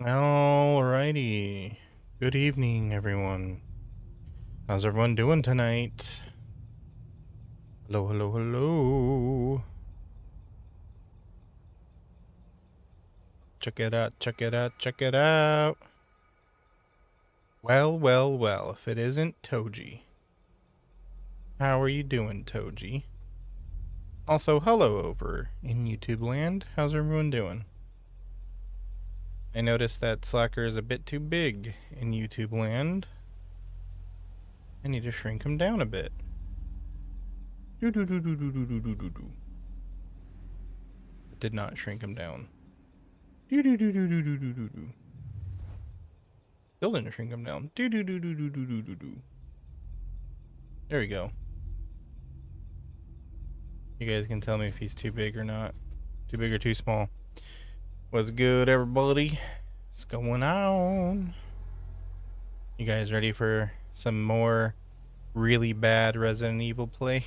Alrighty. Good evening, everyone. How's everyone doing tonight? Hello, hello, hello. Check it out, check it out, check it out. Well, well, well, if it isn't Toji. How are you doing, Toji? Also, hello over in YouTube land. How's everyone doing? I noticed that Slacker is a bit too big in YouTube land. I need to shrink him down a bit. It did not shrink him down. Still didn't shrink him down. There we go. You guys can tell me if he's too big or not. Too big or too small. What's good, everybody? What's going on? You guys ready for some more really bad Resident Evil play?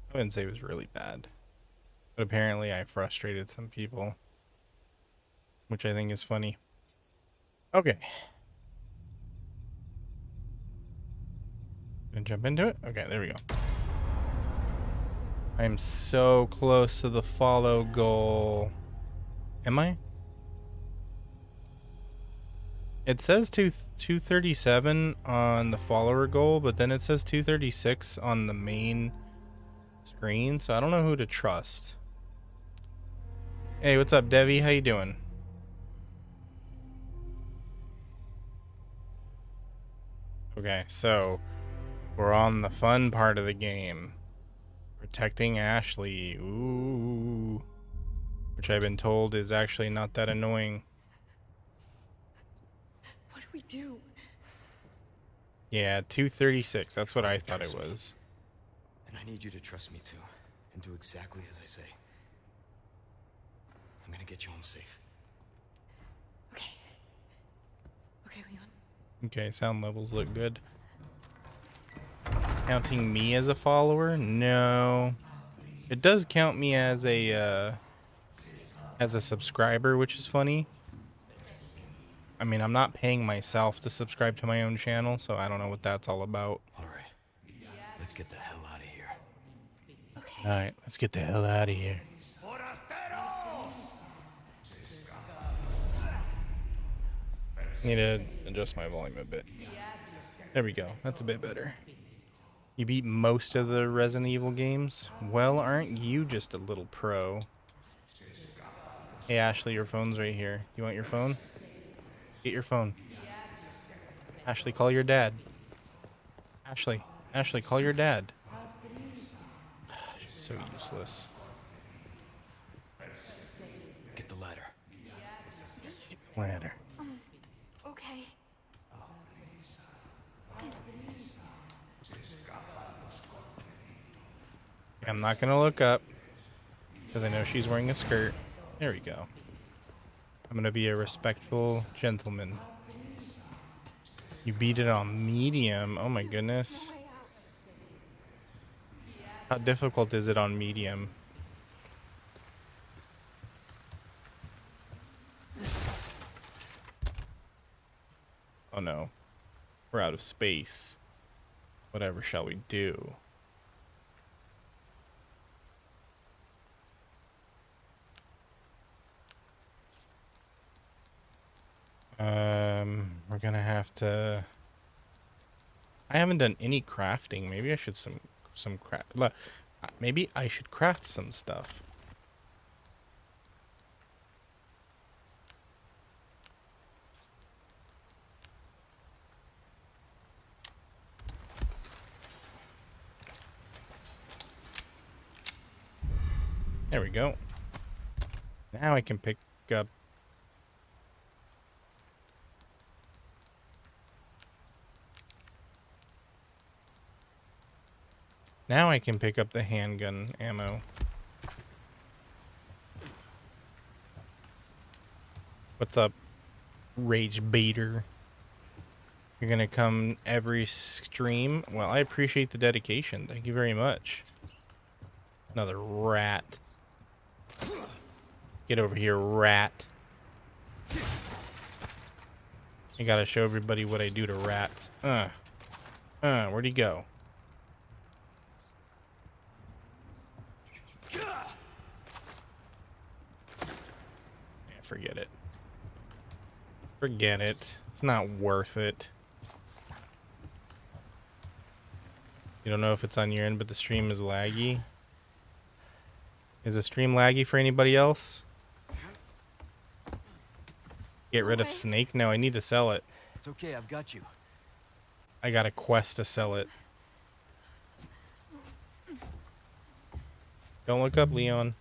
I wouldn't say it was really bad, but apparently I frustrated some people, which I think is funny. Okay. Gonna jump into it? Okay, there we go. I'm so close to the follow goal. Am I? It says 237 on the follower goal, but then it says 236 on the main screen, so I don't know who to trust. Hey, what's up, Devi? How you doing? Okay, so we're on the fun part of the game. Protecting Ashley. Ooh. Which I've been told is actually not that annoying. What do we do? Yeah, 236. That's what I thought it was. And I need you to trust me too, and do exactly as I say. I'm gonna get you home safe. Okay. Okay, Leon. Okay, sound levels look good. Counting me as a follower? No. It does count me as a subscriber, which is funny. I mean, I'm not paying myself to subscribe to my own channel, so I don't know what that's all about. All right, let's get the hell out of here. Okay. All right, let's get the hell out of here. Need to adjust my volume a bit. There we go. That's a bit better. You beat most of the Resident Evil games? Well, aren't you just a little pro? Hey, Ashley, your phone's right here. You want your phone? Get your phone. Ashley, call your dad. Ashley, call your dad. She's so useless. Get the ladder. Get the ladder. Okay. I'm not gonna look up because I know she's wearing a skirt. There we go. I'm gonna be a respectful gentleman. You beat it on medium. Oh my goodness. How difficult is it on medium? Oh no. We're out of space. Whatever shall we do? We're gonna have to... I haven't done any crafting. Maybe I should some craft. Maybe I should craft some stuff. There we go. Now I can pick up... Now I can pick up the handgun ammo. What's up, Rage Baiter? You're gonna come every stream? Well, I appreciate the dedication. Thank you very much. Another rat. Get over here, rat. I gotta show everybody what I do to rats. Where'd he go? Yeah, forget it. Forget it. It's not worth it. You don't know if it's on your end, but the stream is laggy. Is the stream laggy for anybody else? Get rid of Snake? No, I need to sell it. It's okay, I've got you. I got a quest to sell it. Don't look up, Leon.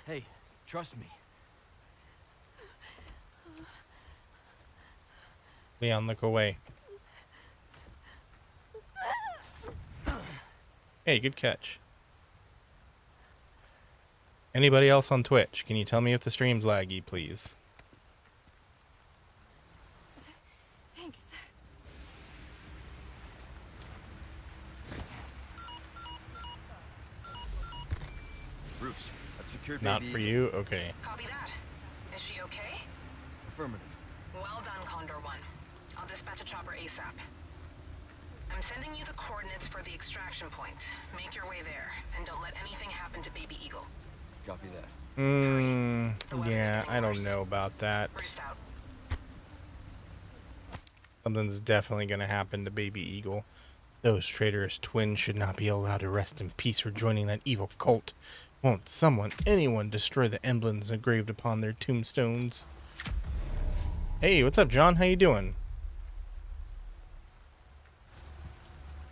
Hey, trust me. Leon, look away. Hey, good catch. Anybody else on Twitch? Can you tell me if the stream's laggy, please? Thanks. Bruce, I've secured Not baby for Eagle. you? Okay. Copy that. Is she okay? Affirmative. Well done, Condor 1. I'll dispatch a chopper ASAP. I'm sending you the coordinates for the extraction point. Make your way there, and don't let anything happen to Baby Eagle. Copy that. Yeah, I don't know about that. Roost out. Something's definitely gonna happen to Baby Eagle. Those traitorous twins should not be allowed to rest in peace for joining that evil cult. Won't anyone destroy the emblems engraved upon their tombstones? Hey, what's up, John? How you doing?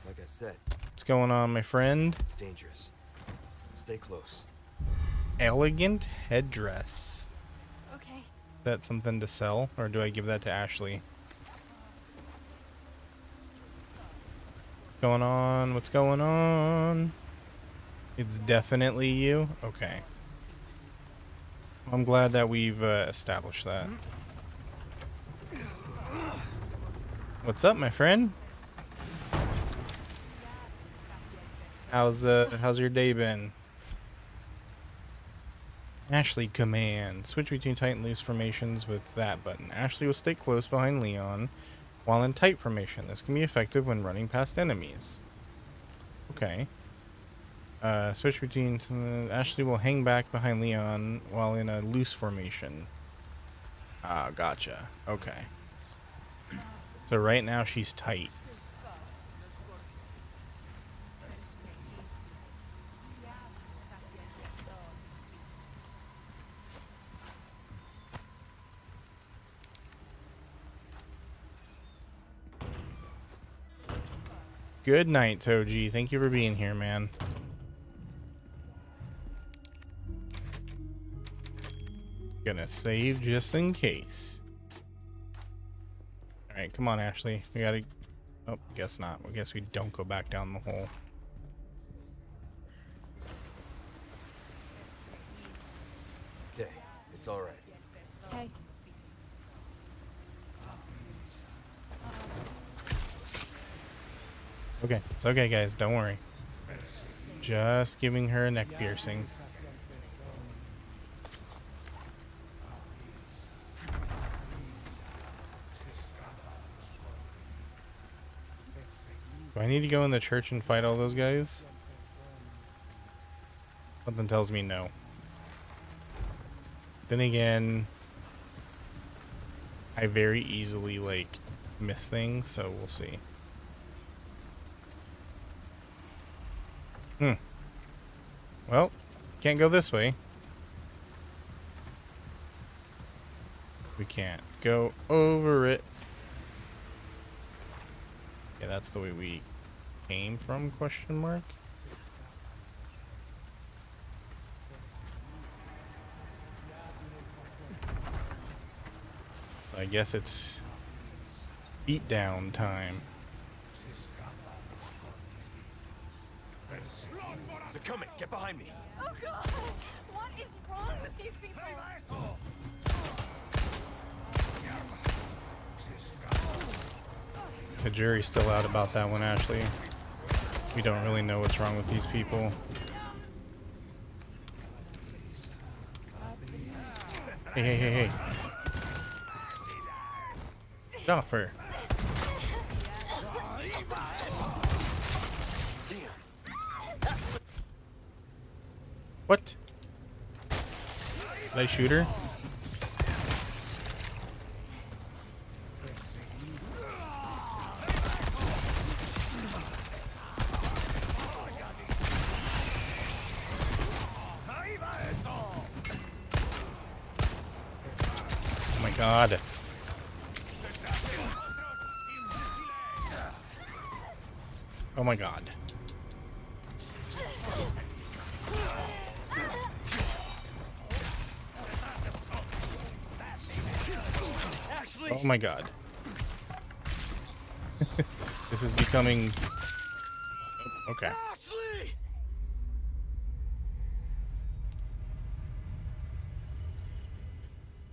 Like I said, What's going on, my friend? it's dangerous. Stay close. Elegant headdress. Okay. Is that something to sell, or do I give that to Ashley? What's going on? What's going on? It's definitely you? Okay. I'm glad that we've established that. What's up, my friend? How's your day been? Ashley command. Switch between tight and loose formations with that button. Ashley will stay close behind Leon while in tight formation. This can be effective when running past enemies. Okay. Switch between... Ashley will hang back behind Leon while in a loose formation. Ah, gotcha. Okay. So right now she's tight. Good night, Toji. Thank you for being here, man. Gonna save just in case. Alright, come on, Ashley. We gotta... Oh, guess not. I guess we don't go back down the hole. Okay, it's all right. Hey. Okay, it's okay, guys. Don't worry. Just giving her a neck piercing. Do I need to go in the church and fight all those guys? Something tells me no. Then again, I very easily, like, miss things, so we'll see. Well, can't go this way. We can't go over it. Yeah, that's the way we came from, question mark? I guess it's beatdown time. They're coming. Get behind me. Oh God! What is wrong with these people? The jury's still out about that one, Ashley. We don't really know what's wrong with these people. Hey, hey, hey, hey. Get off her. What? Did I shoot her? Oh my god. Oh my god. Oh my god. This is becoming... Okay.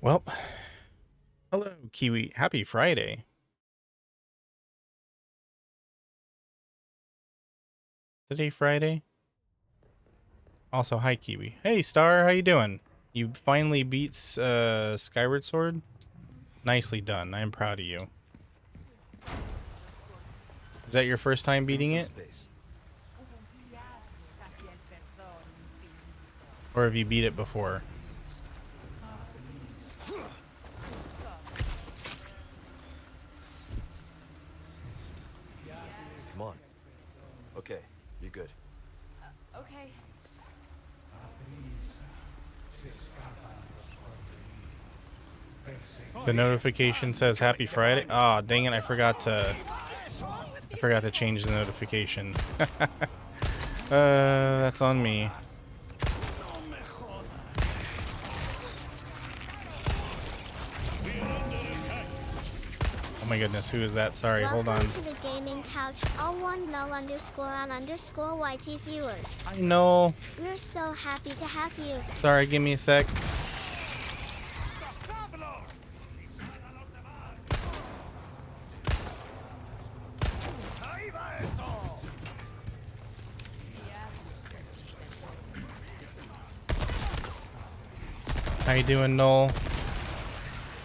Well, hello, Kiwi. Happy Friday. Today Friday? Also, hi, Kiwi. Hey, Star, how you doing? You finally beat Skyward Sword? Nicely done. I am proud of you. Is that your first time beating it? Or have you beat it before? Come on. Okay, you're good. Okay. The notification says Happy Friday. Ah, dang it! I forgot to change the notification. That's on me. Oh my goodness, who is that? Sorry, hold on. Welcome to the gaming couch, all1null_on_YT viewers. I know. We're so happy to have you. Sorry, give me a sec. How you doing, Noel?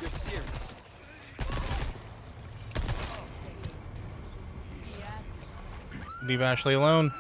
You're serious. Leave Ashley alone.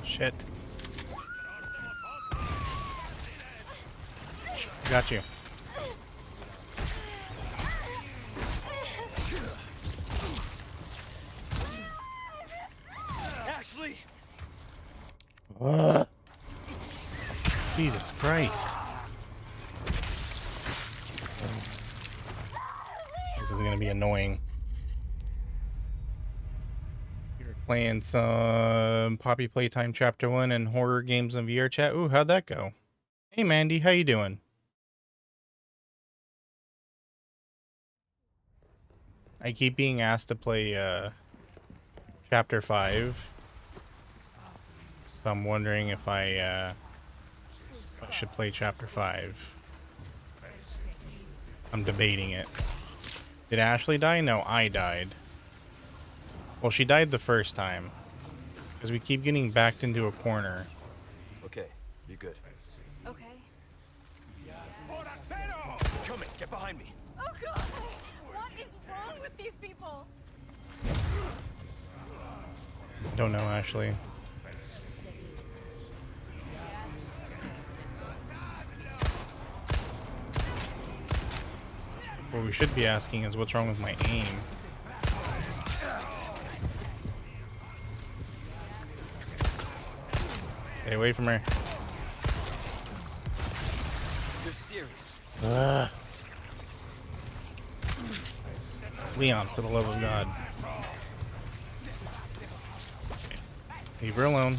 Shit. Got you. Ashley! Jesus Christ. This is gonna be annoying. You're playing some Poppy Playtime Chapter 1 and horror games in VR chat. Ooh, how'd that go? Hey Mandy, how you doing? I keep being asked to play Chapter 5. So I'm wondering if I should play Chapter 5. I'm debating it. Did Ashley die? No, I died. Well, she died the first time. Because we keep getting backed into a corner. Okay, you're good. Okay. Come in, get behind me. Oh god! What is wrong with these people? Don't know, Ashley. What we should be asking is what's wrong with my aim. Stay away from her. You're serious. Leon, for the love of God. Leave her alone.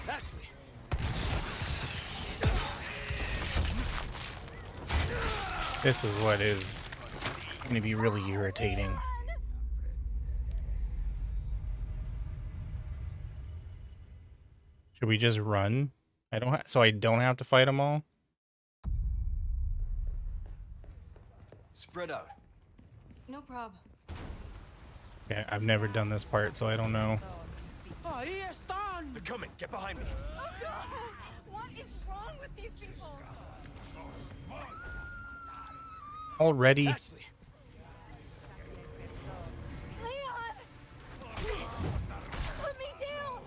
Ashley! This is what is going to be really irritating. Should we just run? So I don't have to fight them all? Spread out. No problem. Okay, I've never done this part, so I don't know. They're coming. Get behind me. Oh God! What is wrong with these people? Already? Ashley. Leon! Put me down!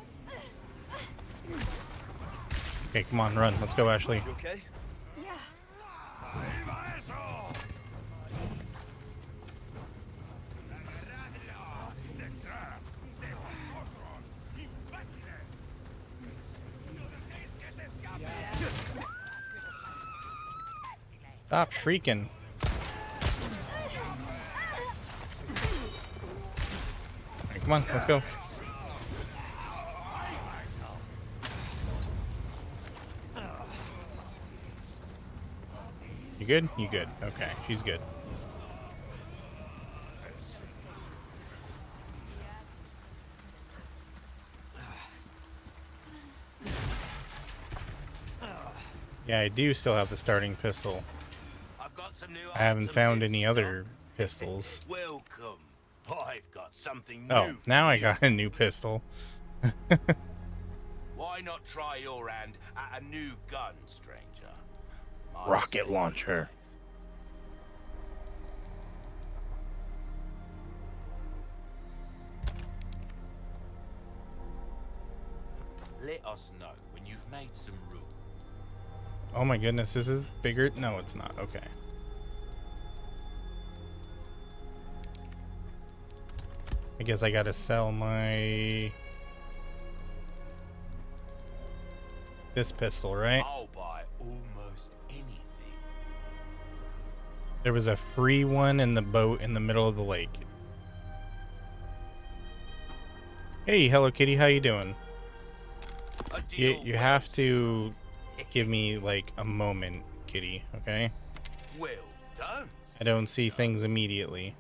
Okay, come on, run. Let's go, Ashley. You okay? Yeah. Stop shrieking. Alright, come on, let's go. You good? You good. Okay, she's good. Yeah, I do still have the starting pistol. I've got some new I haven't items found in any stock. other pistols. Welcome. I've got something new. Oh, now I got a new pistol. Why not try your hand at a new gun, stranger? Might Rocket save launcher. your life. Let us know when you've made some room. Oh my goodness, this is bigger? No, it's not. Okay. I guess I gotta sell my... this pistol, right? I'll buy almost anything. There was a free one in the boat in the middle of the lake. Hey, Hello Kitty, how you doing? A deal You well have to struck. give me like a moment, Kitty, okay? Well done. I don't see things immediately.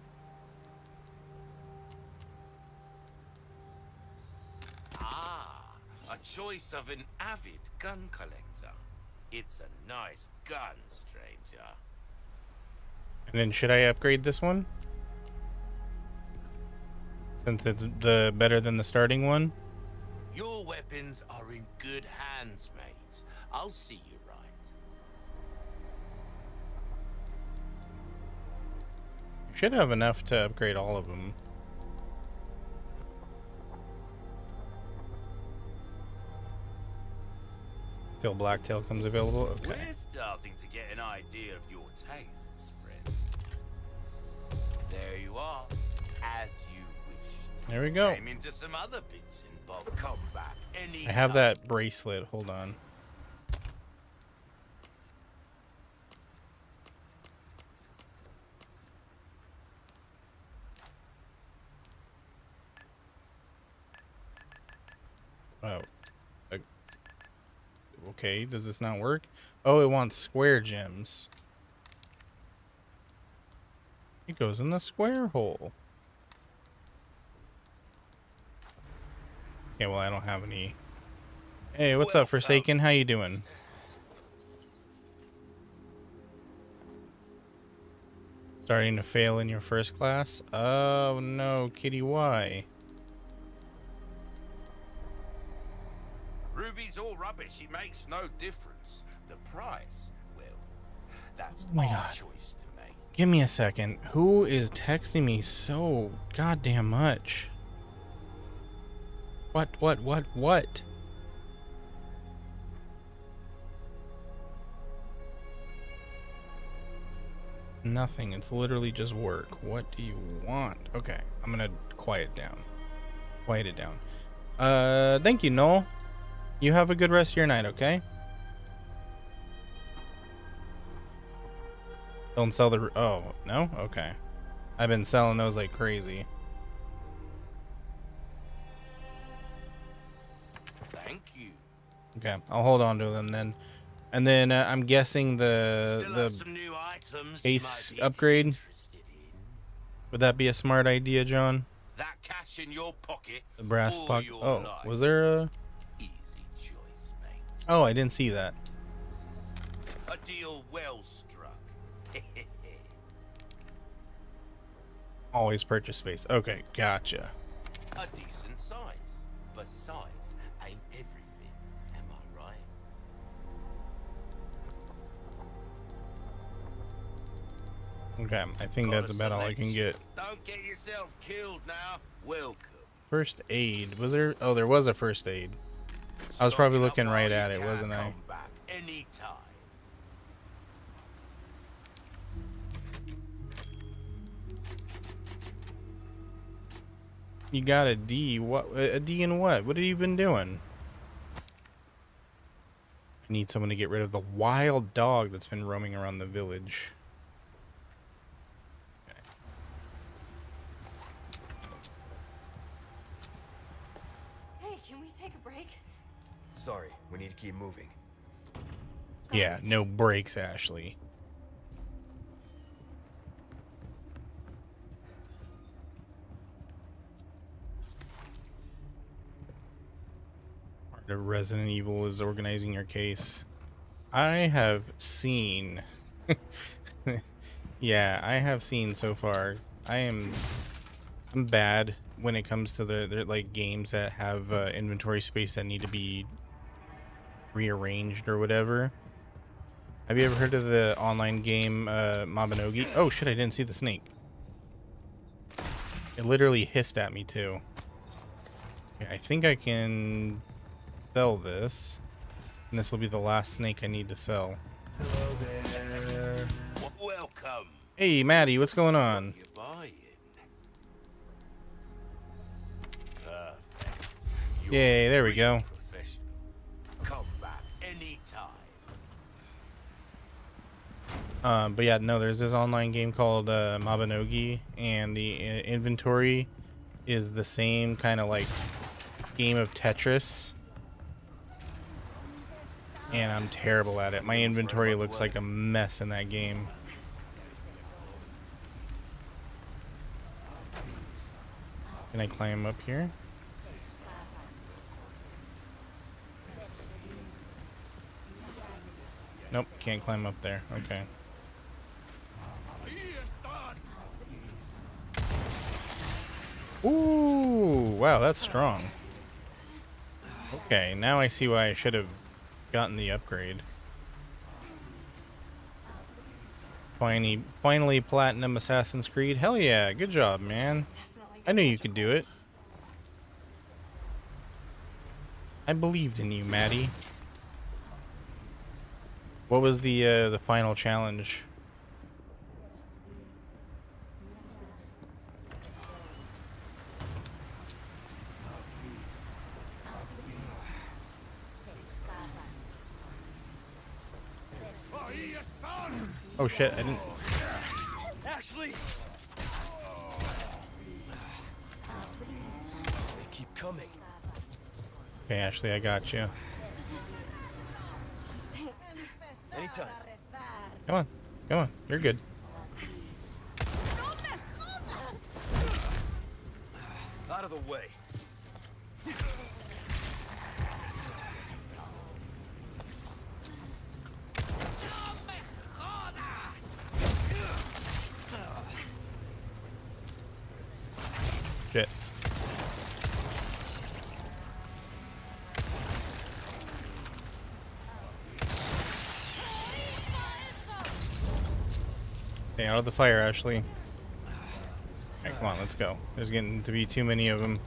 A choice of an avid gun collector. It's a nice gun, stranger. And then should I upgrade this one? Since it's the better than the starting one? Your weapons are in good hands, mate. I'll see you right. Should have enough to upgrade all of them. Till Blacktail comes available. Okay. We're starting to get an idea of your tastes, friend. There you are, as you wished. There we go. Came into some other bits and bob. Come back any I have that bracelet. Hold on. Oh. Okay, does this not work? Oh, it wants square gems. It goes in the square hole. Okay, well, I don't have any. Hey, what's up, Forsaken? How you doing? Starting to fail in your first class? Oh, no, Kitty, why? Ruby's all rubbish. It makes no difference. The price, well, that's my our God. choice to make. Give me a second. Who is texting me so goddamn much? What? Nothing. It's literally just work. What do you want? Okay, I'm gonna quiet down. Quiet it down. Thank you, Noel. You have a good rest of your night, okay? Don't sell the... Oh, no? Okay. I've been selling those like crazy. Thank you. Okay, I'll hold on to them then. And then I'm guessing Still have the some new items base you might be upgrade. interested in. Would that be a smart idea, John? That cash in your pocket The brass or pocket. your Oh, life. was there a? Easy choice, mate. Oh, I didn't see that. A deal well struck. Always purchase space. Okay, gotcha. A decent size, but size ain't everything, am I right? Okay, I think that's about all I can get. Don't get yourself killed now. Welcome. First aid. Was there? Oh, there was a first aid. I was probably looking right at it, wasn't I? Come back anytime. You got a D. What? A D in what? What have you been doing? I need someone to get rid of the wild dog that's been roaming around the village. Okay. Hey, can we take a break? Sorry, we need to keep moving. Yeah, no breaks, Ashley. Part of Resident Evil is organizing your case. I have seen. Yeah, I have seen so far. I'm bad when it comes to the like games that have inventory space that need to be rearranged or whatever. Have you ever heard of the online game Mabinogi? Oh shit, I didn't see the snake. It literally hissed at me too. Okay, I think I can sell this. And this will be the last snake I need to sell. Hello there. Welcome. Hey Maddie, what's going on? You buying? Perfect. You're Yay, there we really go. Professional. Come back anytime. But yeah, no, there's this online game called Mabinogi, and the inventory is the same kind of like game of Tetris. And I'm terrible at it. My inventory looks like a mess in that game. Can I climb up here? Nope, can't climb up there. Okay. Ooh, wow, that's strong. Okay, now I see why I should have gotten the upgrade. Finally platinum Assassin's Creed. Hell yeah, good job, man. I knew you could do it. I believed in you, Maddie. What was the final challenge? Oh shit, I didn't. Ashley! They keep coming. Okay, Ashley, I got you. Anytime. Come on, come on, you're good. Out of the way. Shit. Stay out of the fire, Ashley. Alright, come on, let's go. There's getting to be too many of them.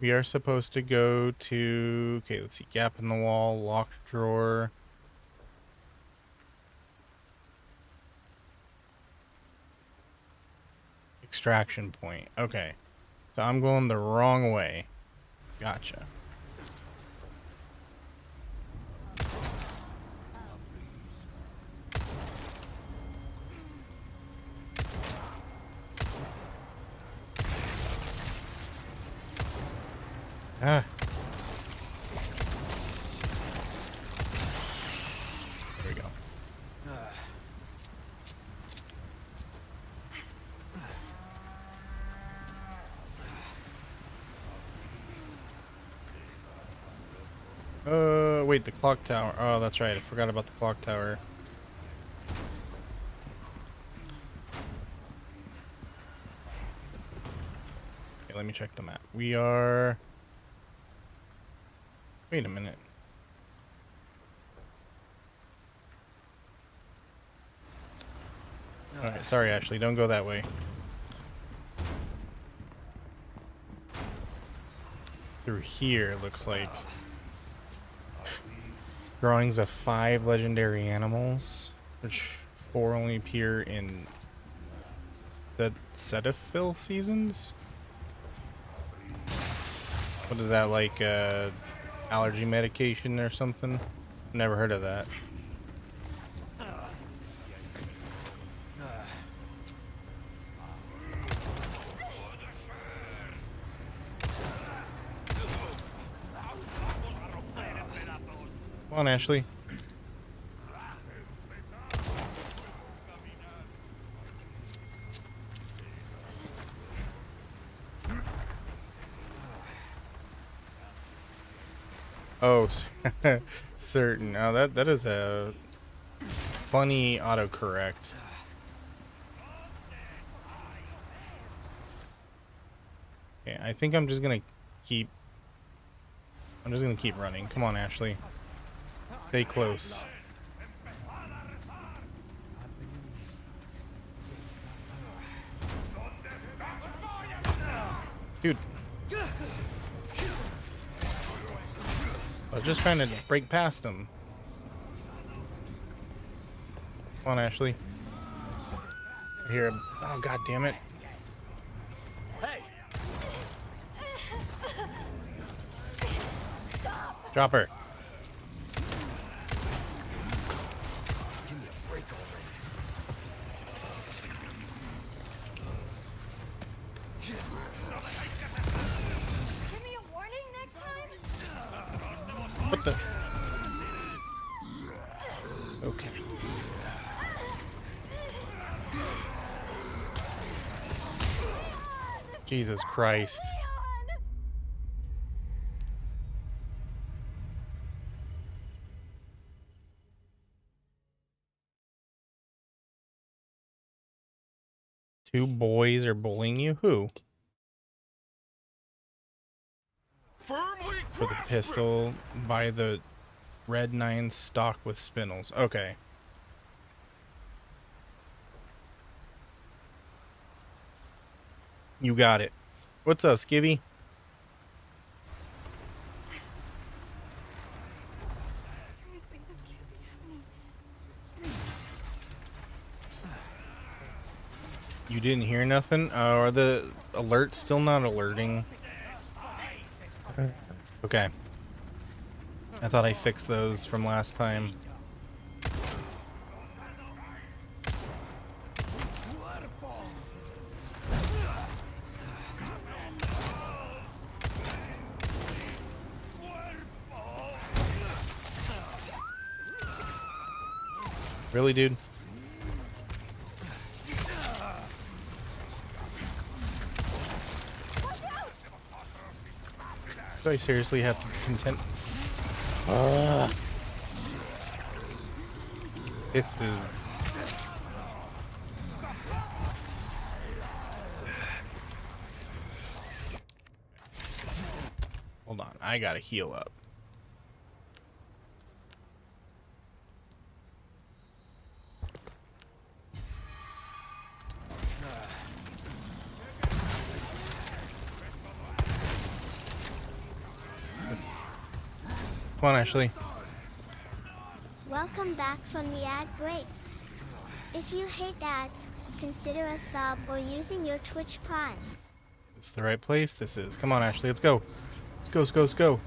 We are supposed to go to... Okay, let's see. Gap in the wall, locked drawer. Extraction point. Okay. So I'm going the wrong way. Gotcha. Wait, the clock tower. Oh, that's right. I forgot about the clock tower. Okay, let me check the map. We are... Wait a minute. Alright, sorry, Ashley. Don't go that way. Through here, it looks like. Drawings of 5 legendary animals, which 4 only appear in the Cetaphil seasons? What is that, like allergy medication or something? Never heard of that. Come on, Ashley. Oh, certain. Oh, that is a funny autocorrect. Okay, I think I'm just gonna keep running. Come on, Ashley. Stay close. Dude. I was just trying to break past him. Come on, Ashley. I hear him. Oh, god damn it. Drop her. Give me a warning next time. What the? Okay. Jesus Christ. Two boys are bullying you? Who? For the pistol, by the red 9 stock with spindles. Okay. You got it. What's up, Skivvy? Seriously, this can't be happening. You didn't hear nothing? Are the alerts still not alerting? Okay. I thought I fixed those from last time. Really, dude? Do I seriously have to contend? This is... Hold on, I gotta heal up. Come on, Ashley. Welcome back from the ad break. If you hate ads, consider a sub or using your Twitch Prime. Is this the right place? This is. Come on, Ashley, let's go. Let's go, let's go, let's go.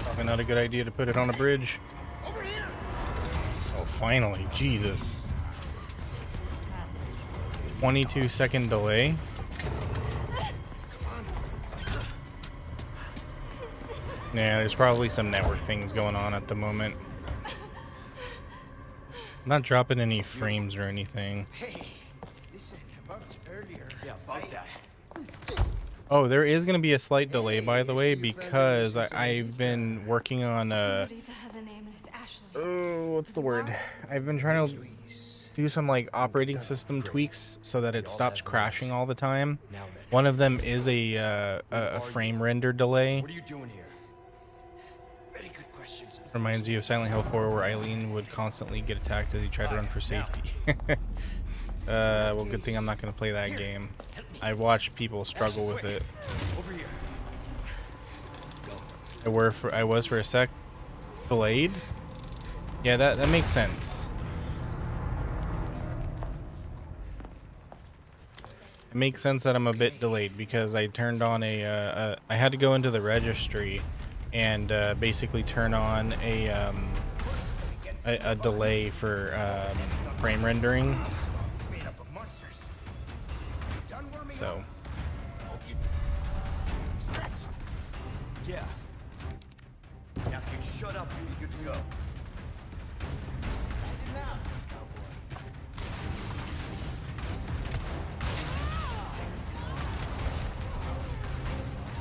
Probably not a good idea to put it on a bridge. Oh, finally. Jesus. 22-second delay. Yeah, there's probably some network things going on at the moment. I'm not dropping any frames or anything. Hey, listen, about earlier. Yeah, about that. Oh, there is going to be a slight delay, by the way, because I've been working on Senorita has a name and it's Ashley. oh, what's the word? I've been trying to do some like operating system tweaks so that it stops crashing all the time. One of them is a frame render delay. What are you doing here? Very good questions. Reminds you of Silent Hill 4, where Eileen would constantly get attacked as he tried to run for safety. Well, good thing I'm not going to play that game. I watched people struggle with it. Over here. I was for a sec delayed. Yeah, that makes sense. It makes sense that I'm a bit delayed because I turned on I had to go into the registry and basically turn on a delay for frame rendering. So Yeah. Now if you shut up, you'll be good to go.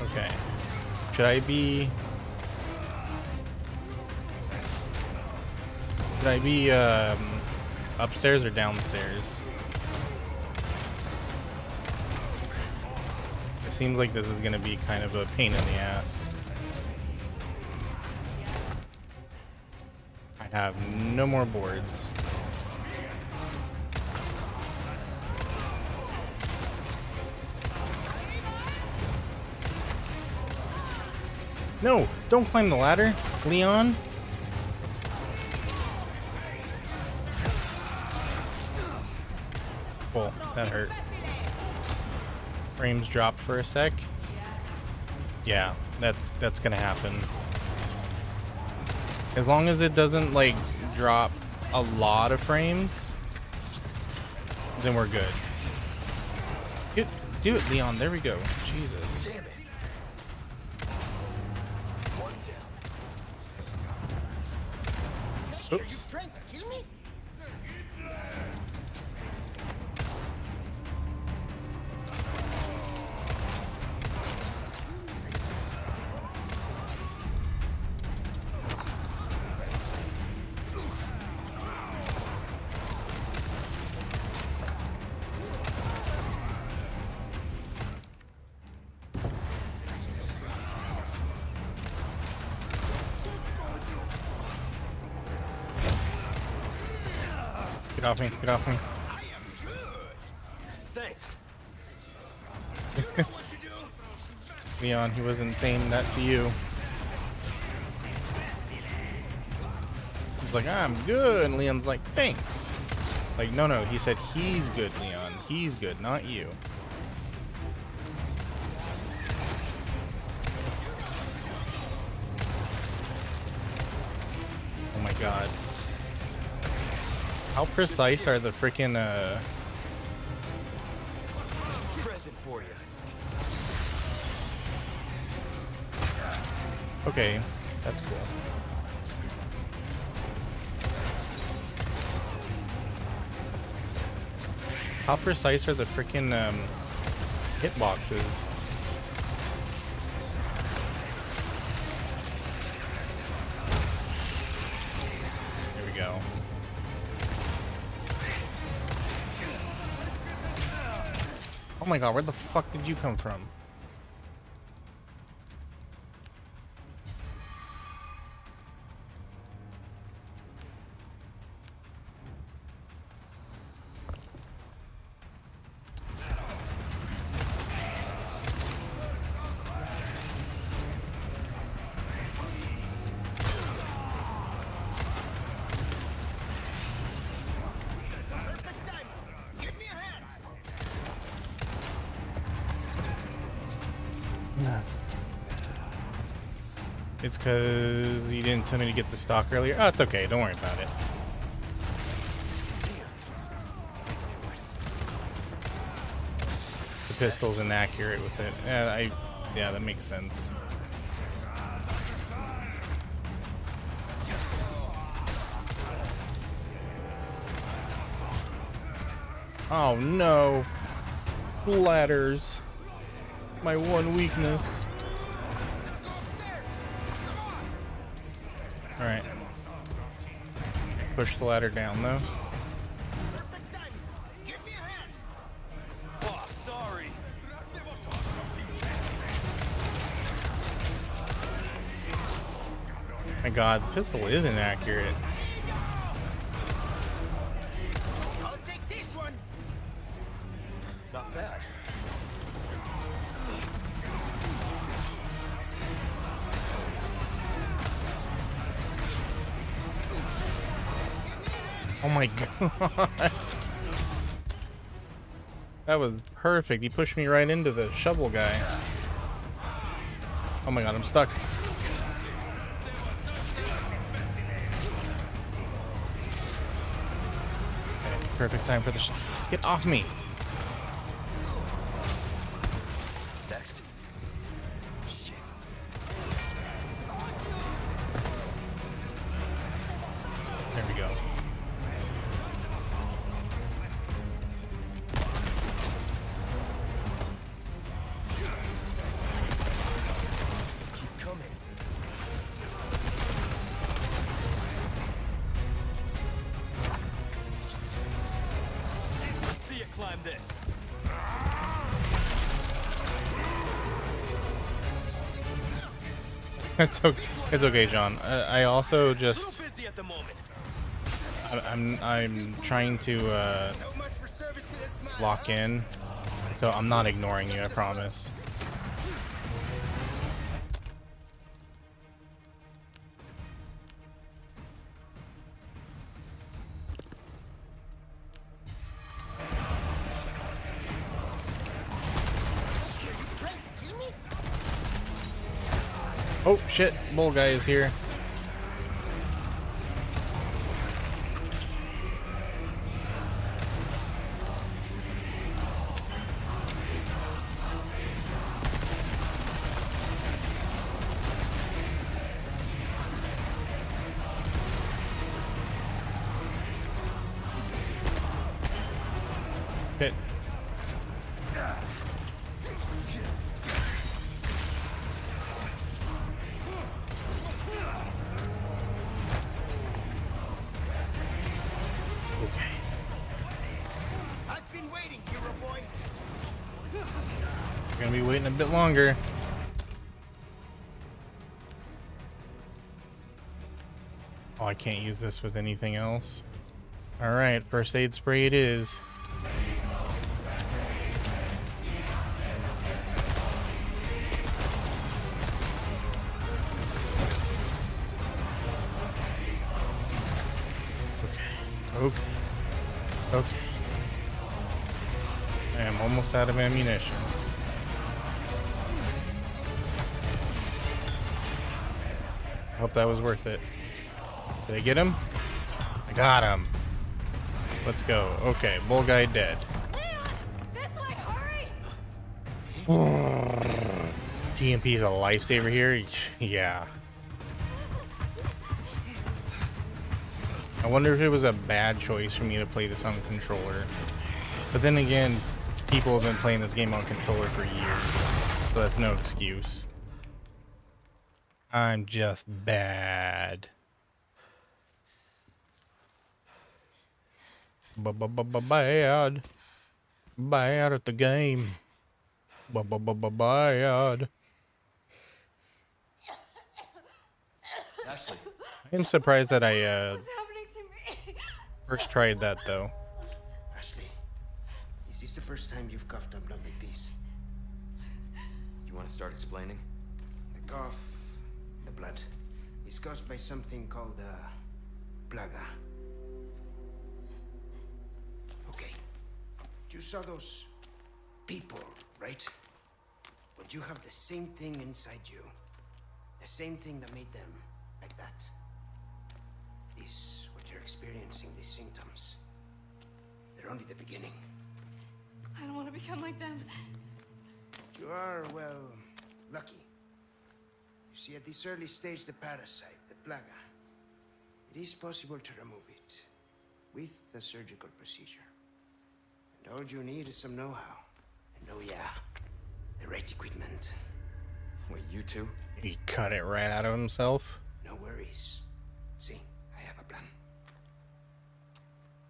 okay, should I be upstairs or downstairs? It seems like this is gonna be kind of a pain in the ass. I have no more boards. No, don't climb the ladder, Leon. Cool, that hurt. Frames dropped for a sec. Yeah, that's gonna happen. As long as it doesn't like drop a lot of frames, then we're good. Do it, Leon. There we go. Jesus. Damn it. One down. Oops. Trying to kill me? Get off me. Get off me. Thanks. Leon, he wasn't saying that to you. He's like, I'm good. And Leon's like, thanks. Like, no, he said he's good, Leon. He's good, not you. Oh my god. How precise are the freaking Present for you. okay, that's cool. How precise are the freaking hitboxes? Here we go. Oh my god, where the fuck did you come from? It's because you didn't tell me to get the stock earlier. Oh, it's okay. Don't worry about it. pistol's inaccurate with it. Yeah, that makes sense. Oh no. Ladders. My one weakness. Alright. Push the ladder down though. Oh, sorry. My god, the pistol is inaccurate. I'll take this one. Not bad. Oh my god. That was perfect. He pushed me right into the shovel guy. Oh my god, I'm stuck. Okay, perfect time for the get off me. Next. Shit. There we go. Keep coming. See you climb this. It's okay. It's okay, John. I also just Busy at the moment. I'm trying to lock in, so I'm not ignoring you. I promise. Oh shit! Bull guy is here. Hit. Okay. I've been waiting, hero boy. We're gonna be waiting a bit longer. Oh, I can't use this with anything else. Alright, first aid spray it is. Okay. Okay. I am almost out of ammunition. I hope that was worth it. Did I get him? I got him. Let's go. Okay, bull guy dead. Leon! This way, hurry! TMP's a lifesaver here? Yeah. I wonder if it was a bad choice for me to play this on controller. But then again, people have been playing this game on controller for years, so that's no excuse. I'm just bad. Bad. Bad at the game. Bad. Ashley. I am surprised that I What's happening to me? first tried that though. Ashley, is this the first time you've coughed up blood like this? You want to start explaining? The cough, the blood, is caused by something called plaga. Okay, you saw those people, right? But you have the same thing inside you. The same thing that made them like that. Is what you're experiencing, these symptoms. They're only the beginning. I don't want to become like them. You are, well, lucky. You see, at this early stage, the parasite, the plaga, it is possible to remove it with a surgical procedure. And all you need is some know-how. And oh yeah, the right equipment. Wait, you two? He cut it right out of himself. No worries. See, I have a plan.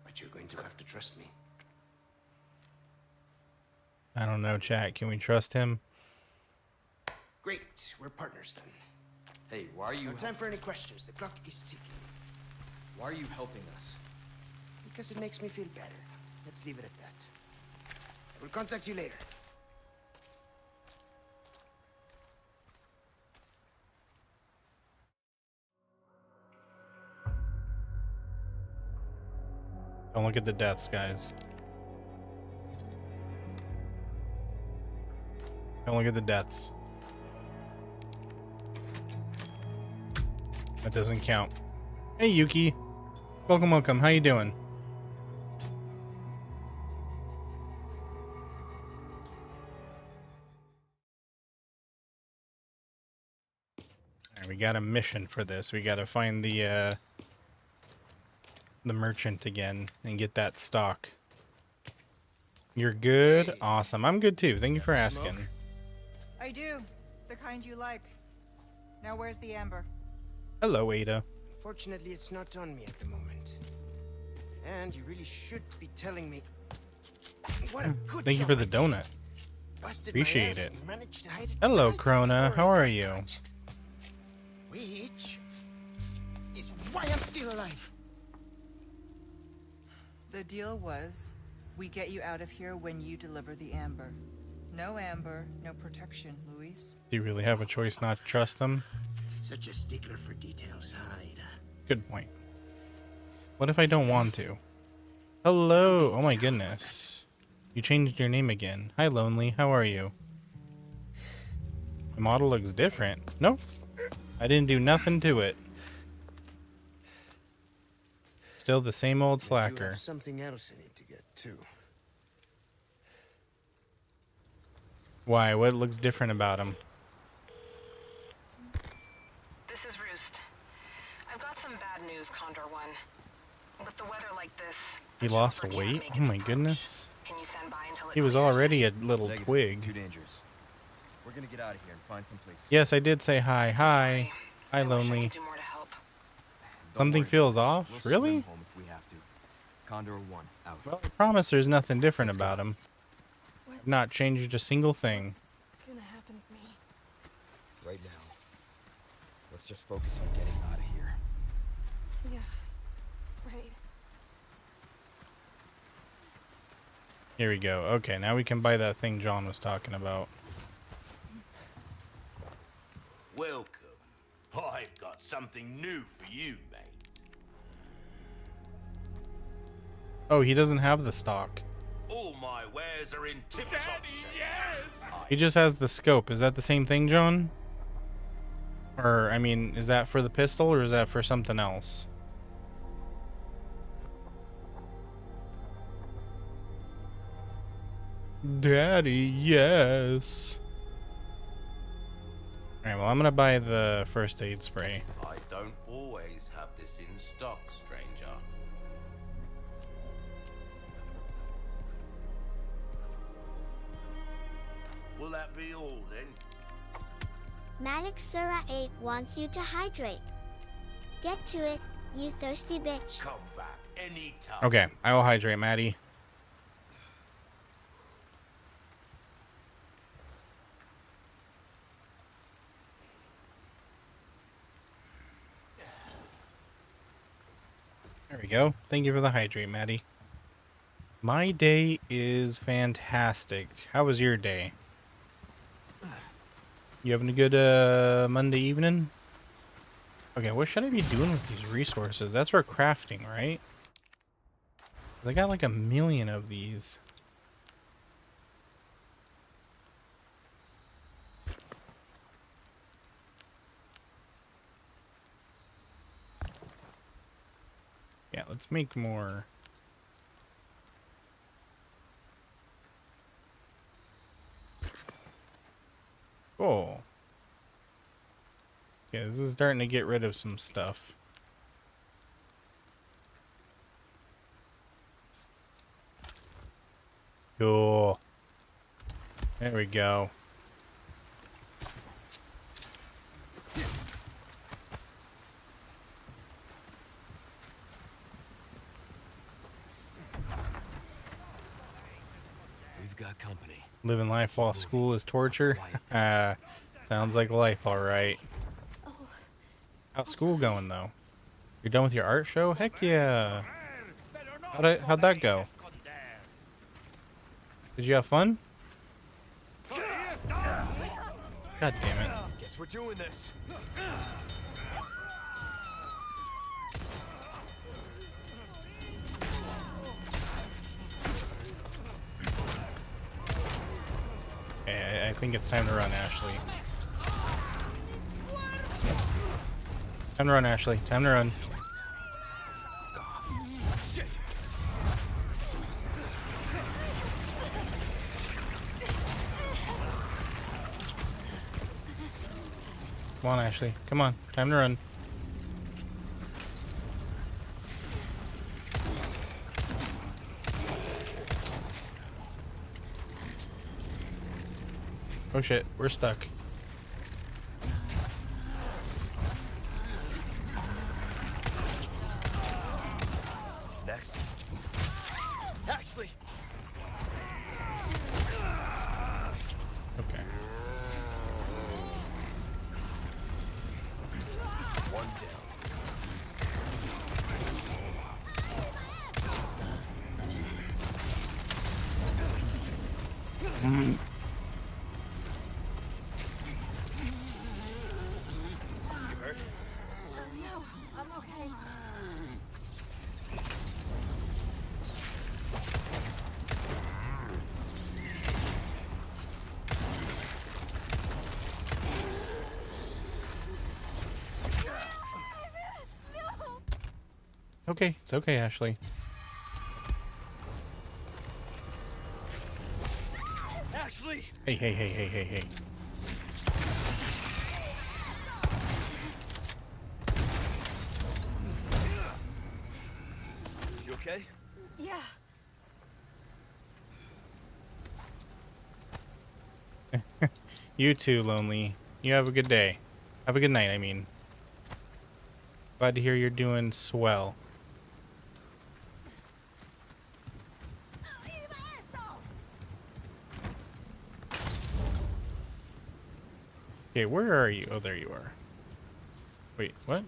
But you're going to have to trust me. I don't know, chat. Can we trust him? Great, we're partners then. Hey, why are you... No time for any questions. The clock is ticking. Why are you helping us? Because it makes me feel better. Let's leave it at that. I will contact you later. Don't look at the deaths, guys. Don't look at the deaths. That doesn't count. Hey, Yuki. Welcome, welcome. How you doing? Alright, we got a mission for this. We gotta find the merchant again and get that stock. You're good? Awesome. I'm good too. Thank you for asking. I do. The kind you like. Now where's the amber? Hello, Ada. Fortunately, it's not on me at the moment. And you really should be telling me what a good Thank you job for the I did. donut. Busted my Appreciate ass it. and managed to hide it Hello, right Krona. before How I are got you? caught. Which is why I'm still alive. The deal was, we get you out of here when you deliver the amber. No amber, no protection, Luis. Do you really have a choice not to trust him? Such a stickler for details, Hyde. Good point. What if I don't want to? Hello. Oh my goodness. You changed your name again. Hi, Lonely. How are you? The model looks different. Nope. I didn't do nothing to it. Still the same old I do slacker. have something else I need to get too. Why? What looks different about him? This is Roost. I've got some bad news, Condor One. With the weather like this, He the lost chopper can't weight? make Oh its my approach. goodness. Can you stand by until it He was clears? already a little Negative. Too twig. dangerous. We're gonna get out of here and find some place. Yes, I did say hi. Hi. Hi, I wish I Lonely. could do more to help. Don't Something worry. feels off? We'll Really? swim home if we have to. Condor 1 out. Well, I promise there's nothing different Let's go. about him. What's I've not changed a single thing. gonna happen to me? Right now, let's just focus on getting out of here. Yeah, right. Here we go. Okay, now we can buy that thing John was talking about. Welcome. I've got something new for you, mate. Oh, he doesn't have the stock. All my wares are in tip-top shape. He just has the scope. Is that the same thing, John? Or, I mean, is that for the pistol or is that for something else? Daddy, yes. Alright, well, I'm gonna buy the first aid spray. I don't always have this in stock, stranger. Will that be all then? Maddox Sura 8 wants you to hydrate. Get to it, you thirsty bitch. Come back anytime. Okay, I will hydrate, Maddie. There we go. Thank you for the hydrate, Maddie. My day is fantastic. How was your day? You having a good Monday evening? Okay, what should I be doing with these resources? That's for crafting, right? 'Cause I got like a million of these. Yeah, let's make more. Cool. Yeah, this is starting to get rid of some stuff. Cool. There we go. We've got company. Living life while school is torture. Sounds like life, all right. How's school going though? You're done with your art show? Heck yeah. How'd that go? Did you have fun? God damn it. Guess we're doing this. Okay, I think it's time to run, Ashley. Time to run, Ashley. Time to run. Come on, Ashley. Come on. Time to run. Oh shit, we're stuck. Next. Ashley! Okay. One down. You hurt? No, I'm okay. It's okay. It's okay, Ashley. Ashley! Hey, hey, hey, hey, hey, hey. You okay? Yeah. You too, Lonely. You have a good day. Have a good night, I mean. Glad to hear you're doing swell. Okay, where are you? Oh, there you are. Wait, what?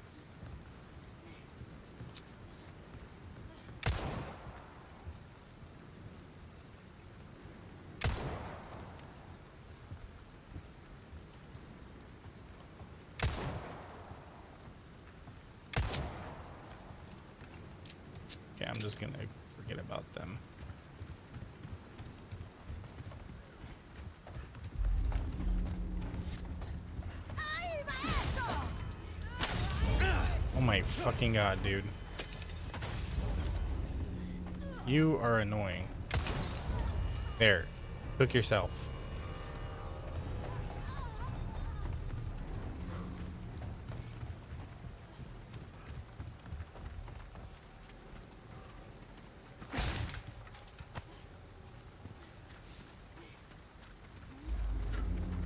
Okay, I'm just gonna forget about them. Oh my fucking god, dude. You are annoying. There. Cook yourself.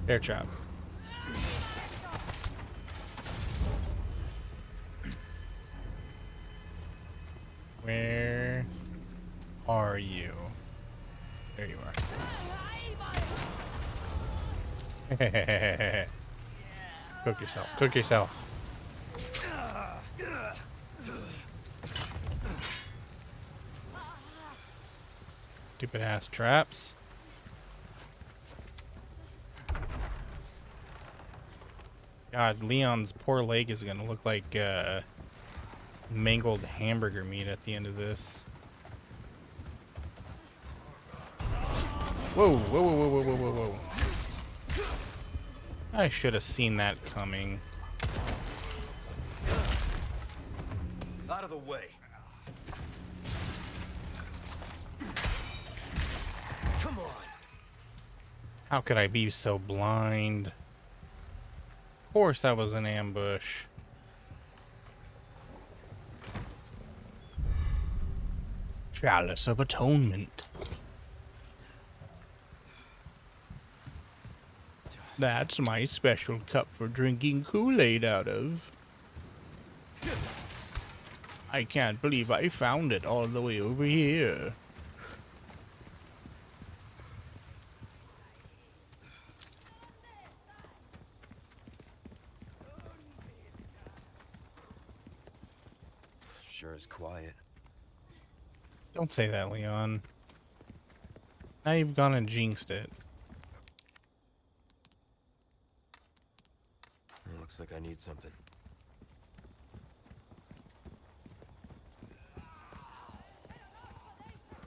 Bear trap. Where are you? There you are. Cook yourself. Cook yourself. Stupid ass traps. God, Leon's poor leg is gonna look like mangled hamburger meat at the end of this. Whoa, whoa, whoa, whoa, whoa, whoa, whoa, whoa. I should have seen that coming. Out of the way. Come on. How could I be so blind? Of course that was an ambush. Chalice of Atonement. That's my special cup for drinking Kool-Aid out of. I can't believe I found it all the way over here. Sure is quiet. Don't say that, Leon. Now you've gone and jinxed it. It looks like I need something.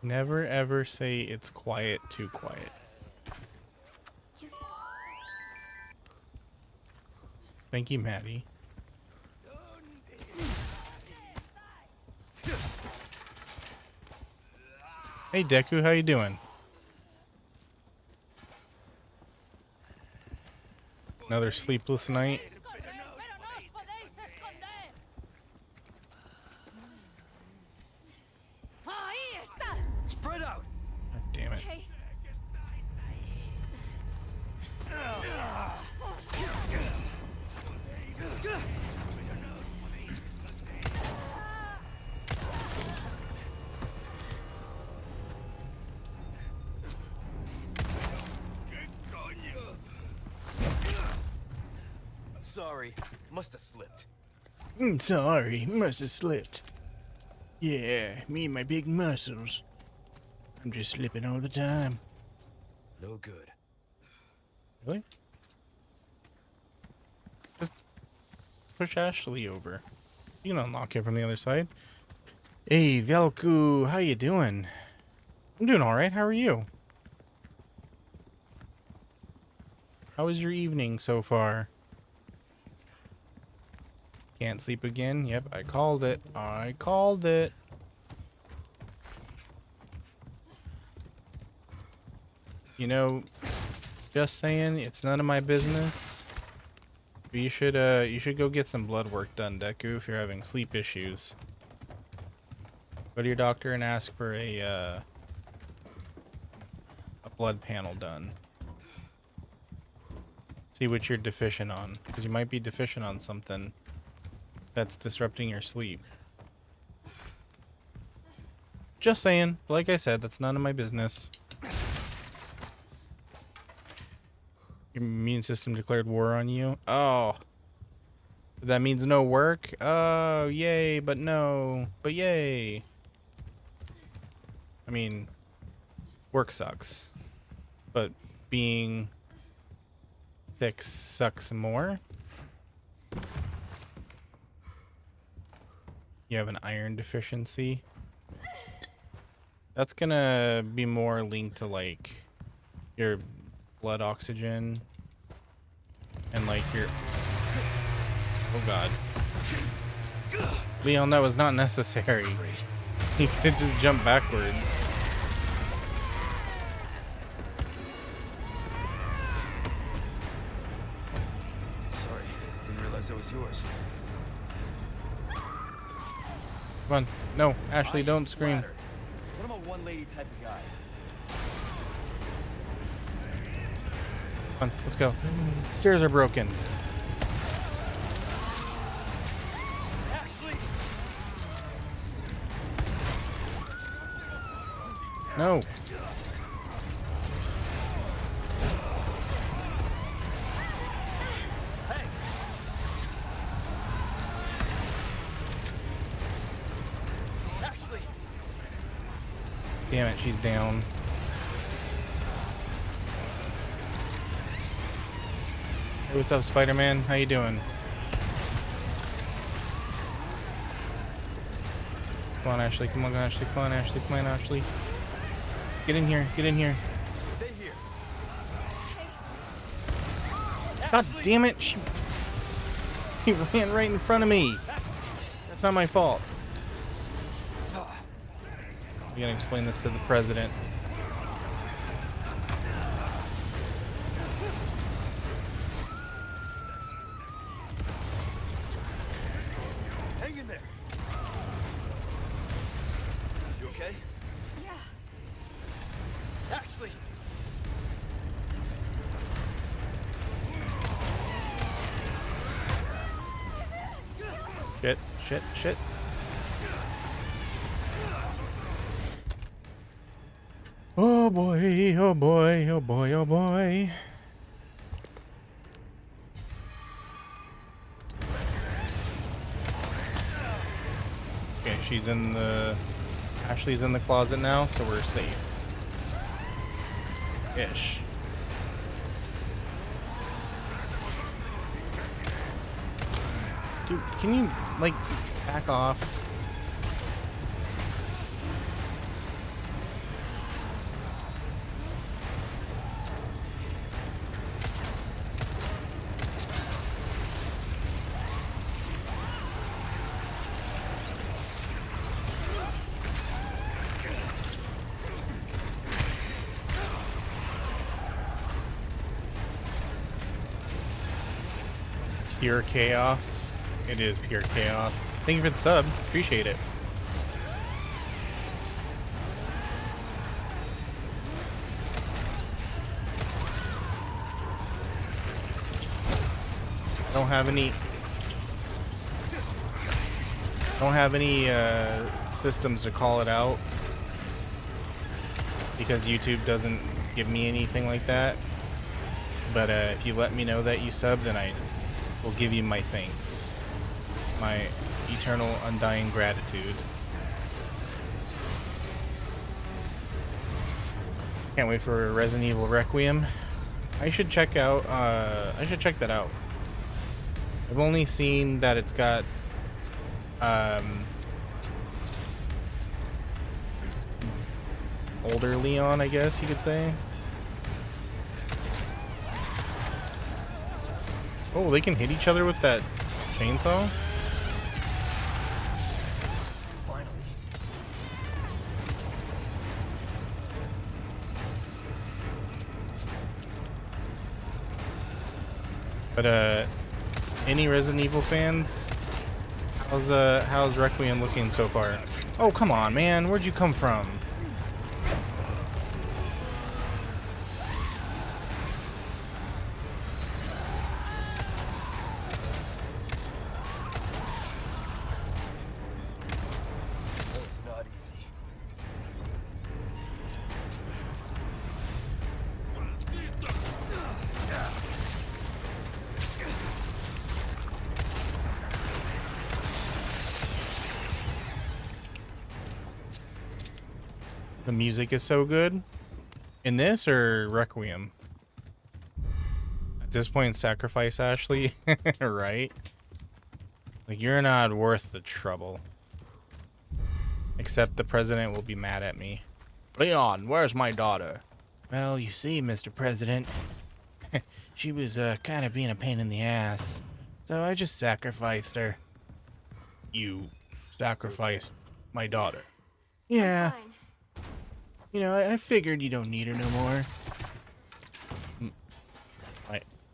Never ever say it's quiet too quiet. Thank you, Maddie. Hey Deku, how you doing? Another sleepless night. Spread out! God damn it. Sorry, must have slipped. Sorry, must have slipped. Yeah, me and my big muscles. I'm just slipping all the time. No good. Really? Just push Ashley over. You can unlock it from the other side. Hey, Velku, how you doing? I'm doing alright, how are you? How was your evening so far? Can't sleep again? Yep, I called it. I called it. You know, just saying, it's none of my business. But you should go get some blood work done, Deku, if you're having sleep issues. Go to your doctor and ask for a blood panel done. See what you're deficient on, because you might be deficient on something that's disrupting your sleep. Just saying. Like I said, that's none of my business. Your immune system declared war on you? Oh. That means no work? Oh, yay, but no. But yay. I mean, work sucks. But being sick sucks more. You have an iron deficiency. That's gonna be more linked to like your blood oxygen and like your... Oh god. Leon, that was not necessary. You could just jump backwards. Sorry, didn't realize that was yours. Come on. No, Ashley, don't scream. What am a one lady type of guy? Come on, let's go. Stairs are broken. Ashley! No. Hey! Ashley! Damn it, she's down. Hey, what's up, Spider-Man? How you doing? Come on, Ashley. Come on, Ashley. Come on, Ashley. Come on, Ashley. Get in here. Get in here. Stay here. God damn it. He ran right in front of me. That's not my fault. We gotta explain this to the president. Shit, shit, shit. Oh boy, oh boy, oh boy, oh boy. Okay, she's in the... Ashley's in the closet now, so we're safe. Ish. Dude, can you, like, back off? Pure chaos. It is pure chaos. Thank you for the sub. Appreciate it. Don't have any systems to call it out because YouTube doesn't give me anything like that. But if you let me know that you sub, then I will give you my thanks, my eternal undying gratitude. Can't wait for Resident Evil Requiem. I should check out that out. I've only seen that it's got older Leon, I guess you could say. Oh, they can hit each other with that chainsaw? But any Resident Evil fans? How's Requiem looking so far? Oh, come on, man. Where'd you come from? The music is so good. In this or Requiem? At this point, sacrifice Ashley, right? Like, you're not worth the trouble. Except the president will be mad at me. Leon, where's my daughter? Well, you see, Mr. President, she was kind of being a pain in the ass. So I just sacrificed her. You sacrificed my daughter? Yeah. You know, I figured you don't need her no more.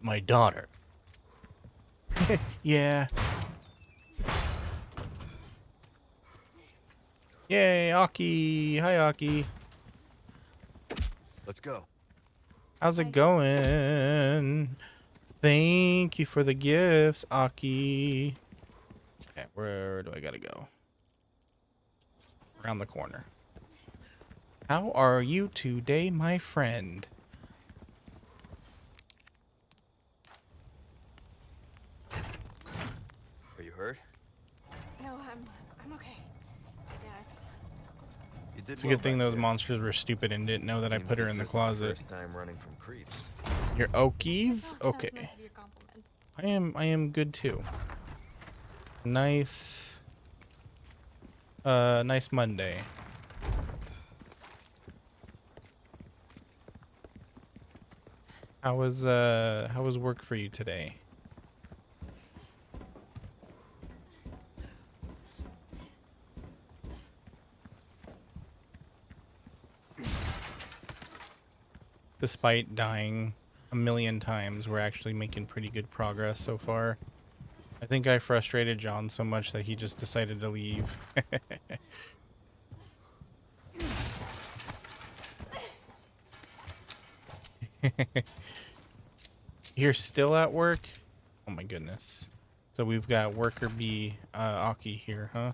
My daughter. Yeah. Yay, Aki. Hi, Aki. Let's go. How's it going? Thank you for the gifts, Aki. Okay, where do I gotta go? Around the corner. How are you today, my friend? Are you hurt? No, I'm okay. Yes. You did It's a good thing those monsters were stupid and didn't know that I put her in the closet. First time running from creeps. Your Okies? Okay. That's meant to be a compliment. I am good too. Nice. Nice Monday. How was work for you today? Despite dying a million times, we're actually making pretty good progress so far. I think I frustrated John so much that he just decided to leave. You're still at work? Oh my goodness. So we've got worker bee Aki here, huh?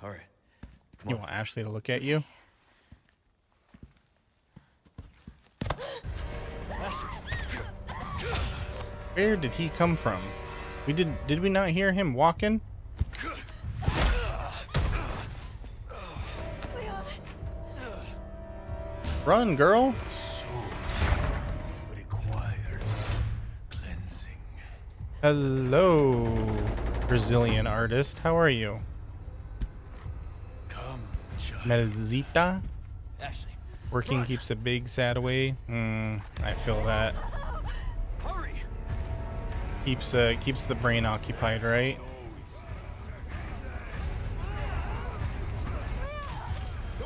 All right. You want Ashley to look at you? Where did he come from? Did we not hear him walking? Run, girl. Requires cleansing. Hello, Brazilian artist. How are you? Come, child. Melzita? Ashley, Working keeps a big sad away. I feel that. hurry! Keeps the brain occupied, right?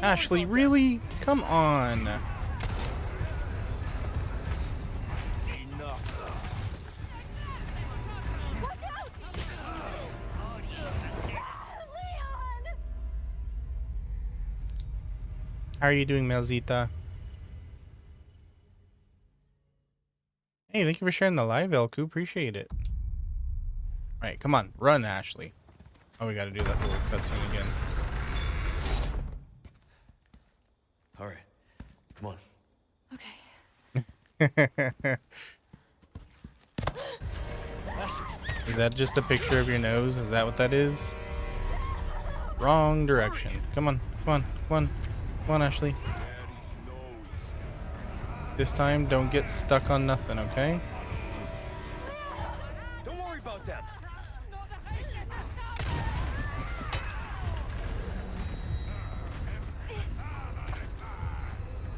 Ashley, really? Come on. Watch out! Leon! How are you doing, Melzita? Hey, thank you for sharing the live, Elku. Appreciate it. Alright, come on. Run, Ashley. Oh, we gotta do that little cutscene again. All right. Come on. Okay. Is that just a picture of your nose? Is that what that is? Wrong direction. Come on, come on, come on. Come on, Ashley. This time, don't get stuck on nothing, okay? Don't worry about them.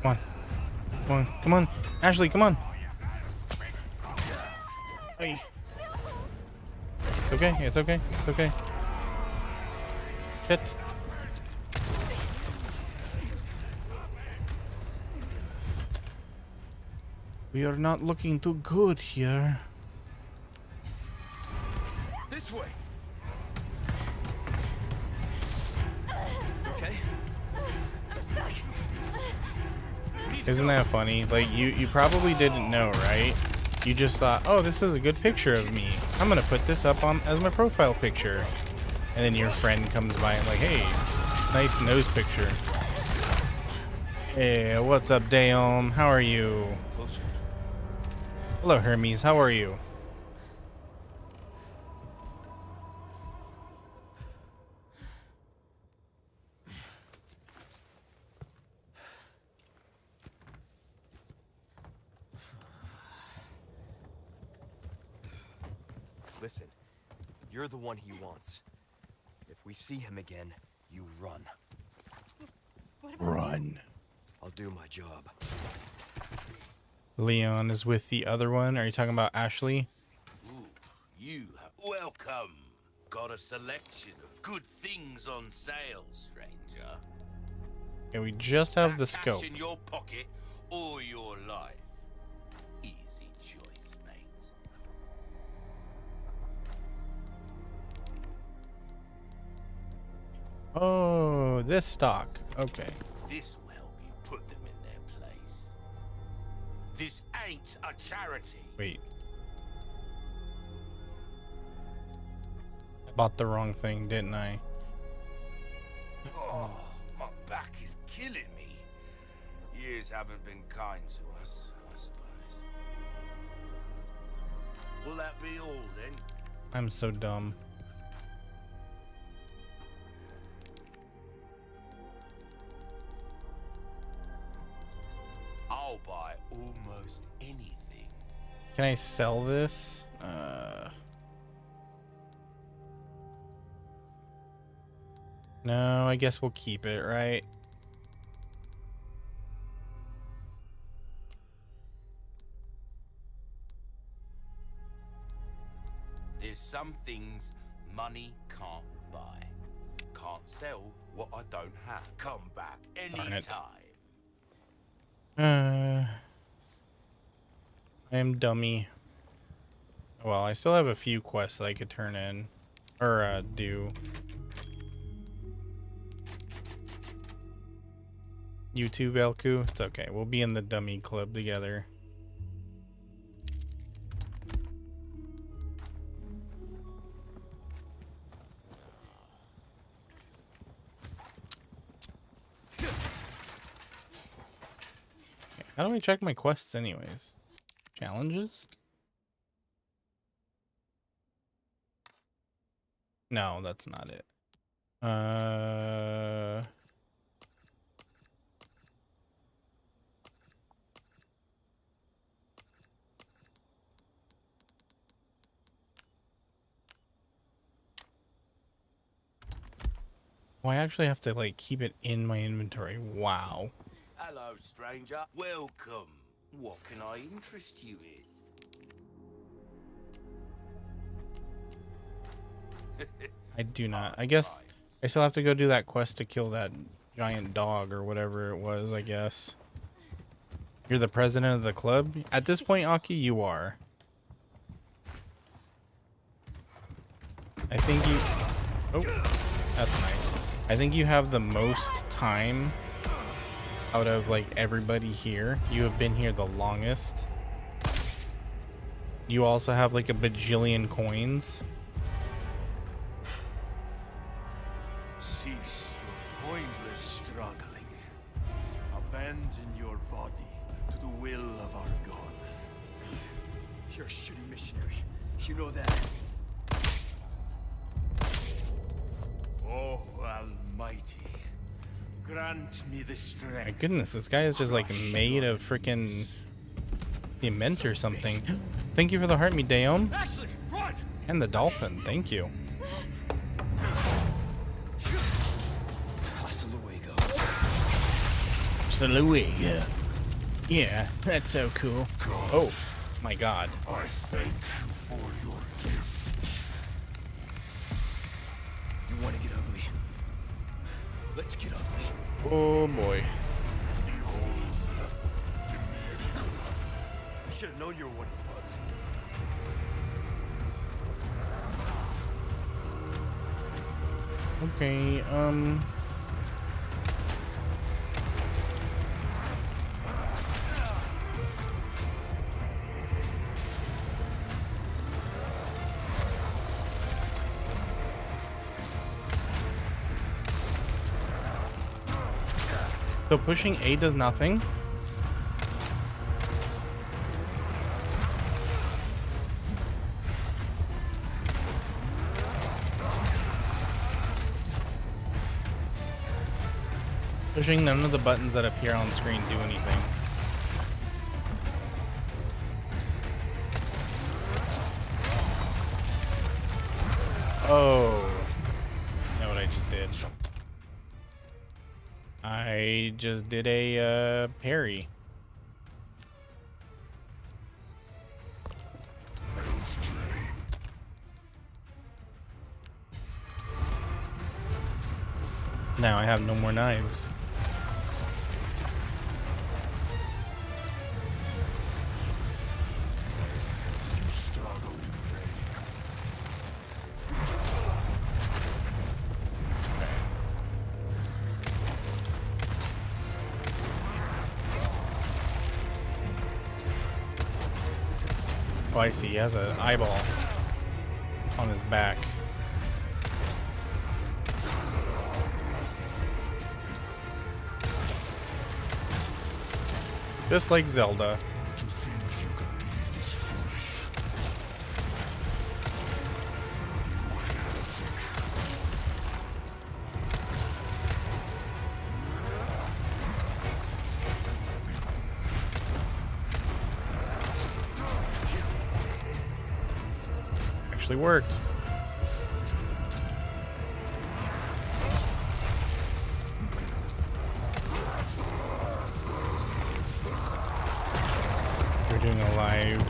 Come on. Come on, come on. Ashley, come on. Hey. It's okay, it's okay, it's okay. Shit. We are not looking too good here. This way. Okay. I'm stuck. Isn't that funny? Like, you probably didn't know, right? You just thought, oh, this is a good picture of me. I'm gonna put this up on as my profile picture. And then your friend comes by and like, hey, nice nose picture. Hey, what's up, Dayon? How are you? Closer. Hello, Hermes. How are you? Listen, you're the one he wants. If we see him again, you run. Run. I'll do my job. Leon is with the other one. Are you talking about Ashley? Welcome. Got a selection of good things on sale, stranger. Okay, we just have the Cash scope. in your pocket or your life. Easy choice, mate. Oh, this stock. Okay. This will help you put them in their place. This ain't a charity. Wait. I bought the wrong thing, didn't I? Oh, my back is killing me. Years haven't been kind to us, I suppose. Will that be all then? I'm so dumb. I'll buy almost anything. Can I sell this? No, I guess we'll keep it, right? There's some things money can't buy. Can't sell what I don't have. Come back Darn it. anytime. I am dummy. Well, I still have a few quests that I could turn in. Or, do. You too, Velku? It's okay. We'll be in the dummy club together. Okay, how do I check my quests anyways? Challenges? No, that's not it. Oh, I actually have to like keep it in my inventory. Wow. Hello, stranger. Welcome. What can I interest you in? I do not. I guess I still have to go do that quest to kill that giant dog or whatever it was, I guess. You're the president of the club? At this point, Aki, you are. I think you... Oh, that's nice. I think you have the most time out of, like, everybody here. You have been here the longest. You also have, like, a bajillion coins. Cease your pointless struggling. Abandon your body to the will of our God. You're a shitty missionary. You know that. Oh, Almighty, grant me the strength. My goodness, this guy is just, like, made of freaking cement or something. Thank you for the heart, me Daeon. Ashley, run! And the dolphin, thank you. Hasta luego. Hasta luego. Yeah, that's so cool. Oh, my God. I thank you for your gift. You want to get ugly? Let's get ugly. Oh, boy. I should have known you were one of the bugs. Okay, so pushing A does nothing. Pushing none of the buttons that appear on screen do anything. Oh, you know what I just did? I just did a parry. Now I have no more knives. Oh, I see. He has an eyeball on his back. Just like Zelda. Actually worked. We're doing a live.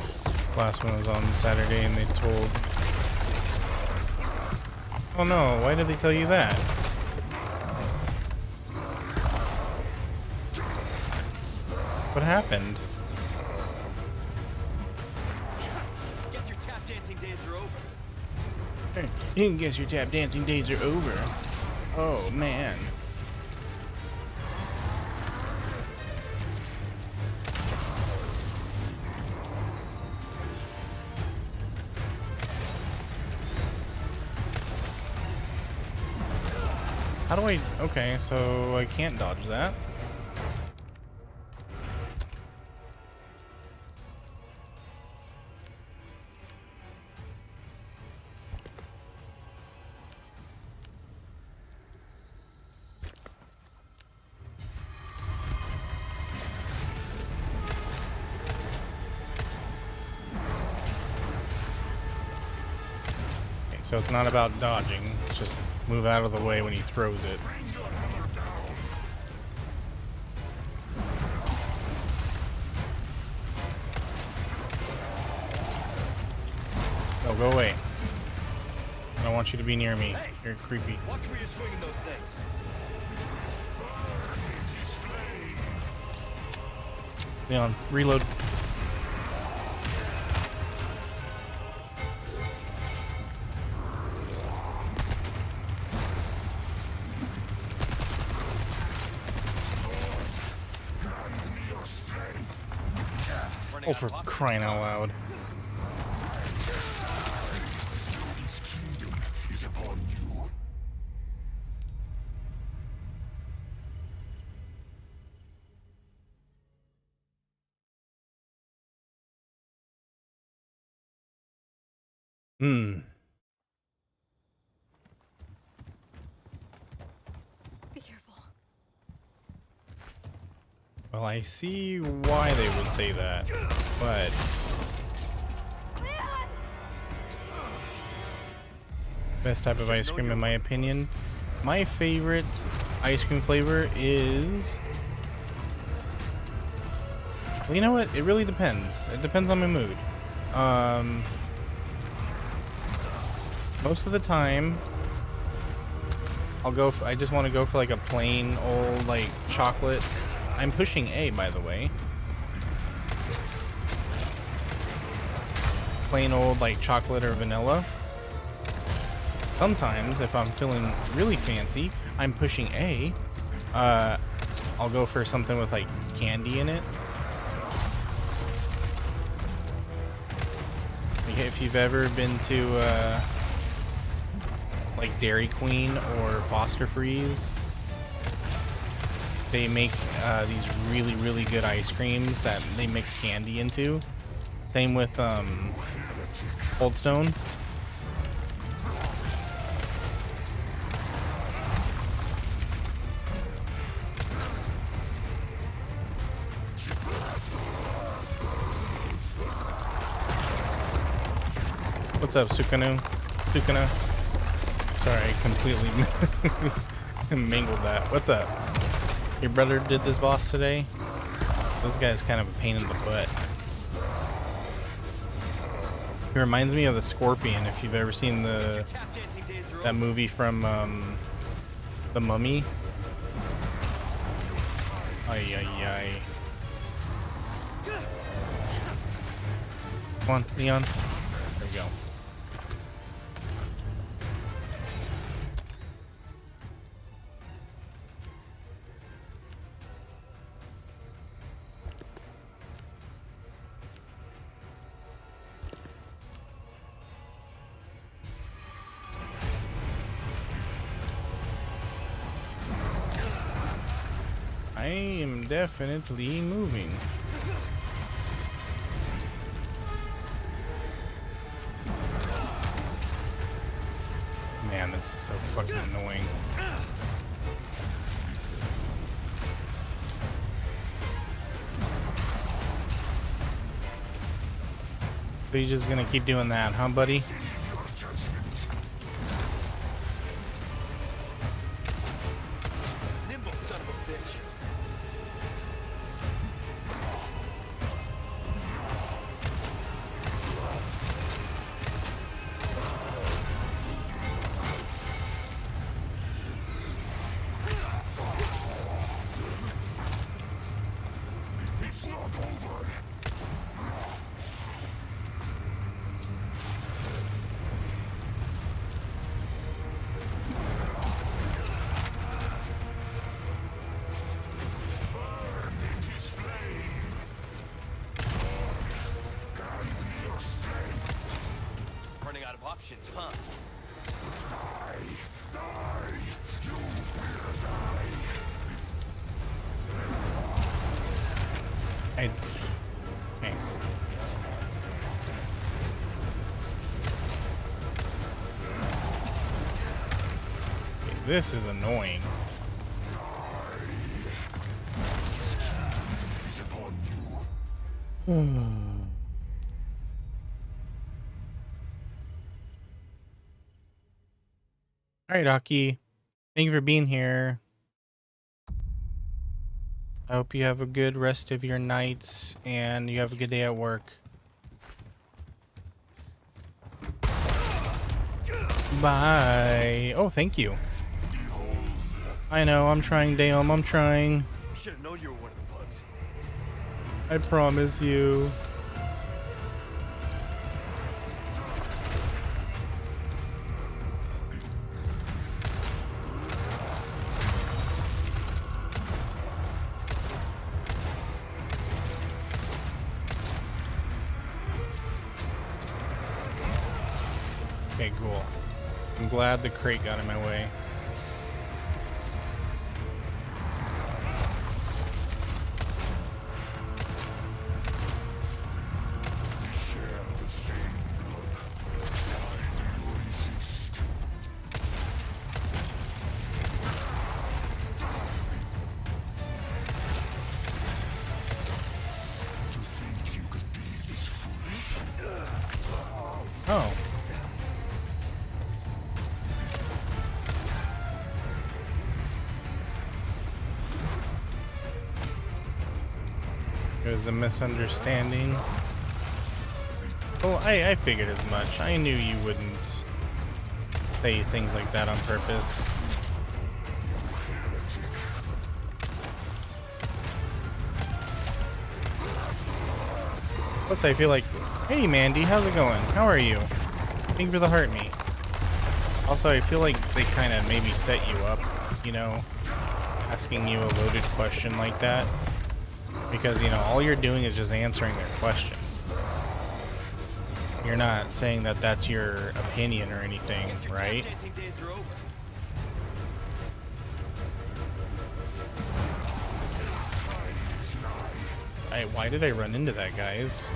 Last one was on Saturday and they told... Oh no, why did they tell you that? What happened? Guess your tap dance are over. You can guess your tap dancing days are over. Oh man. How do I... Okay, so I can't dodge that. So it's not about dodging, it's just move out of the way when he throws it. No, go away. I don't want you to be near me. You're creepy. Watch where you're swinging those things. Leon, reload. Oh, for crying out loud. Hmm. Be careful. Well, I see why they would say that, but... Best type of ice cream in my opinion. My favorite ice cream flavor is... Well, you know what? It really depends. It depends on my mood. Most of the time, I'll go I just want to go for like a plain old like chocolate. I'm pushing A, by the way. Plain old like chocolate or vanilla. Sometimes, if I'm feeling really fancy, I'm pushing A. I'll go for something with like candy in it. Like if you've ever been to like Dairy Queen or Foster Freeze, they make these really good ice creams that they mix candy into. Same with Old Stone. What's up, Sukano? Sukano? Sorry, I completely mangled that. What's up? Your brother did this boss today? This guy's kind of a pain in the butt. He reminds me of the Scorpion, if you've ever seen that movie from The Mummy. Ay, ay, ay. Come on, Leon. There we go. I am definitely moving. Man, this is so fucking annoying. So you're just gonna keep doing that, huh, buddy? Nimble, son of a bitch. options, huh? Hey. Okay, this is annoying. All right, Aki. Thank you for being here. I hope you have a good rest of your nights and you have a good day at work. Bye. Oh, thank you. I know, I'm trying, Daom. I'm trying. Should have known you were one of the bugs. I promise you. Okay, cool. I'm glad the crate got in my way. Oh. It was a misunderstanding. Well, I figured as much. I knew you wouldn't say things like that on purpose. Plus, I feel like, hey Mandy, how's it going? How are you? Thank you for the heart me. Also, I feel like they kind of maybe set you up, you know, asking you a loaded question like that. Because, you know, all you're doing is just answering their question. You're not saying that that's your opinion or anything, right? Why did I run into that, guys?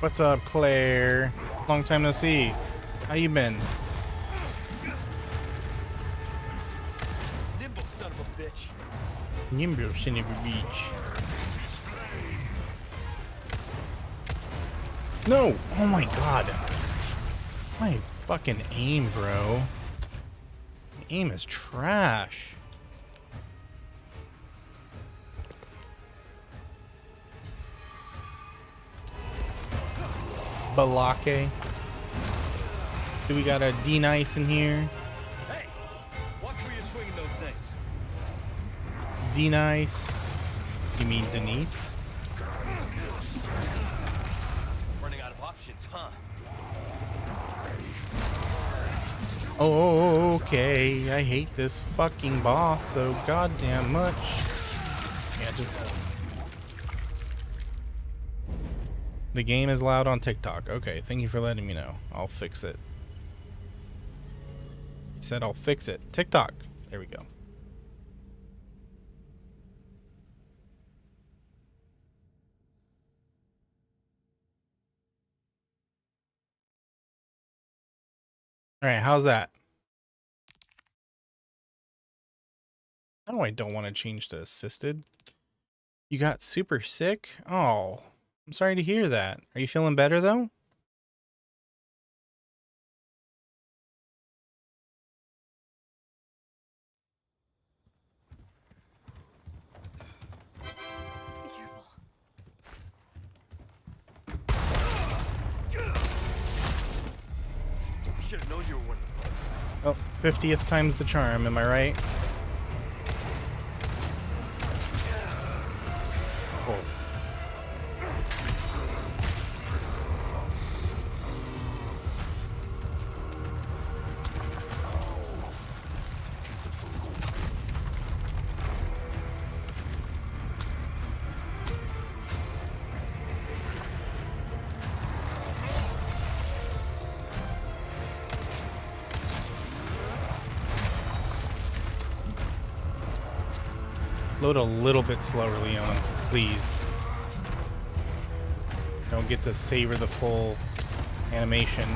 What's up, Claire? Long time no see. How you been? Nimble son of a bitch. Nimble son of a bitch. No! Oh my god. My fucking aim, bro. My aim is trash. Balake. Do we got a D-Nice in here? Hey, watch where you're swinging those things. D-Nice. You mean Denise? Running out of options, huh? Oh, okay. I hate this fucking boss so goddamn much. Yeah, just... The game is loud on TikTok. Okay, thank you for letting me know. I'll fix it. I said I'll fix it. TikTok. There we go. Alright, how's that? No, I don't want to change to assisted. You got super sick? Oh, I'm sorry to hear that. Are you feeling better though? Be careful. Should have known you were one of the bugs. Oh, 50th time's the charm, am I right? Cool. Load a little bit slower, Leon, please. Don't get to savor the full animation.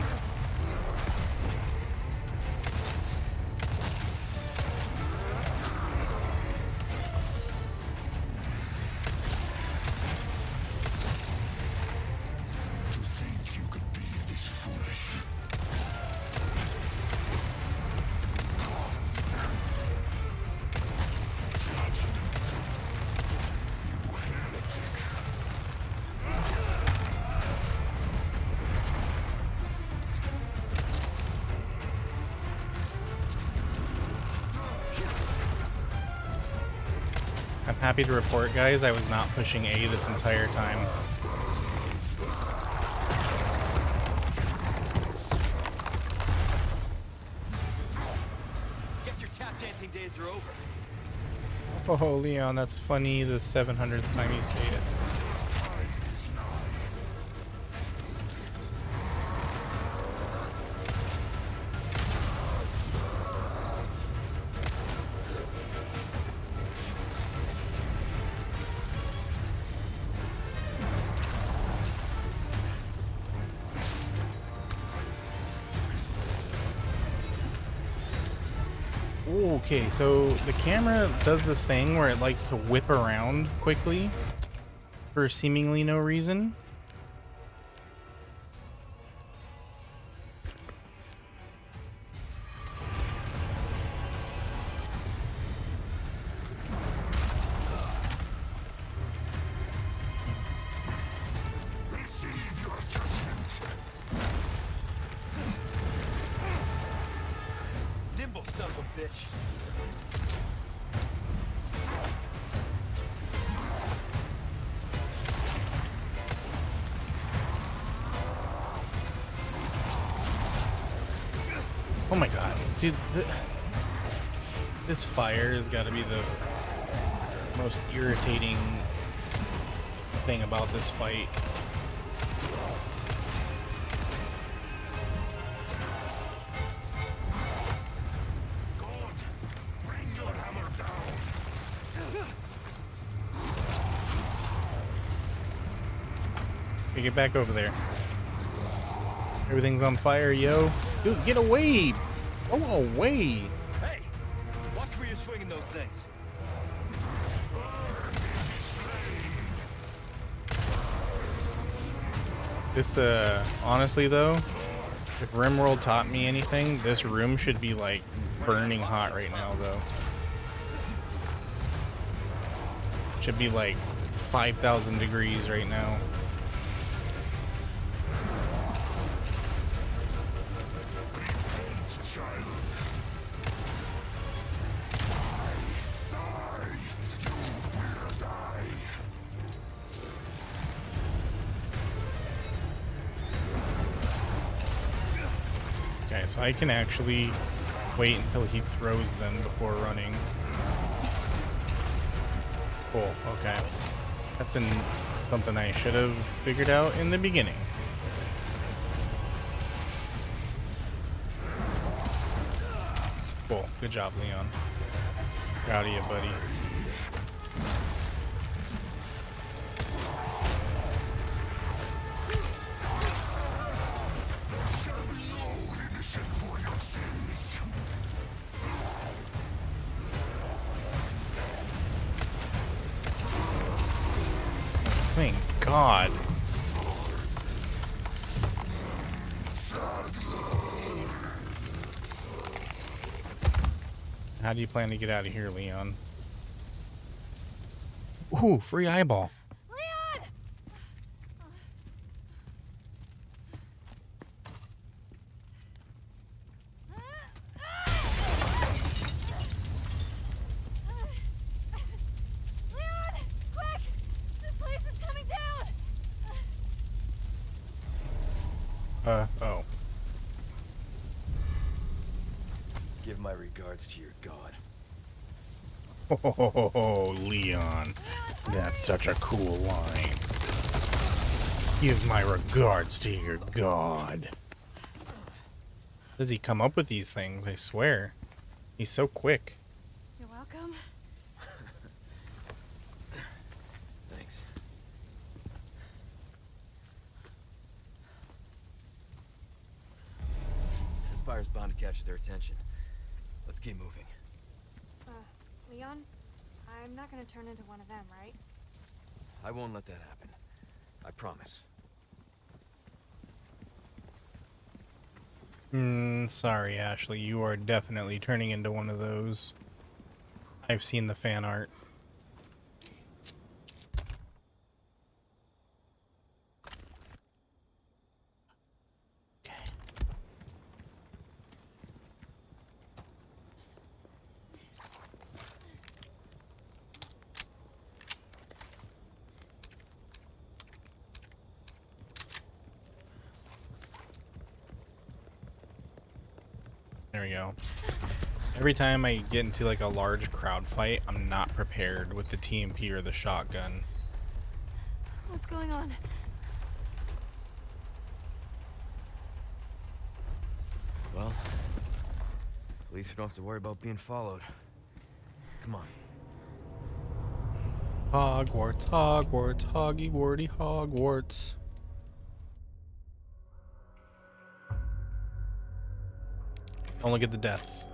I'm happy to report, guys, I was not pushing A this entire time. Guess your tap dancing days are over. Oh, Leon, that's funny. The 700th time you say it. Okay, so the camera does this thing where it likes to whip around quickly for seemingly no reason. Nimble son of a bitch. Oh my god, dude, this fire has got to be the most irritating thing about this fight. Okay, get back over there. Everything's on fire, yo. Dude, get away! Go away! Hey, watch where you're swinging those things. This, honestly though, if RimWorld taught me anything, this room should be like burning hot right now though. Should be like 5,000 degrees right now. Okay, so I can actually wait until he throws them before running. Cool, okay. That's something I should have figured out in the beginning. Cool, good job, Leon. Proud of you, buddy. Thank God. How do you plan to get out of here, Leon? Ooh, free eyeball. Leon! Oh. Give my regards to your god. Oh, Leon. That's such a cool line. Give my regards to your god. Does he come up with these things? I swear. He's so quick. You're welcome. Thanks. This fire's bound to catch their attention. Let's keep moving. Leon, I'm not gonna turn into one of them, right? I won't let that happen. I promise. Sorry, Ashley. You are definitely turning into one of those. I've seen the fan art. Okay. There we go. Every time I get into like a large crowd fight, I'm not prepared with the TMP or the shotgun. What's going on? Well, at least you don't have to worry about being followed. Come on. Hogwarts, Hogwarts, Hoggy Warty Hogwarts. Don't look at the deaths.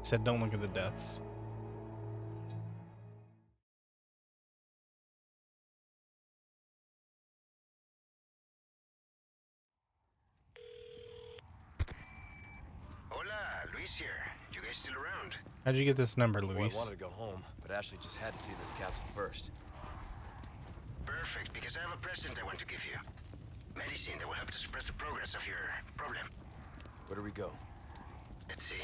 Said don't look at the deaths. Hola, Luis here. You guys still around? How'd you get this number, Boy, I Luis? wanted to go home, but Ashley just had to see this castle first. Perfect, because I have a present I want to give you. Medicine that will help to suppress the progress of your problem. Where do we go? Let's see.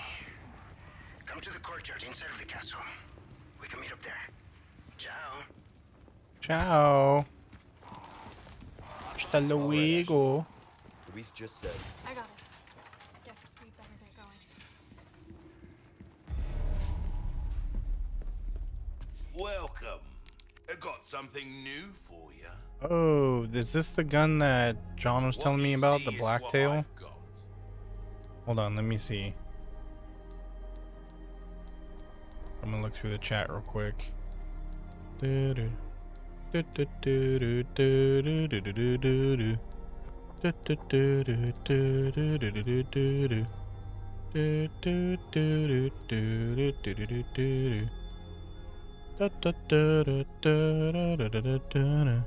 Come to the courtyard inside of the castle. We can meet up there. Ciao. Ciao. Hasta luego. Luis just said. I got it. Guess we better get going. Welcome. I got something new for you. Oh, is this the gun that John was telling me about, the blacktail? Hold on, let me see. I'm gonna look through the chat real quick. Do-do. Do-do-do-do-do-do-do-do-do-do. Do-do-do-do-do-do-do-do-do. Do-do-do-do-do-do-do-do-do. Da-da-da-da-da-da-da-da-da.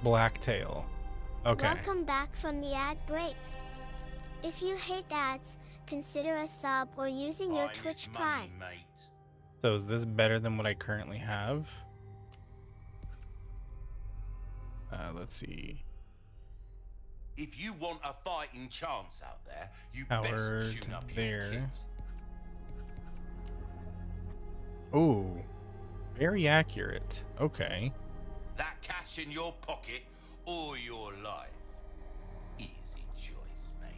Blacktail. Okay. Welcome back from the ad break. If you hate ads, consider a sub or using your Time is Twitch money, Prime. mate. So is this better than what I currently have? Let's see. If you want a fighting chance out there, you Power best to tune up there. your kit. Ooh, very accurate. Okay. That cash in your pocket or your life. Easy choice, mate.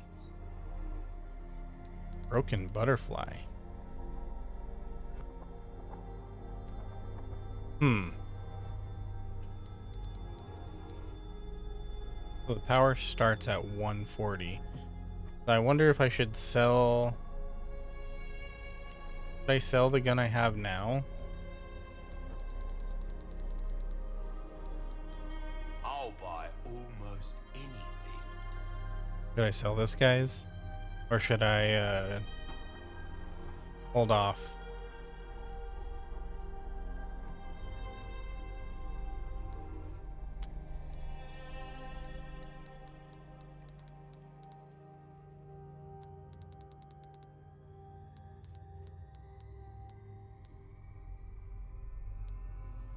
Broken butterfly. Well, the power starts at 140. So I wonder if I should sell... Should I sell the gun I have now? I'll buy almost anything. Should I sell this, guys? Or should I, hold off?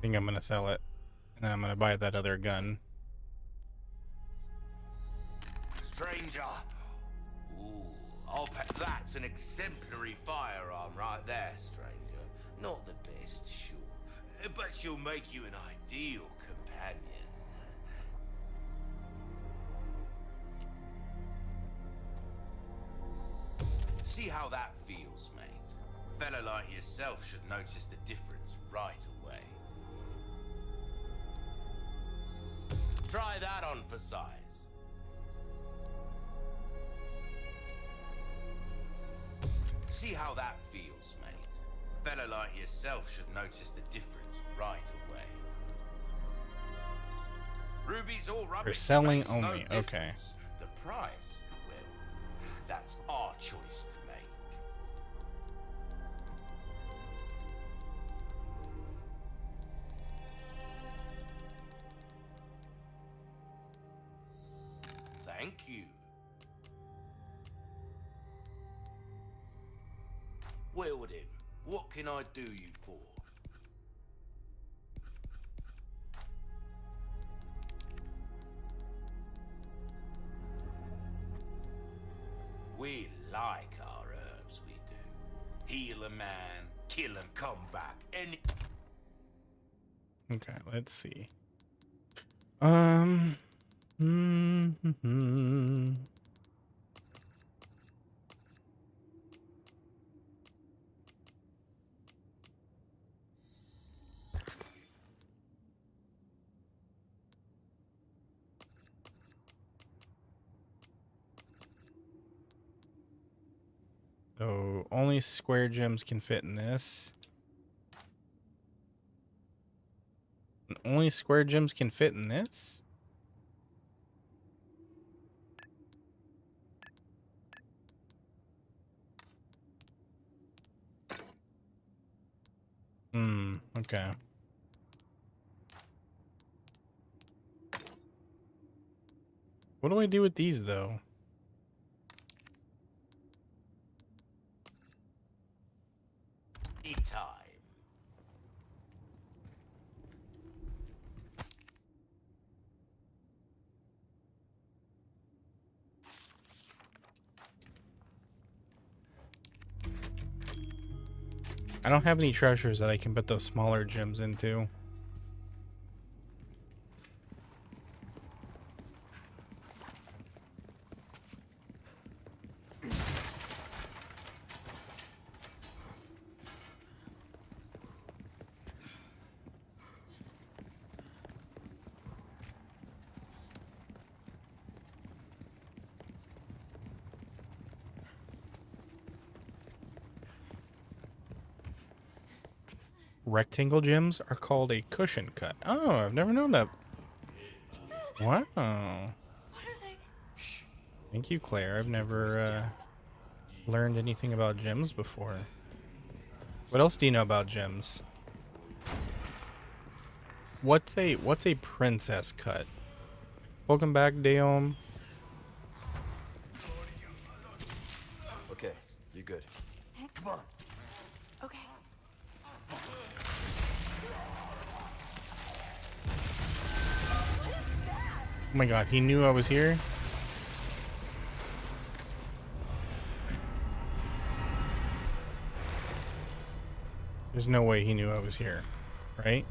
think I'm gonna sell it. And then I'm gonna buy that other gun. Stranger. Ooh, I'll bet that's an exemplary firearm right there, stranger. Not the best, sure, but she'll make you an ideal companion. See how that feels, mate? A fella like yourself should notice the difference right away. Try that on for size. See how that feels, mate? A fella like yourself should notice the difference right away. Ruby's all rubbish. They're selling makes no only, okay. difference. The price, well, that's our choice to make. Thank you. Well then, what can I do you for? We like our herbs, we do. Heal a man, kill and come back, any... Okay, let's see. So only square gems can fit in this. And only square gems can fit in this? Okay. What do I do with these though? time. I don't have any treasures that I can put those smaller gems into. Rectangle gems are called a cushion cut. Oh, I've never known that. Wow. What are they? Thank you, Claire. I've never learned anything about gems before. What else do you know about gems? What's a princess cut? Welcome back, Daom. Okay, you're good. Come on. Okay. Oh my god, he knew I was here? There's no way he knew I was here, right?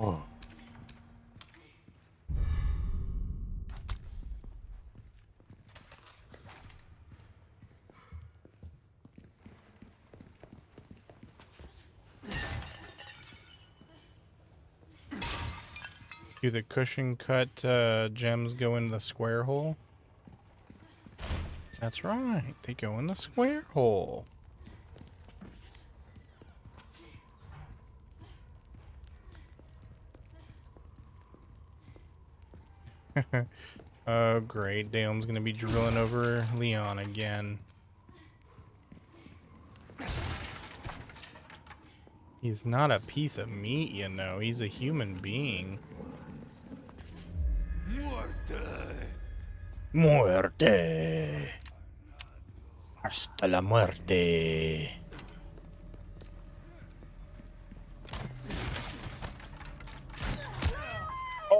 Oh. Do the cushion cut gems go in the square hole? That's right, they go in the square hole. Oh great, Dalem's gonna be drilling over Leon again. He's not a piece of meat, you know. He's a human being. Muerte. Hasta la muerte.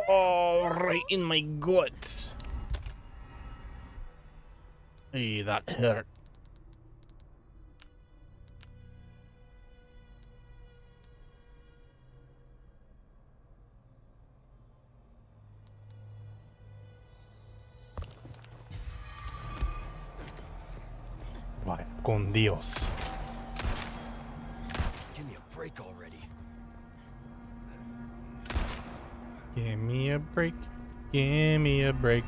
Oh, right in my guts. Hey, that hurt. Vaya con Dios. Give me a break already. Give me a break. Give me a break.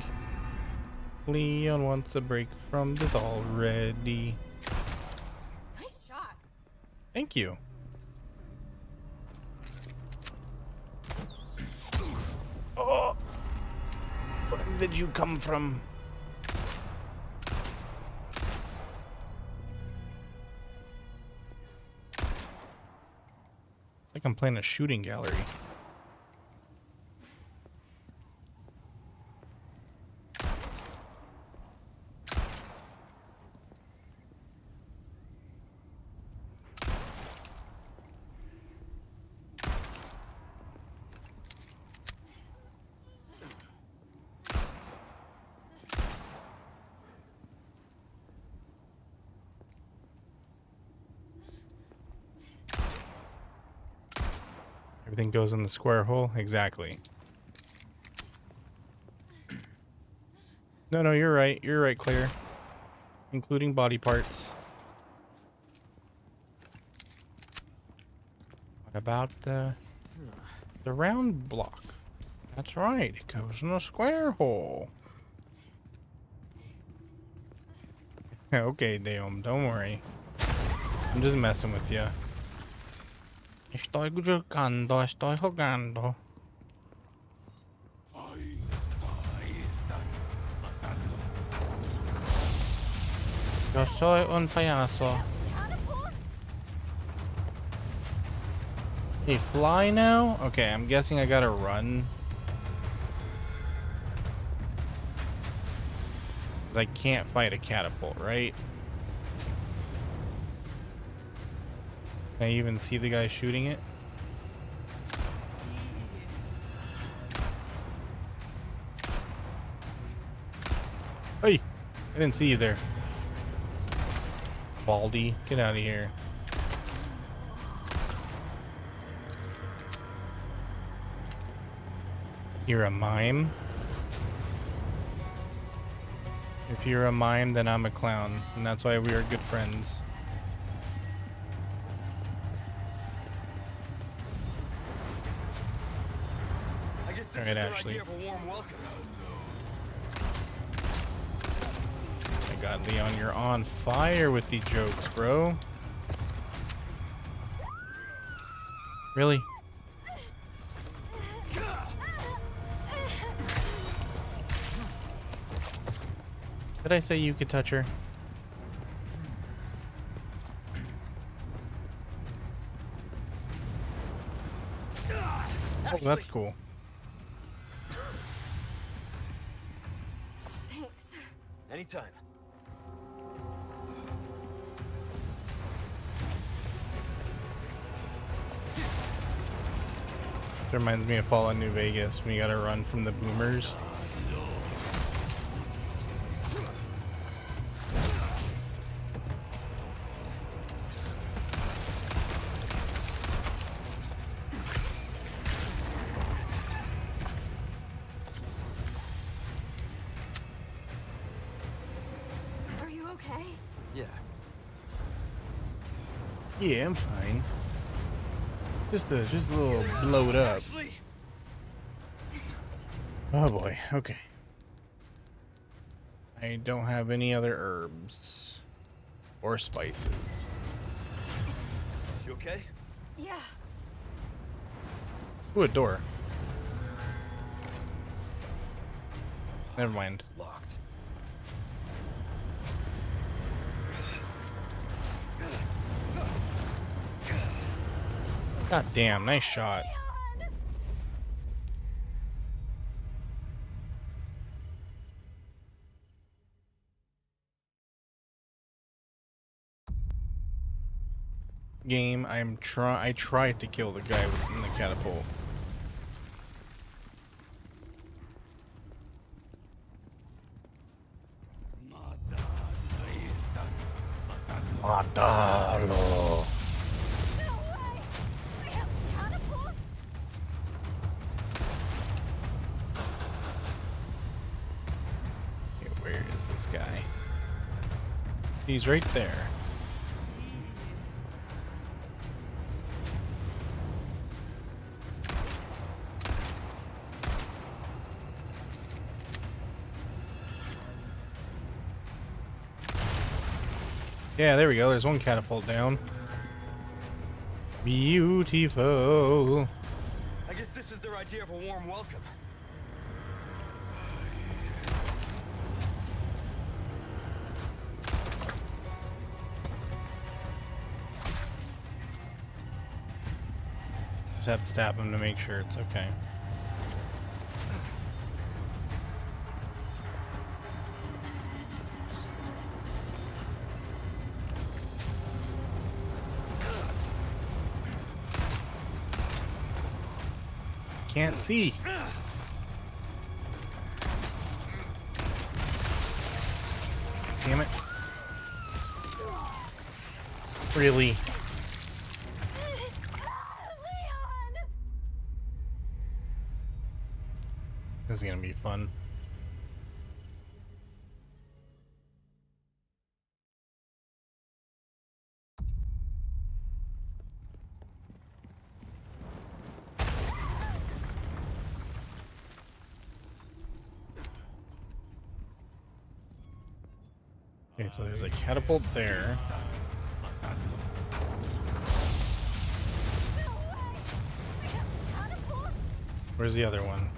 Leon wants a break from this already. Nice shot. Thank you. Oh! Where did you come from? It's like I'm playing a shooting gallery. Everything goes in the square hole? Exactly. No, you're right. You're right, Claire. Including body parts. What about the round block? That's right. It goes in a square hole. Okay, Daom, don't worry. I'm just messing with you. Estoy jugando, estoy jugando. Yo soy un payaso. Hey, fly now? Okay, I'm guessing I gotta run. Because I can't fight a catapult, right? Can I even see the guy shooting it? Hey! I didn't see you there. Baldy, get out of here. You're a mime? If you're a mime, then I'm a clown. And that's why we are good friends. Alright, Ashley. My god, Leon, you're on fire with these jokes, bro. Really? Did I say you could touch her? Oh, that's cool. Thanks. Anytime. It reminds me of Fallout New Vegas when you gotta run from the boomers. Are you okay? Yeah. Yeah, I'm fine. Just a little blowed up. Oh boy, okay. I don't have any other herbs or spices. You okay? Yeah. Ooh, a door. Never mind. Locked. God damn, nice shot. Game, I tried to kill the guy in the catapult. Matalo. Okay, where is this guy? He's right there. Yeah, there we go. There's one catapult down. Beautiful. I guess this is their idea of a warm welcome. Just have to stab him to make sure it's okay. Can't see. Damn it. Really? This is gonna be fun. Okay, so there's a catapult there. Where's the other one?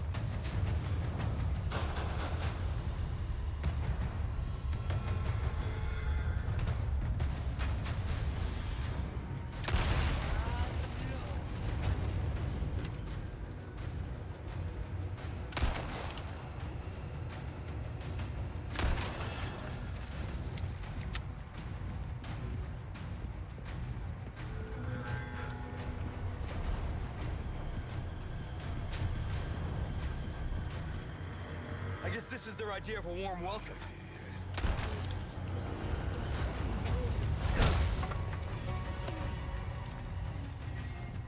I guess this is their idea of a warm welcome.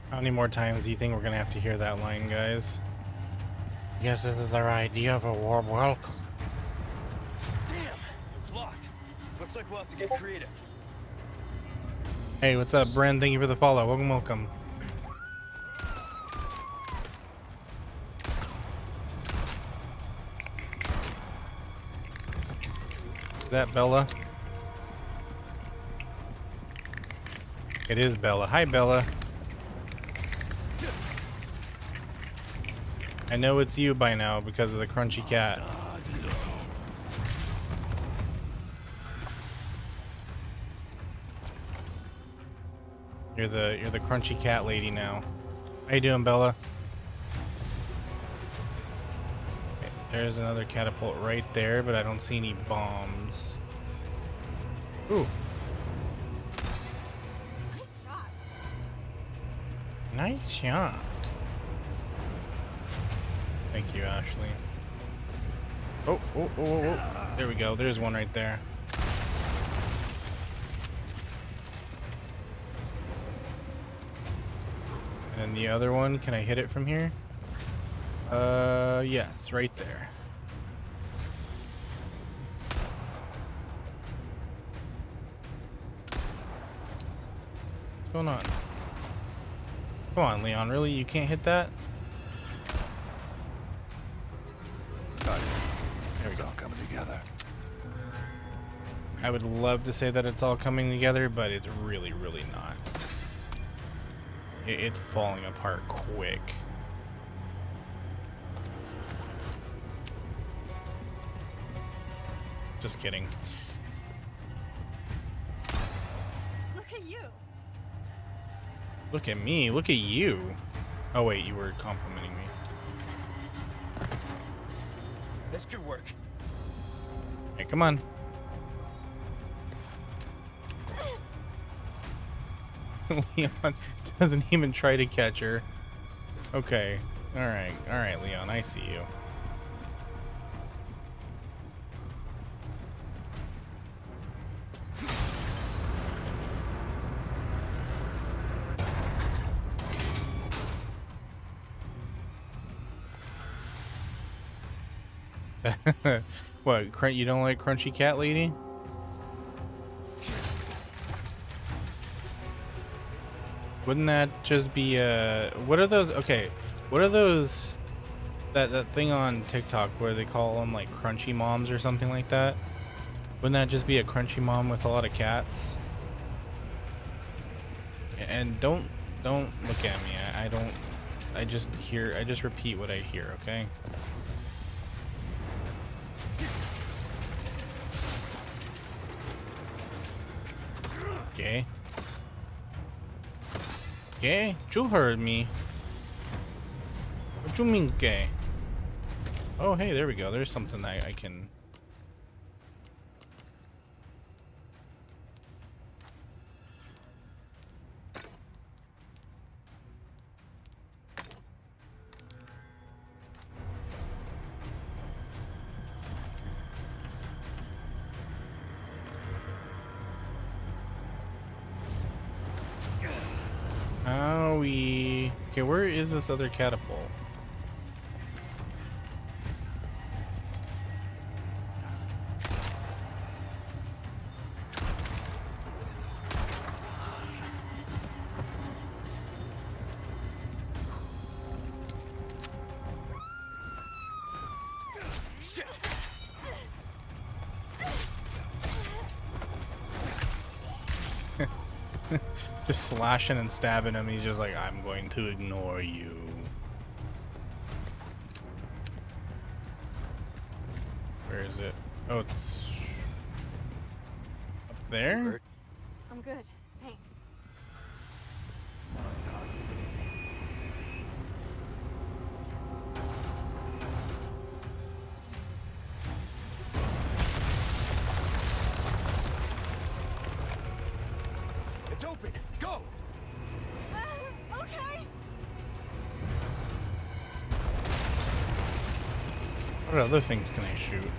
How many more times do you think we're gonna have to hear that line, guys? Yes, this is their idea of a warm welcome. Damn, it's locked. Looks like we'll have to get creative. Hey, what's up, Bren? Thank you for the follow. Welcome, welcome. Is that Bella? It is Bella. Hi, Bella. I know it's you by now because of the crunchy cat. You're the crunchy cat lady now. How you doing, Bella? Okay, there's another catapult right there, but I don't see any bombs. Ooh. Nice shot. Nice shot. Thank you, Ashley. Oh, oh, oh, oh, oh. There we go. There's one right there. And the other one, can I hit it from here? Yes, right there. What's going on? Come on, Leon, really? You can't hit that? Got it. There we go. It's all coming together. I would love to say that it's all coming together, but it's really, really not. It's falling apart quick. Just kidding. Look at you. Look at me. Look at you. Oh, wait. You were complimenting me. This could work. Hey, come on. Leon doesn't even try to catch her. Okay. Alright. Alright, Leon. I see you. What? You don't like Crunchy Cat Lady? Wouldn't that just be what are those? Okay, what are those? That thing on TikTok where they call them like crunchy moms or something like that? Wouldn't that just be a crunchy mom with a lot of cats? And don't look at me. I don't. I just repeat what I hear. Okay. Okay. Okay, you heard me. What you mean, gay? Oh, hey, there we go. There's something I can. Owie. Okay, where is this other catapult? Just slashing and stabbing him. He's just like, I'm going to ignore you. Where is it? Oh, it's up there? I'm good, thanks. It's open. Go. Okay. What other things can I shoot?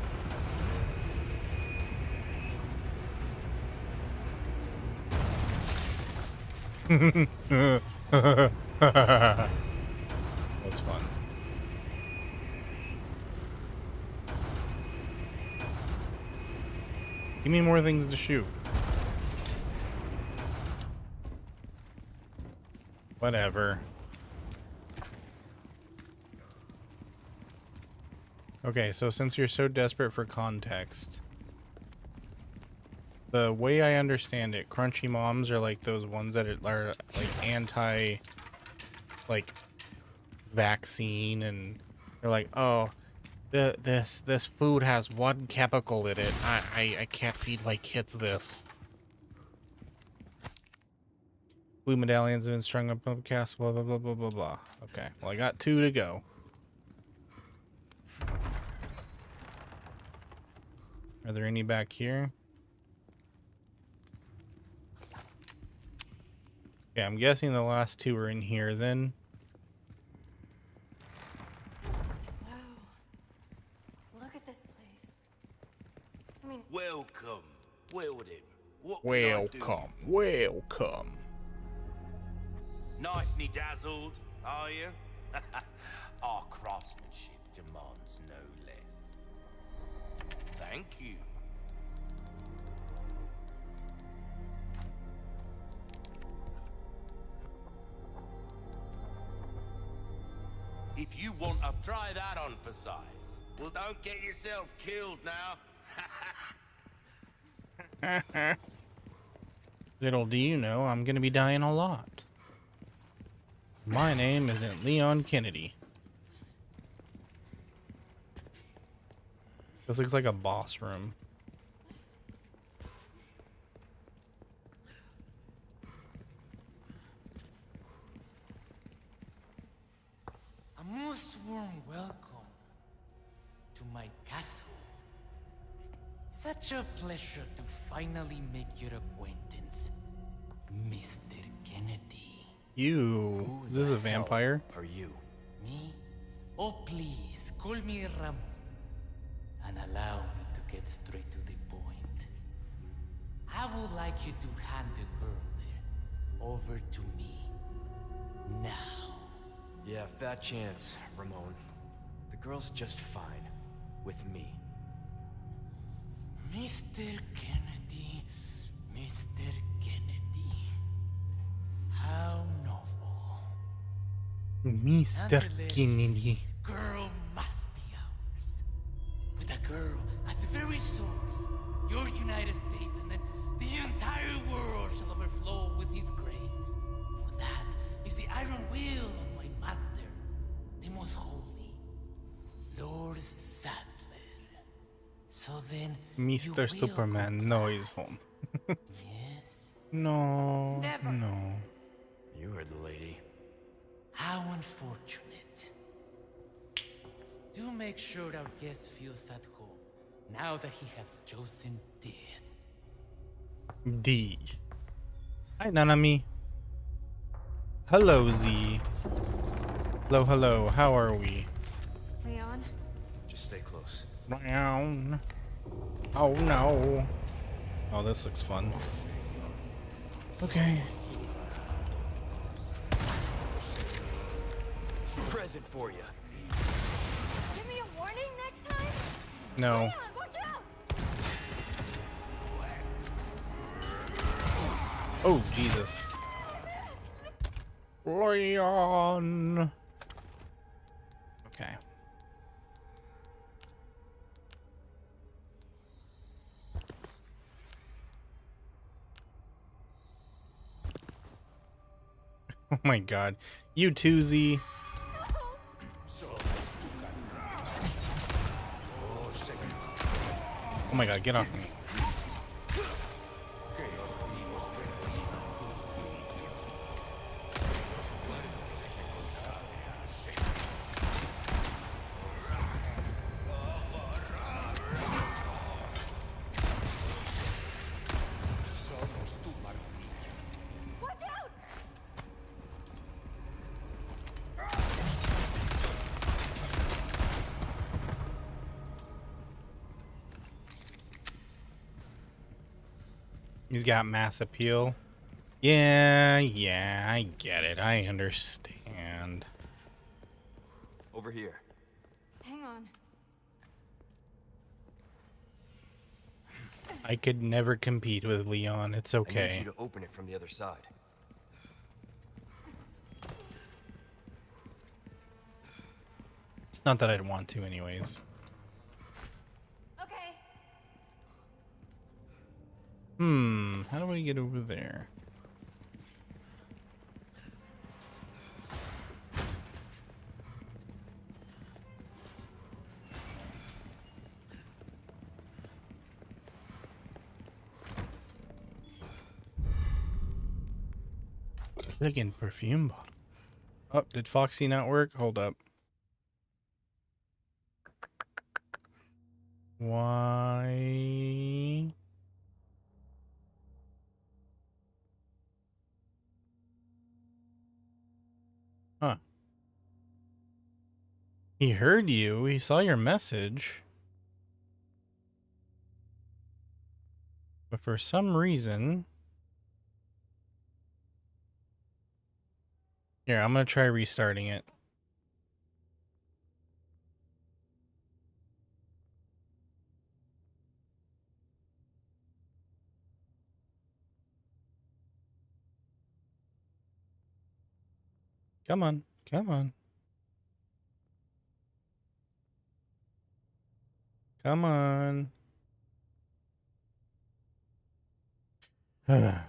That's fun. Give me more things to shoot. Whatever. Okay, so since you're so desperate for context, the way I understand it, crunchy moms are like those ones that are like anti, like, vaccine, and they're like, oh, this food has one chemical in it. I can't feed my kids this. Blue medallions have been strung up on the castle. Blah blah blah blah blah blah. Okay, well I got 2 to go. Are there any back here? Yeah, I'm guessing the last 2 are in here then. Wow. Look at this place. I mean, Welcome. Welcome. What can I do? Welcome, welcome. Nicely dazzled, are you? Our craftsmanship demands no less. Thank you. If you want to try that on for size, well, don't get yourself killed now. Little do you know, I'm gonna be dying a lot. My name isn't Leon Kennedy. This looks like a boss room. Such a pleasure to finally make your acquaintance, Mr. Kennedy. You. Who Is this the a vampire? hell are you? Me? Oh, please, call me Ramon. And allow me to get straight to the point. I would like you to hand the girl there over to me. Now. Yeah, fat chance, Ramon. The girl's just fine. With me. Mr. Kennedy, Mr. Kennedy. How novel. Mr. Nonetheless, Kennedy. girl must be ours. With a girl as the very source, your United States and then the entire world shall overflow with his grace. For that is the iron will of my master, the most holy, Lord Sadler. So then, you Mr. will Superman. comply. No, he's home. Yes? No. Never. No. You heard the lady. How unfortunate. Do make sure our guest feels at home, now that he has chosen death. D. Hi, Nanami. Hello, Z. Hello, hello. How are we? Leon? Just stay close. Round. Oh no. Oh, this looks fun. Okay. Present for you. Give me a warning next time? No. Leon, watch out! Oh, Jesus. Leon. Okay. Oh my God. You too, Z. Oh my God, get off me. Watch out! He's got mass appeal. Yeah, I get it. I understand. Over here. Hang on. I could never compete with Leon. It's I need okay. you to open it from the other side. Not that I'd want to anyways. Okay. How do I get over there? Freaking perfume bottle. Oh, did Foxy not work? Hold up. Why? Huh. He heard you. He saw your message. But for some reason... Here, I'm gonna try restarting it. Come on. Come on. Come on. There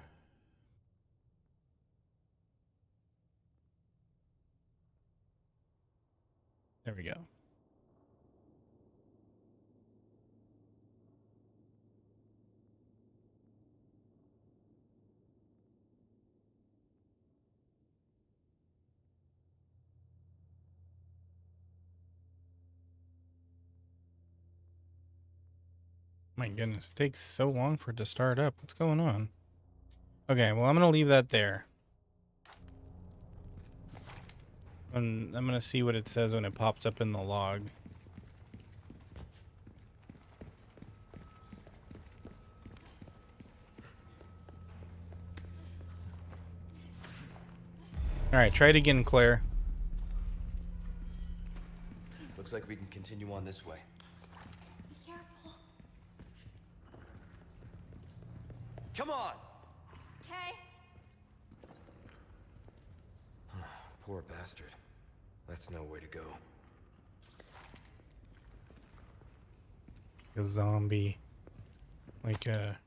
we go. My goodness, it takes so long for it to start up. What's going on? Okay, well, I'm going to leave that there. And I'm going to see what it says when it pops up in the log. Alright, try it again, Claire. Looks like we can continue on this way. Be careful. Come on! Okay. Poor bastard. That's no way to go. A zombie. Like a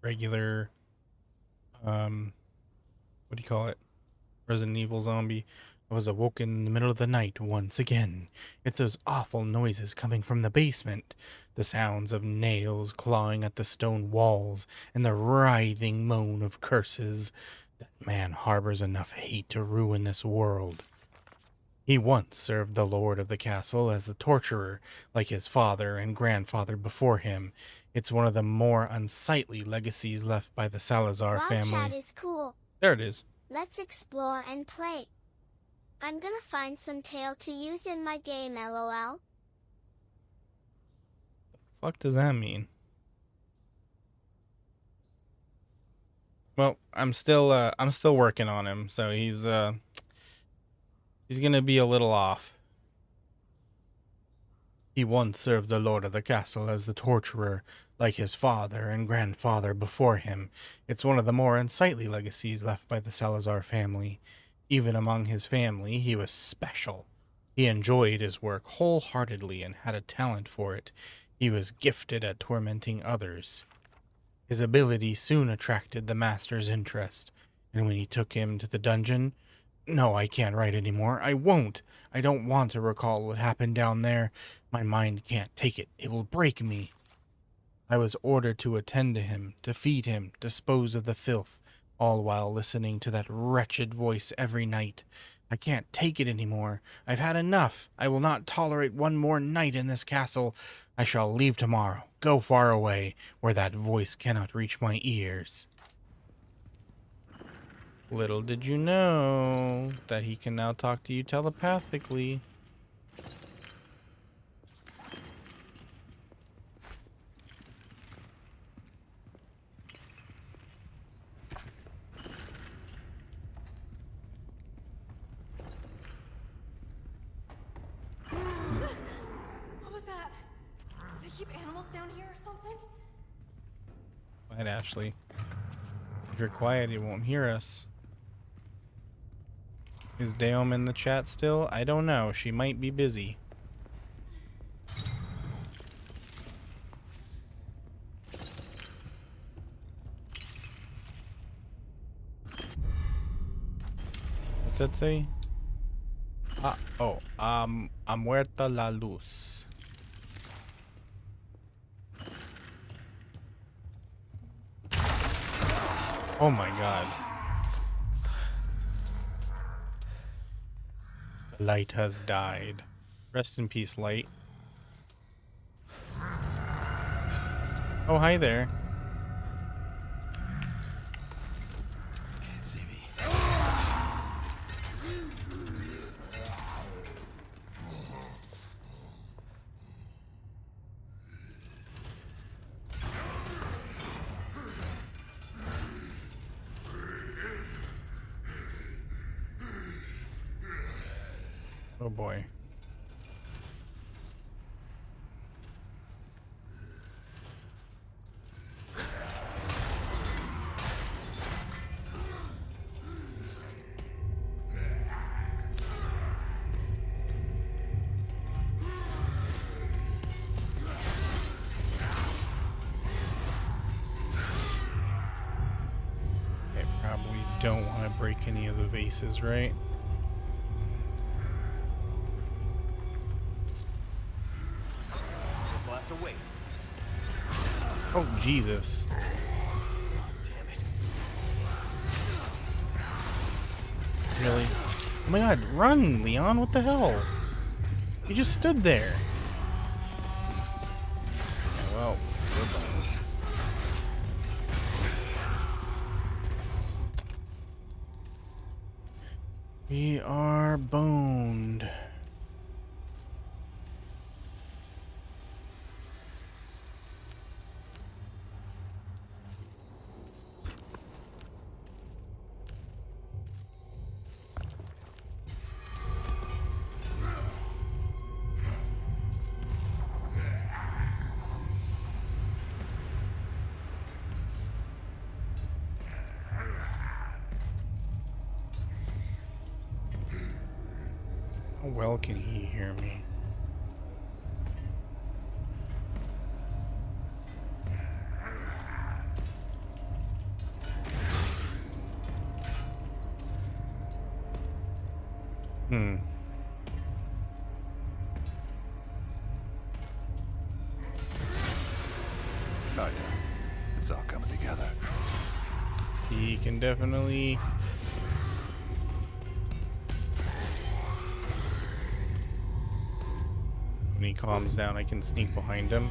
regular, what do you call it? Resident Evil zombie. I was awoken in the middle of the night once again. It's those awful noises coming from the basement. The sounds of nails clawing at the stone walls and the writhing moan of curses. That man harbors enough hate to ruin this world. He once served the lord of the castle as the torturer, like his father and grandfather before him. It's one of the more unsightly legacies left by the Salazar Wow, family. chat is cool. There it is. Let's explore and play. I'm gonna find some tail to use in my game, lol. Fuck does that mean? Well, I'm still working on him, so he's gonna be a little off. He once served the lord of the castle as the torturer, like his father and grandfather before him. It's one of the more unsightly legacies left by the Salazar family. Even among his family, he was special. He enjoyed his work wholeheartedly and had a talent for it. He was gifted at tormenting others. His ability soon attracted the master's interest, and when he took him to the dungeon... No, I can't write anymore. I won't. I don't want to recall what happened down there. My mind can't take it. It will break me. I was ordered to attend to him, to feed him, dispose of the filth, all while listening to that wretched voice every night. I can't take it anymore. I've had enough. I will not tolerate one more night in this castle. I shall leave tomorrow, go far away, where that voice cannot reach my ears. Little did you know that he can now talk to you telepathically. What was that? Do they keep animals down here or something? Quiet, Ashley. If you're quiet, he won't hear us. Is Daom in the chat still? I don't know. She might be busy. What's that say? Muerta la luz. Oh my god. The light has died. Rest in peace, light. Oh, hi there. Can't see me. Oh boy. I probably don't want to break any of the vases, right? We'll have to wait. Oh, Jesus. Damn it. Really? Oh my god, run, Leon, what the hell? You just stood there. Yeah, well, we're boned. We are boned. How well can he hear me? Hmm. Oh yeah, it's all coming together. He can definitely... When he calms down, I can sneak behind him.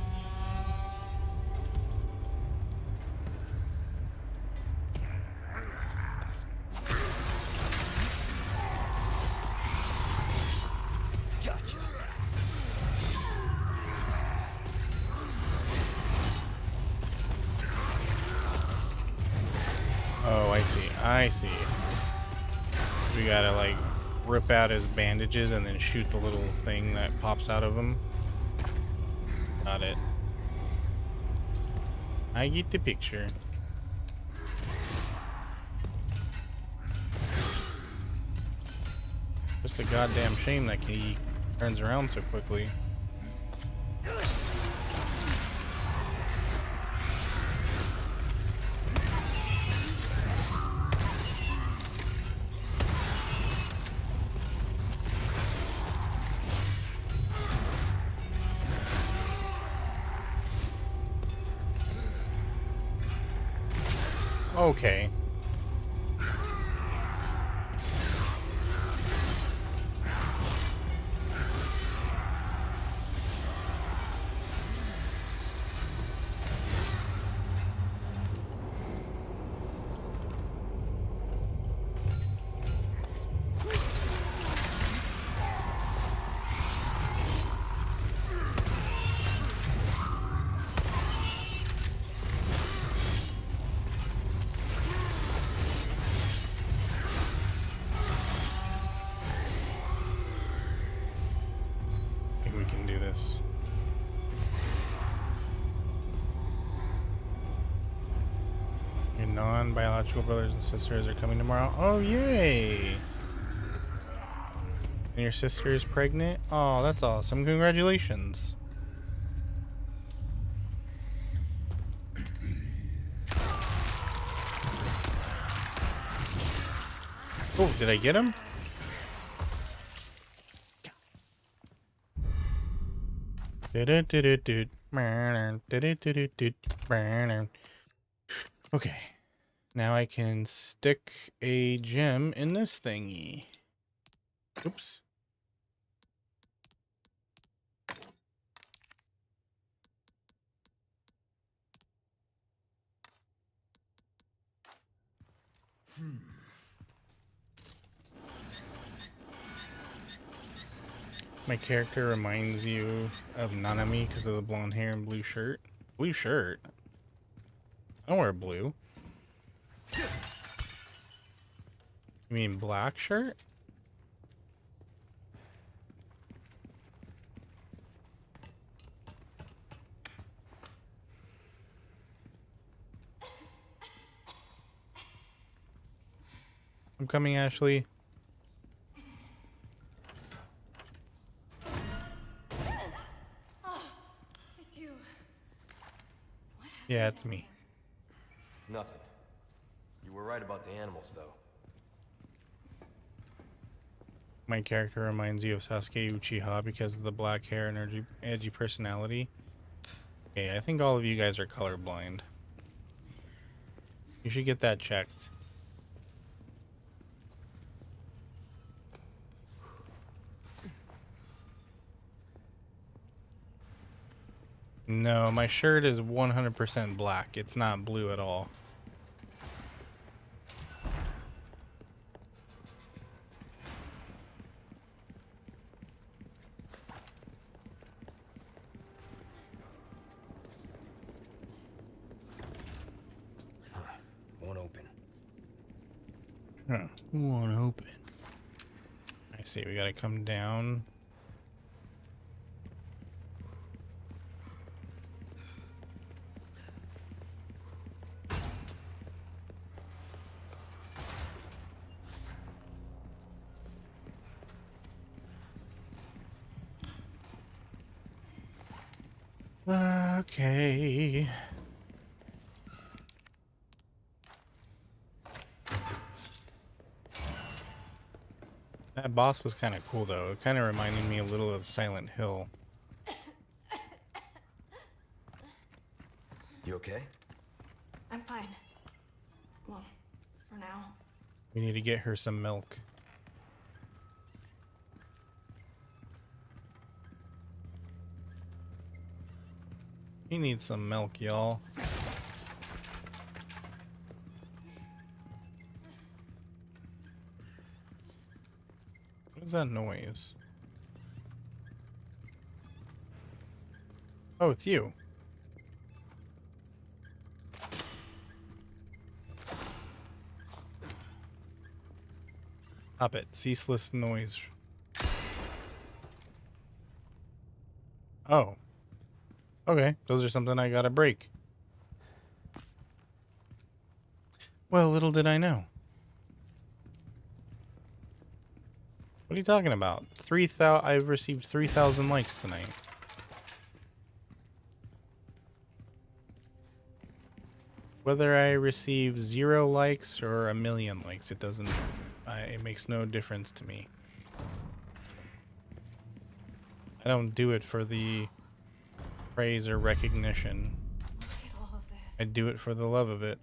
Gotcha. Oh, I see. I see. We gotta, like, rip out his bandages and then shoot the little thing that pops out of him. Got it. I get the picture. Just a goddamn shame that he turns around so quickly. Okay. I think we can do this. Your non-biological brothers and sisters are coming tomorrow. Oh, yay! And your sister is pregnant? Oh, that's awesome. Congratulations. Oh, did I get him? Okay. Now I can stick a gem in this thingy. Oops. My character reminds you of Nanami because of the blonde hair and blue shirt. Blue shirt? I don't wear blue. You mean black shirt? I'm coming, Ashley. It's you. Yeah, it's me. Nothing. You were right about the animals, though. My character reminds you of Sasuke Uchiha because of the black hair and edgy personality. Okay, I think all of you guys are colorblind. You should get that checked. No, my shirt is 100% black. It's not blue at all. Huh. Won't open. I see. We gotta come down. Okay. That boss was kind of cool, though. It kind of reminded me a little of Silent Hill. You okay? I'm fine. Well, for now. We need to get her some milk. He needs some milk, y'all. What is that noise? Oh, it's you. Stop it. Ceaseless noise. Oh. Okay, those are something I gotta break. Well, little did I know. What are you talking about? 3,000. I've received 3,000 likes tonight. Whether I receive 0 likes or 1,000,000 likes, it doesn't. It makes no difference to me. I don't do it for the praise or recognition. Look at all of this. I do it for the love of it.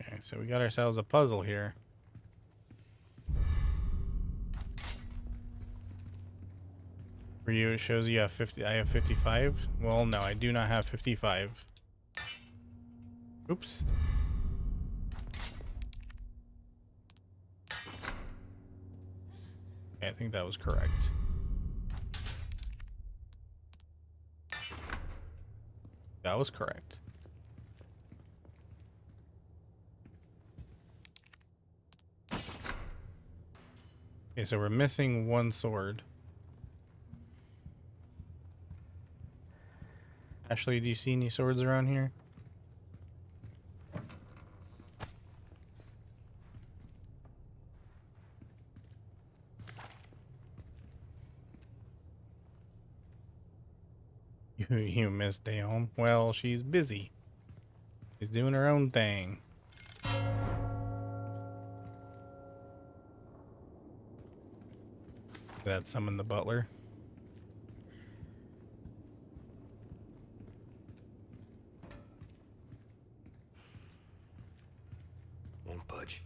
Okay, so we got ourselves a puzzle here. For you, it shows you have 50. I have 55. Well, no, I do not have 55. Oops. Okay, I think that was correct. That was correct. Okay, so we're missing one sword. Ashley, do you see any swords around here? You missed Dayon. Well, she's busy. She's doing her own thing. That summon the butler. Won't budge.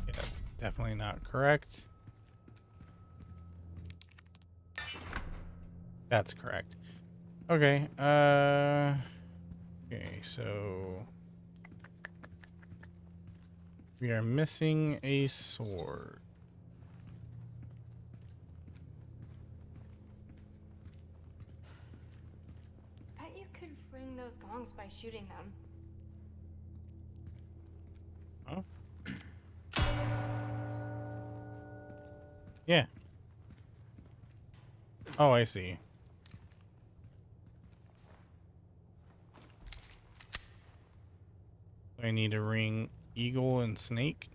Yeah, that's definitely not correct. That's correct. Okay, okay, so we are missing a sword. Bet you could ring those gongs by shooting them. Huh? Yeah. Oh, I see. I need to ring eagle and snake.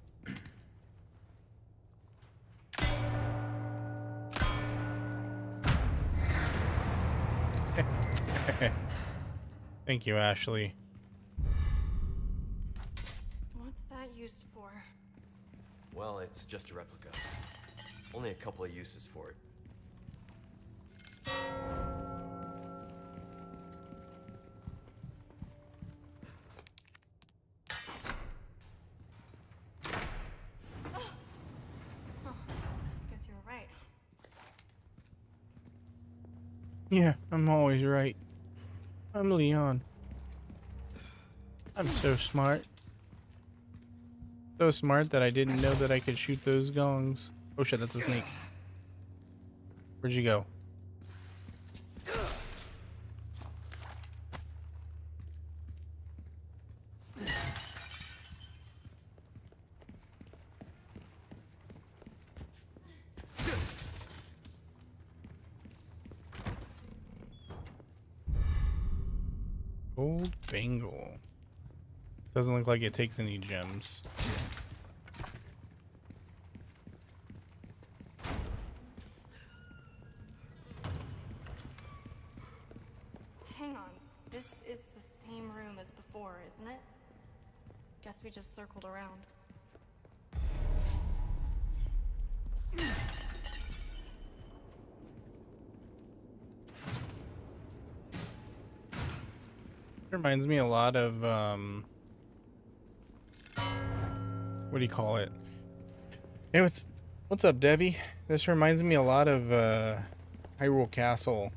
Thank you, Ashley. What's that used for? Well, it's just a replica. Only a couple of uses for it. Guess you were right. Yeah, I'm always right. I'm Leon. I'm so smart. So smart that I didn't know that I could shoot those gongs. Oh shit, that's a snake. Where'd you go? Old Bengal. Doesn't look like it takes any gems. Hang on. This is the same room as before, isn't it? Guess we just circled around. Reminds me a lot of what do you call it? Hey, what's up, Devi? This reminds me a lot of Hyrule Castle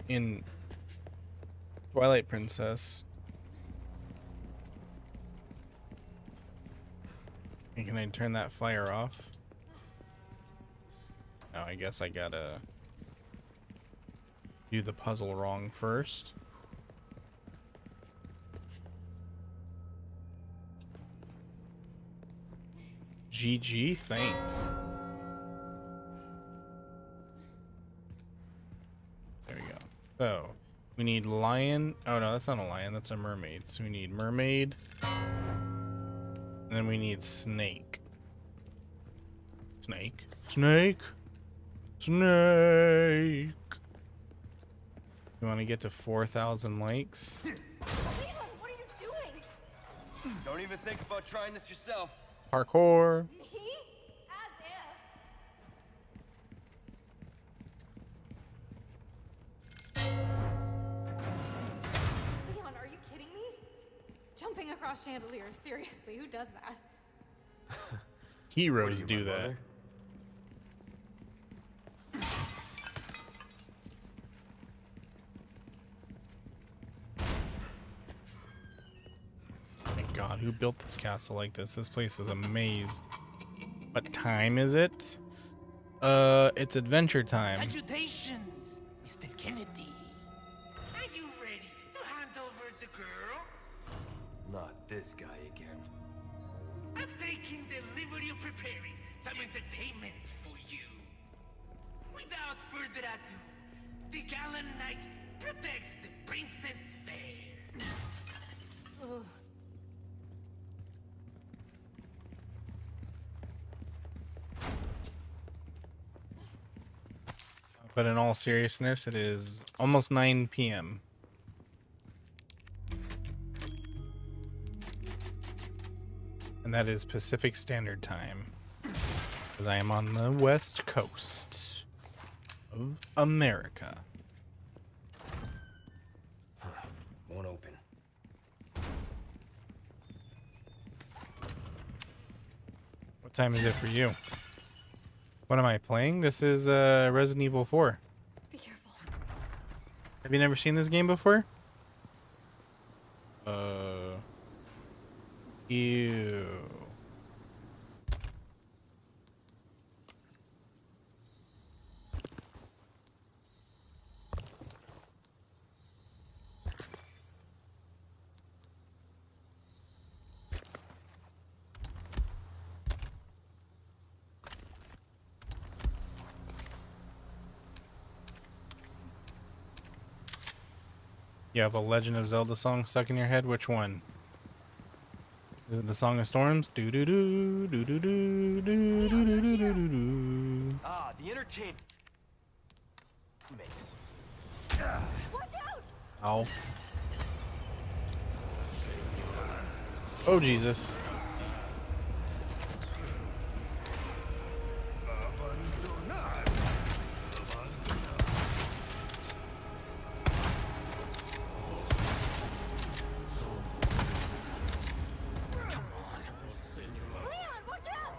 in Twilight Princess. Hey, can I turn that fire off? No, I guess I gotta do the puzzle wrong first. GG, thanks. There we go. So, we need lion. Oh no, that's not a lion, that's a mermaid. So we need mermaid. And then we need snake. Snake. Snake. Snake. You want to get to 4,000 likes? Leon, what are you doing? Don't even think about trying this yourself. Parkour. Me? As if. Leon, are you kidding me? Jumping across chandeliers, seriously, who does that? Heroes do that. Brother? Thank God, who built this castle like this? This place is a maze. What time is it? It's adventure time. Salutations, Mr. Kennedy. Are you ready to hand over the girl? Not this guy again. I'm taking the liberty of preparing some entertainment for you. Without further ado, the gallant knight protects the princess fair. But in all seriousness, it is almost 9 p.m. And that is Pacific Standard Time. Because I am on the west coast of America. Won't open. What time is it for you? What am I playing? This is Resident Evil 4. Be careful. Have you never seen this game before? Ew. You have a Legend of Zelda song stuck in your head? Which one? Is it the Song of Storms? Do do do do do do do do do do do do. Ah, the entertainment. Watch out! Ow. Oh Jesus. Leon, watch out!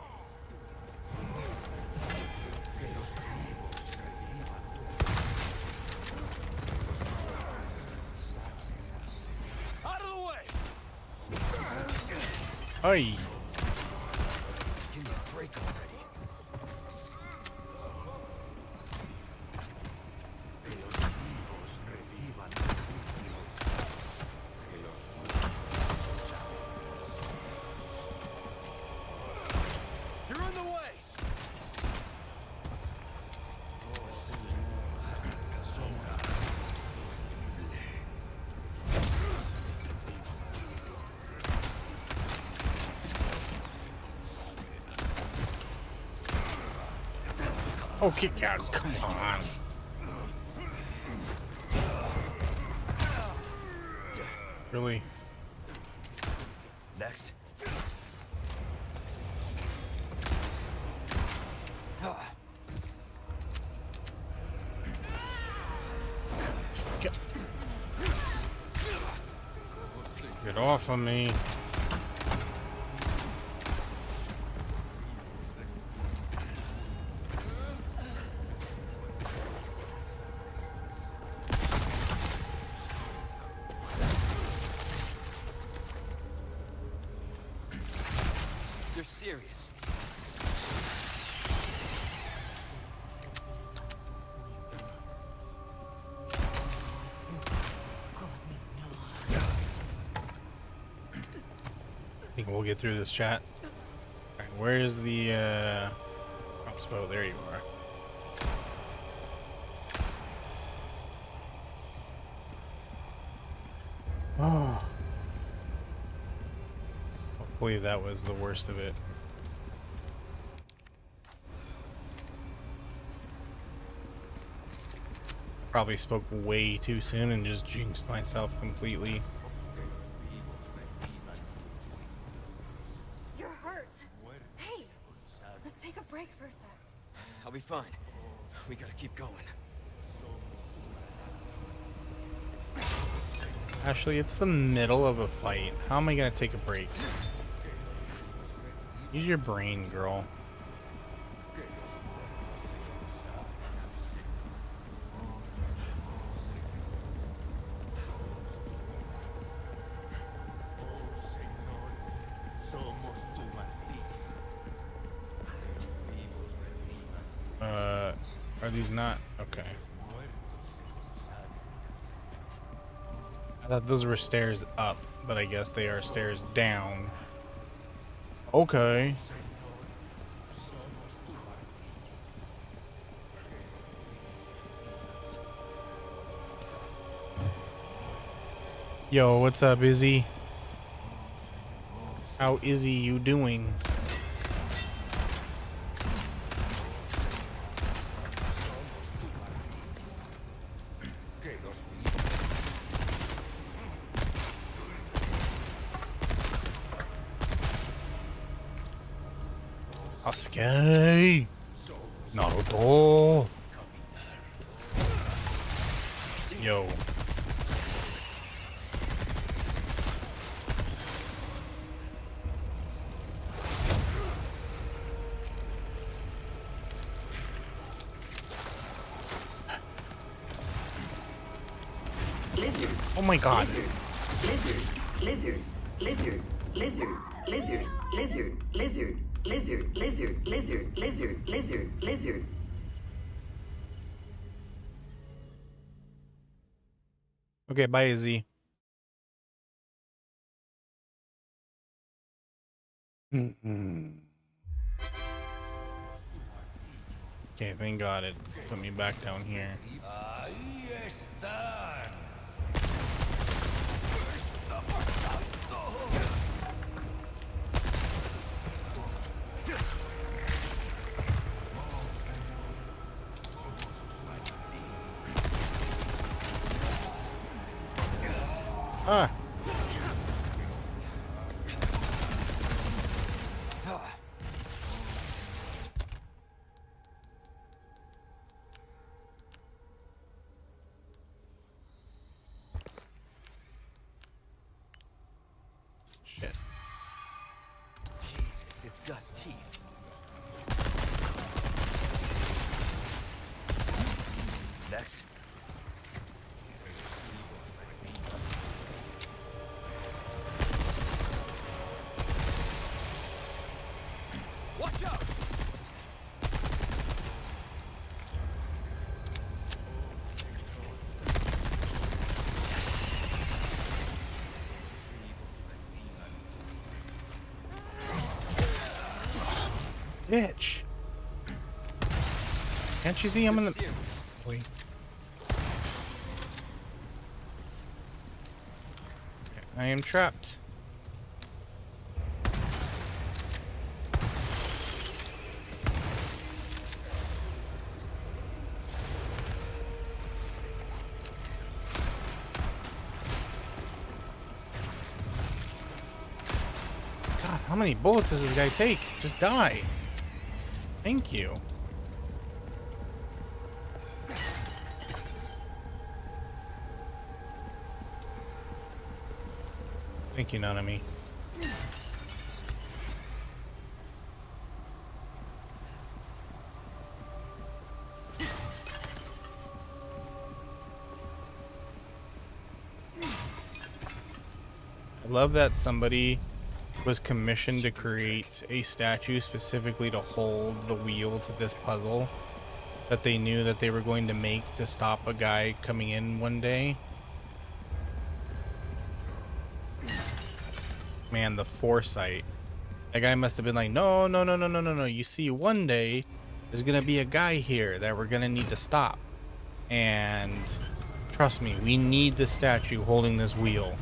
Oi. Give me a break already. You're in the way! Oh, kick out. Come on. Really? Next. Get off of me. You're serious. I think we'll get through this chat. Alright, where's the crossbow? There you are. Oh. Hopefully that was the worst of it. Probably spoke way too soon and just jinxed myself completely. You're hurt. Hey, let's take a break for a sec. I'll be fine. We gotta keep going. Ashley, it's the middle of a fight. How am I gonna take a break? Use your brain, girl. Are these not? Okay. I thought those were stairs up, but I guess they are stairs down. Okay. Yo, what's up, Izzy? How Izzy you doing? Sasuke! Naruto! Yo. Lizard. Oh my god. Lizard. Lizard. Lizard. Lizard. Lizard. Lizard. Lizard. Lizard. Lizard. Lizard. Lizard. Lizard. Lizard. Okay, bye, Izzy. Okay, thank God it put me back down here. Ah. Shit. Jesus, it's got teeth. Next. Bitch. Can't you see I'm in the... Wait. Okay, I am trapped. God, how many bullets does this guy take? Just die. Thank you. Thank you, Nanami. I love that somebody was commissioned to create a statue specifically to hold the wheel to this puzzle that they knew that they were going to make to stop a guy coming in one day. Man, the foresight. That guy must have been like, no, no, no, no, no, no, no. You see, one day there's gonna be a guy here that we're gonna need to stop. And trust me, we need the statue holding this wheel.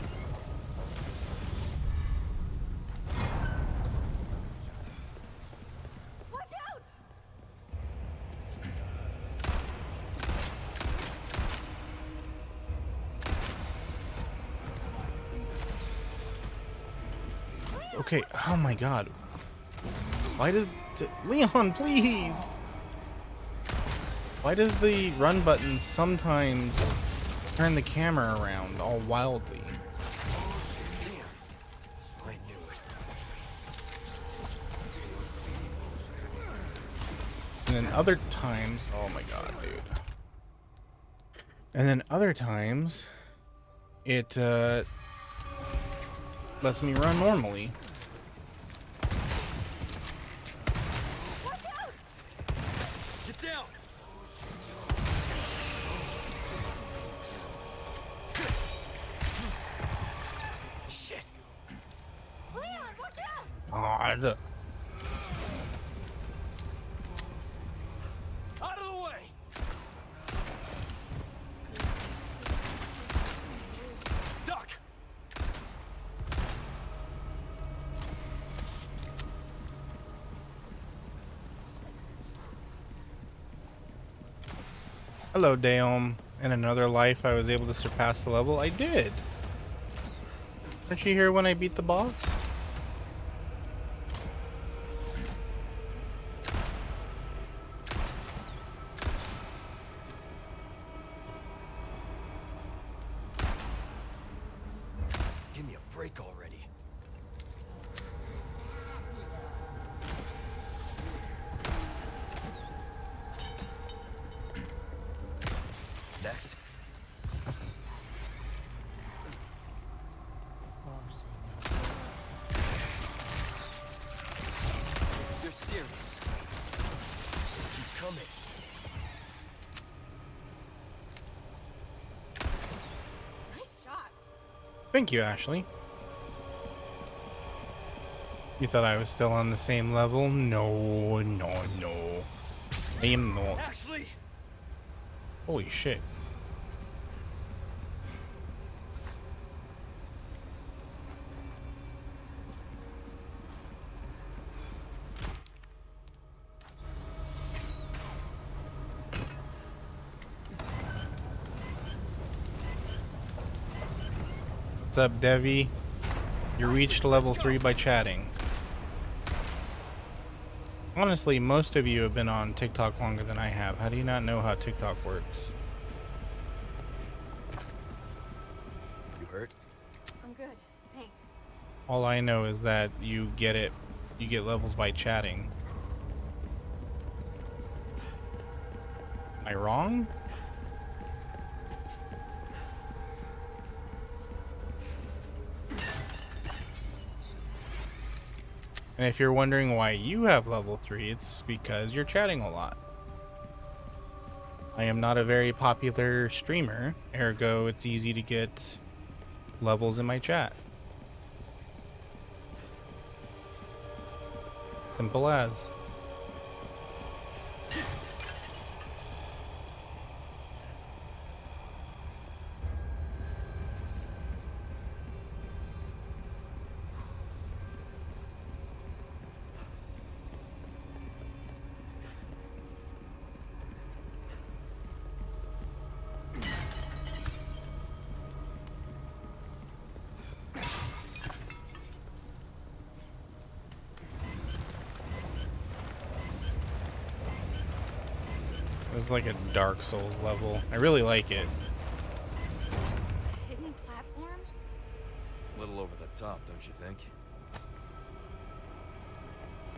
Okay, oh my god. Why does... Leon, please! Why does the run button sometimes turn the camera around all wildly? I knew it. And then other times... Oh my god, dude. And then other times... It, lets me run normally. Get down! Shit! Leon, watch out! God. Out of the way! Duck! Hello, Daom. In another life, I was able to surpass the level. I did. Weren't you here when I beat the boss? Give me a break already. Next. You're serious. Keep coming. Nice shot. Thank you, Ashley. You thought I was still on the same level? No, no, no. I am not. Ashley! Holy shit. What's up, Devi? You reached level 3 by chatting. Honestly, most of you have been on TikTok longer than I have. How do you not know how TikTok works? You hurt? I'm good, thanks. All I know is that you get levels by chatting. Am I wrong? And if you're wondering why you have level 3, it's because you're chatting a lot. I am not a very popular streamer, ergo it's easy to get levels in my chat. Simple as. This is like a Dark Souls level. I really like it. Hidden platform? A little over the top, don't you think?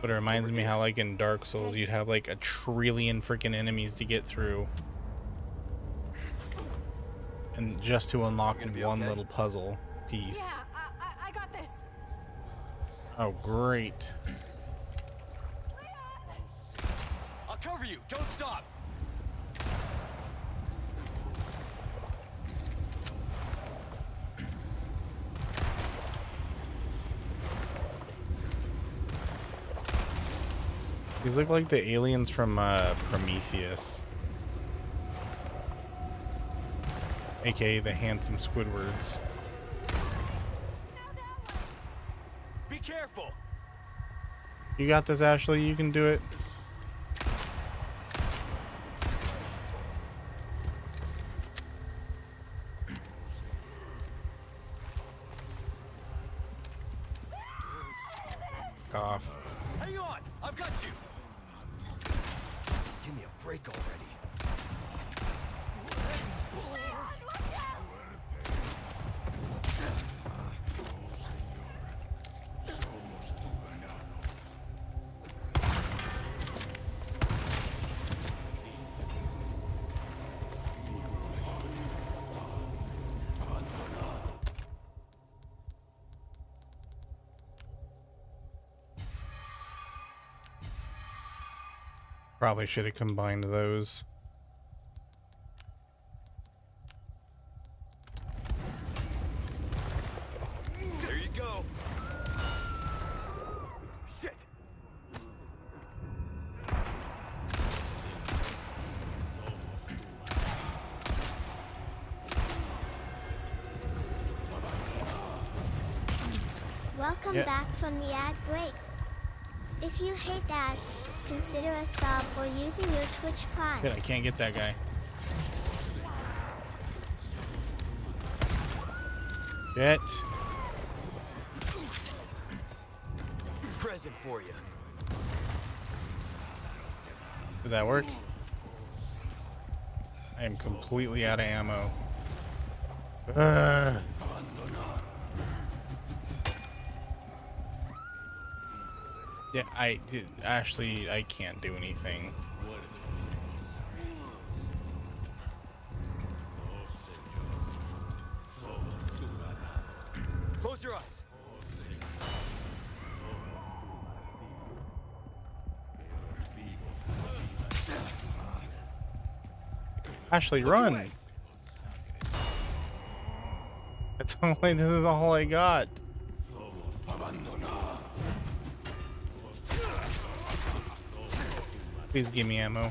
But it reminds me how, like, in Dark Souls, you'd have like a trillion freaking enemies to get through. And just to unlock one little puzzle piece. Yeah, I got this. Oh, great. I'll cover you. Don't stop. These look like the aliens from Prometheus. AKA the handsome Squidwards. Be careful. You got this, Ashley. You can do it. Off. Hang on. I've got you. Give me a break already. Probably should have combined those. There you go. Shit. Welcome back from the ad break. If you hate ads, consider a sub or using your Twitch Prime. Good, I can't get that guy. Get. Present for you. Did that work? I am completely out of ammo. Yeah, Ashley, I can't do anything. Close your eyes. Ashley, run! That's only, this is all I got. Please give me ammo.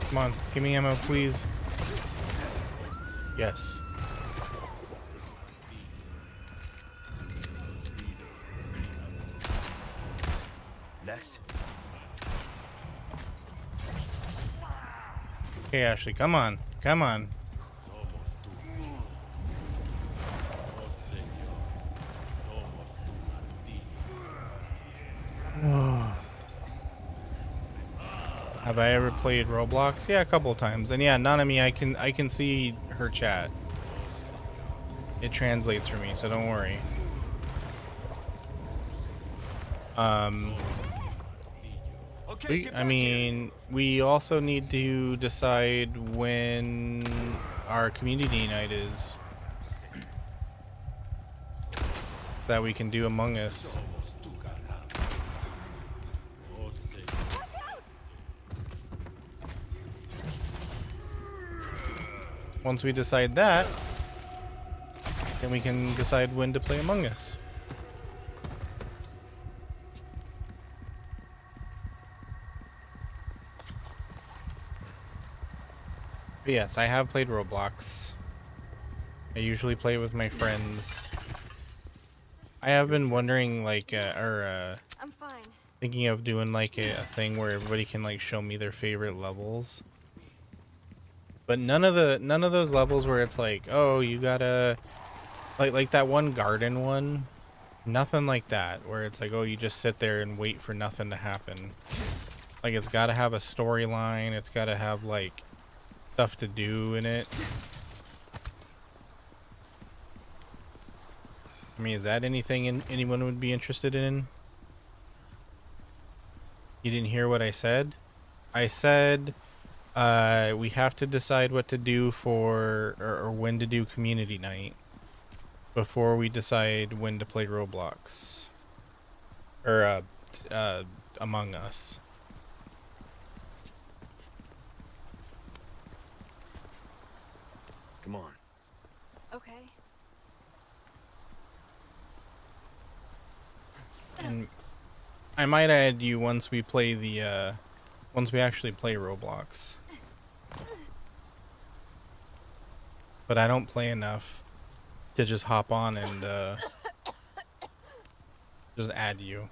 Come on, give me ammo, please. Yes. Next. Okay, Ashley, come on. Come on. Have I ever played Roblox? Yeah, a couple of times. And yeah, Nanami, I can see her chat. It translates for me, so don't worry. We also need to decide when our community night is, so that we can do Among Us. Once we decide that, then we can decide when to play Among Us. But yes, I have played Roblox. I usually play with my friends. I have been wondering, like, I'm fine. thinking of doing like a thing where everybody can like show me their favorite levels. But none of those levels where it's like, oh, you gotta like that one garden one. Nothing like that where it's like, oh, you just sit there and wait for nothing to happen. Like, it's got to have a storyline. It's got to have like stuff to do in it. I mean, is that anything anyone would be interested in? You didn't hear what I said? I said we have to decide what to do for or when to do community night before we decide when to play Roblox or Among Us. Come on. Okay. And I might add you once we play the once we actually play Roblox. But I don't play enough to just hop on and just add you.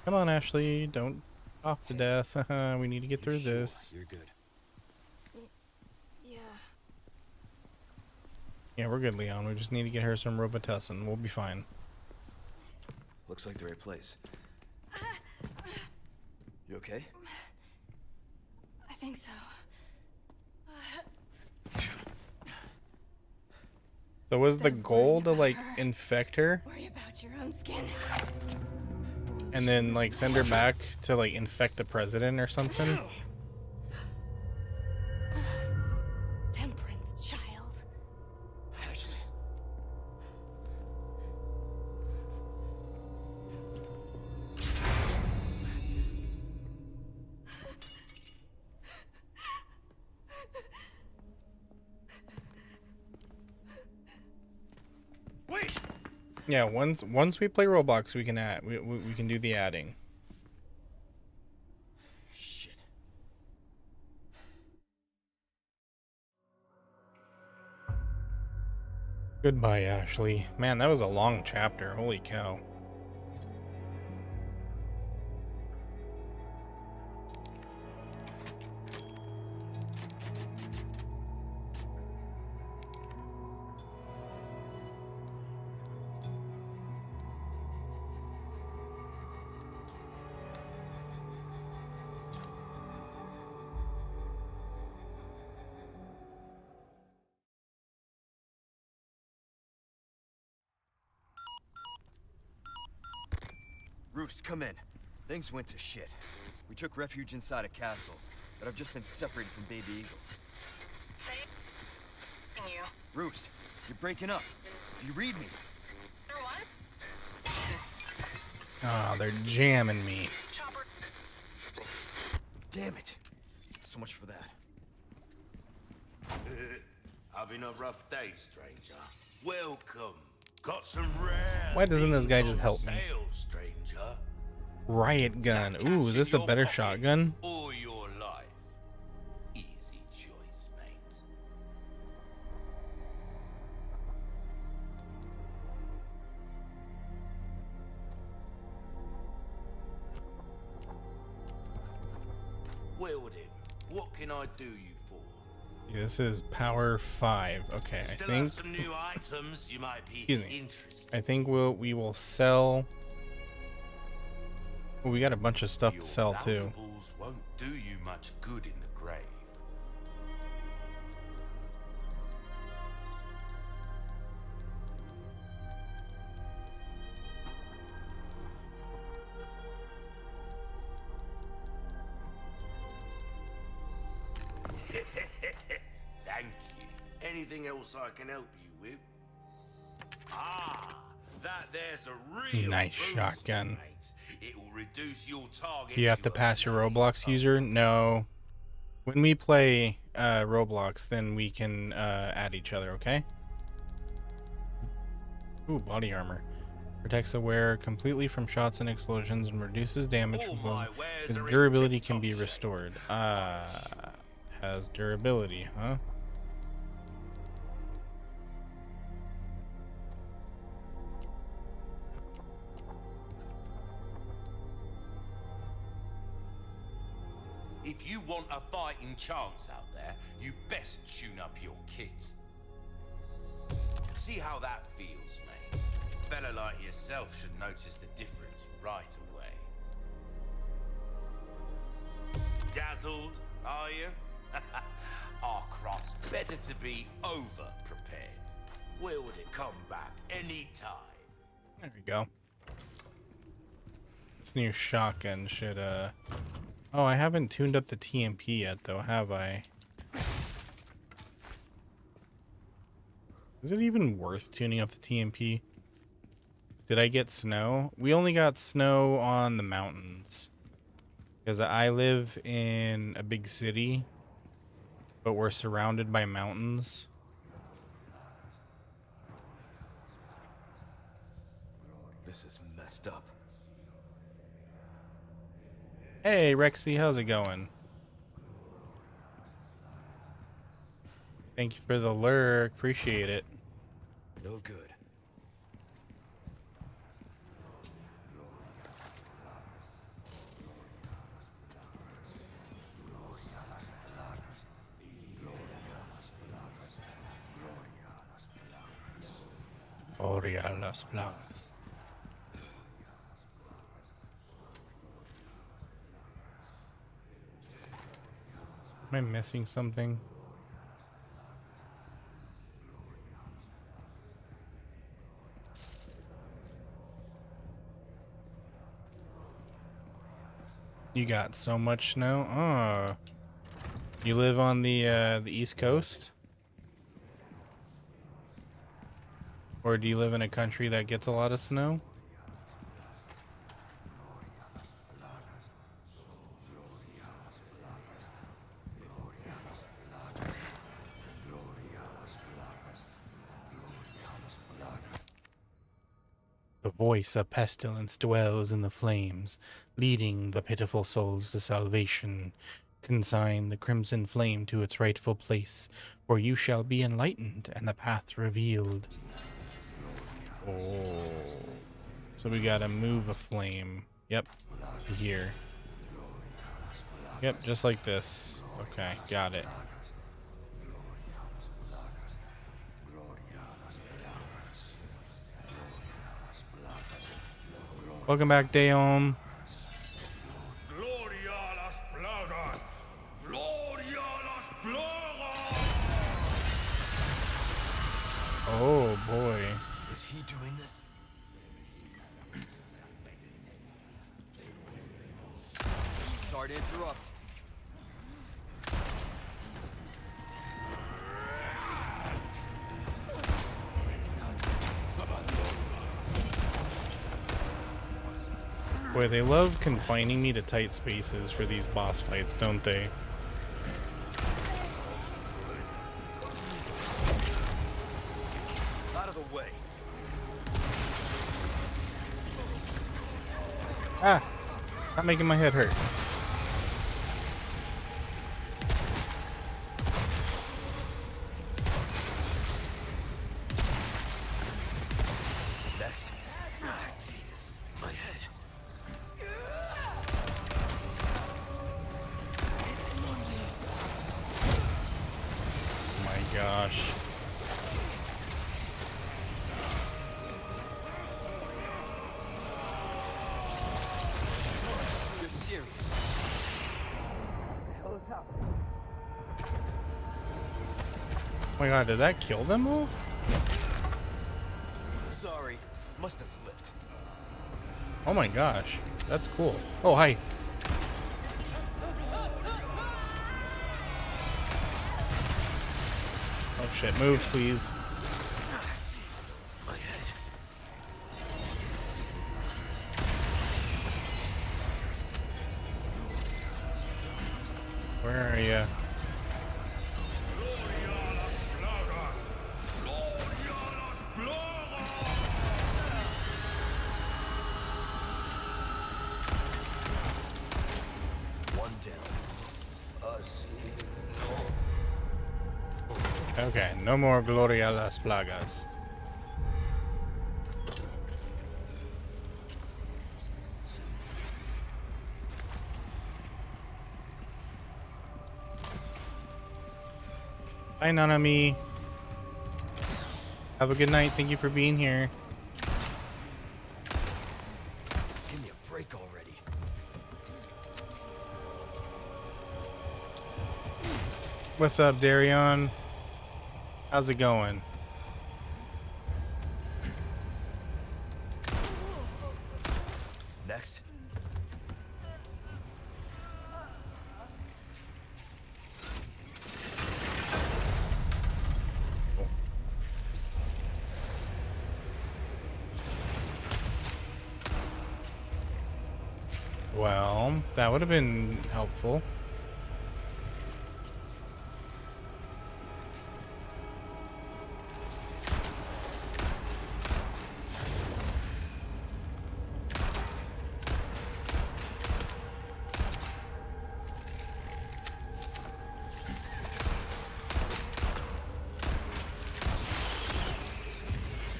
Come on, Ashley, don't cough to death. We need to get through this. You're good. Yeah. Yeah, we're good, Leon. We just need to get her some Robitussin. We'll be fine. Looks like the right place. You okay? I think so. So was the goal to like infect her Worry about your own skin. and then like send her back to like infect the president or something? Temperance, child. Ashley. Yeah, once we play Roblox, we can add we can do the adding. Shit. Goodbye, Ashley. Man, that was a long chapter. Holy cow. Roost, come in. Things went to shit. We took refuge inside a castle, but I've just been separated from Baby Eagle. Say you. Roost, you're breaking up. Do you read me? Or what? Ah, they're jamming me. Chopper. Damn it. So much for that. Having a rough day, stranger. Welcome. Got some rare. Why doesn't this guy just help me? Sale, stranger. Riot gun. Ooh, is this a better shotgun? Or your life. Easy choice, mate. Well then, what can I do you for? This is power 5. Okay, I Still think. have some new items you might be Excuse me. interested. I think we will sell. Oh, we got a bunch of stuff to sell too. Valuables won't do you much good in the grave. Thank you. Anything else I can help you with? Ah, that there's a real Nice boost, shotgun. mate. It will reduce your target. Do you have to pass your Roblox user? No. When we play Roblox, then we can add each other, okay? Ooh, body armor. Protects the wearer completely from shots and explosions and reduces damage from blows. Its durability can be restored. Has durability, huh? If you want a fighting chance out there, you best tune up your kit. See how that feels, mate? A fella like yourself should notice the difference right away. Dazzled, are you? Our craft's better to be over-prepared. Will it come back any time? There we go. This new shotgun should, Oh, I haven't tuned up the TMP yet, though, have I? Is it even worth tuning up the TMP? Did I get snow? We only got snow on the mountains. Because I live in a big city, but we're surrounded by mountains. This is messed up. Hey, Rexy, how's it going? Thank you for the lurk. Appreciate it. No good. Gloria a las plagas. Am I missing something? You got so much snow? Oh. You live on the East Coast? Or do you live in a country that gets a lot of snow? The voice of pestilence dwells in the flames, leading the pitiful souls to salvation. Consign the crimson flame to its rightful place, for you shall be enlightened and the path revealed. Oh. So we gotta move a flame. Yep. Here. Yep, just like this. Okay, got it. Welcome back, Dayon. Gloria a las plagas! Gloria a las plagas! Oh boy. Is he doing this? Sorry to interrupt. Boy, they love confining me to tight spaces for these boss fights, don't they? Out of the way. Ah! Not making my head hurt. Next. Ah, Jesus. My head. Oh my gosh. You're serious. Oh my god, did that kill them all? Sorry. Must have slipped. Oh my gosh. That's cool. Oh, hi. Oh shit, move please. Jesus. My head. Where are you? One down. Okay, no more Gloria a las Plagas. Bye, Nanami. Have a good night. Thank you for being here. Give me a break already. What's up, Darion? How's it going? Next. Well, that would have been helpful.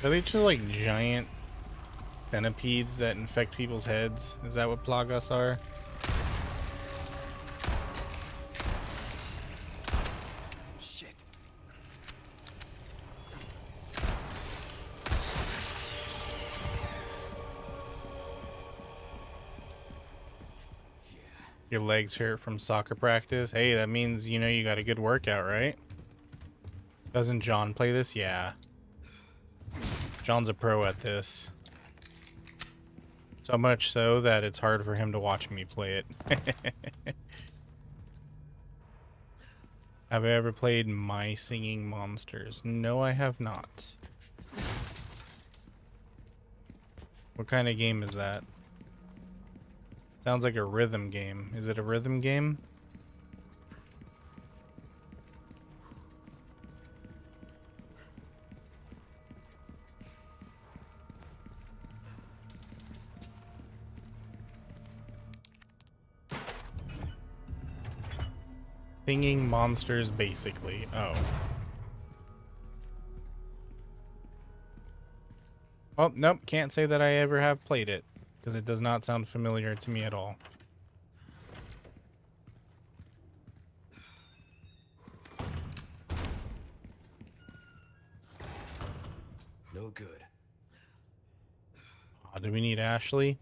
Are they just like giant centipedes that infect people's heads? Is that what Plagas are? Shit. Your legs hurt from soccer practice? Hey, that means, you know, you got a good workout, right? Doesn't John play this? Yeah. John's a pro at this. So much so that it's hard for him to watch me play it. Have I ever played My Singing Monsters? No, I have not. What kind of game is that? Sounds like a rhythm game. Is it a rhythm game? Singing Monsters, basically. Oh. Oh, nope. Can't say that I ever have played it, because it does not sound familiar to me at all. No good. Oh, do we need Ashley?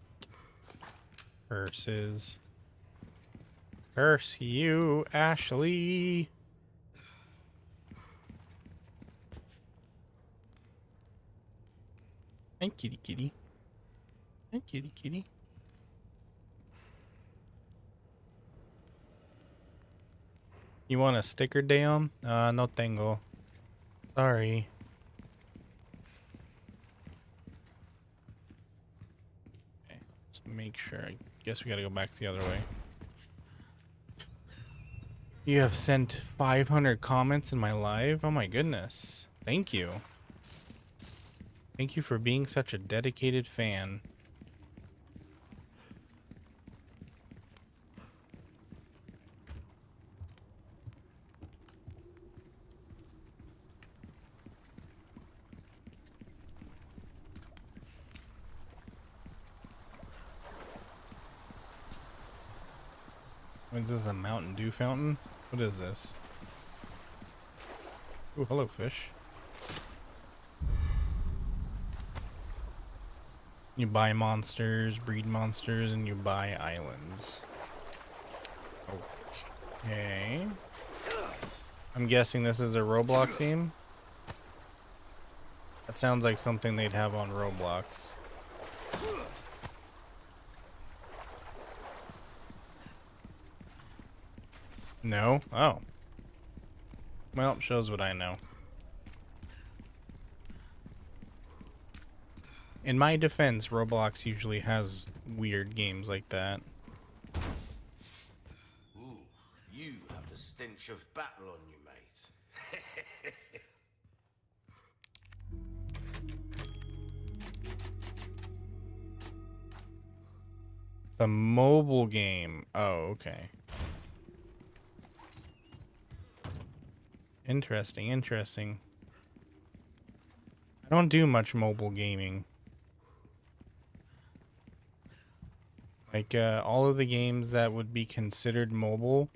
Curses. Curse you, Ashley. Hey, kitty kitty. Hey, kitty kitty. You want a sticker, Deon? No tengo. Sorry. Okay, let's make sure. I guess we gotta go back the other way. You have sent 500 comments in my live? Oh my goodness. Thank you. Thank you for being such a dedicated fan. Is this a Mountain Dew fountain? What is this? Oh, hello, fish. You buy monsters, breed monsters, and you buy islands. Okay. I'm guessing this is a Roblox theme? That sounds like something they'd have on Roblox. No? Oh. Well, shows what I know. In my defense, Roblox usually has weird games like that. Ooh, you have the stench of battle on you, mate. It's a mobile game. Oh, okay. Interesting, interesting. I don't do much mobile gaming. Like, all of the games that would be considered mobile,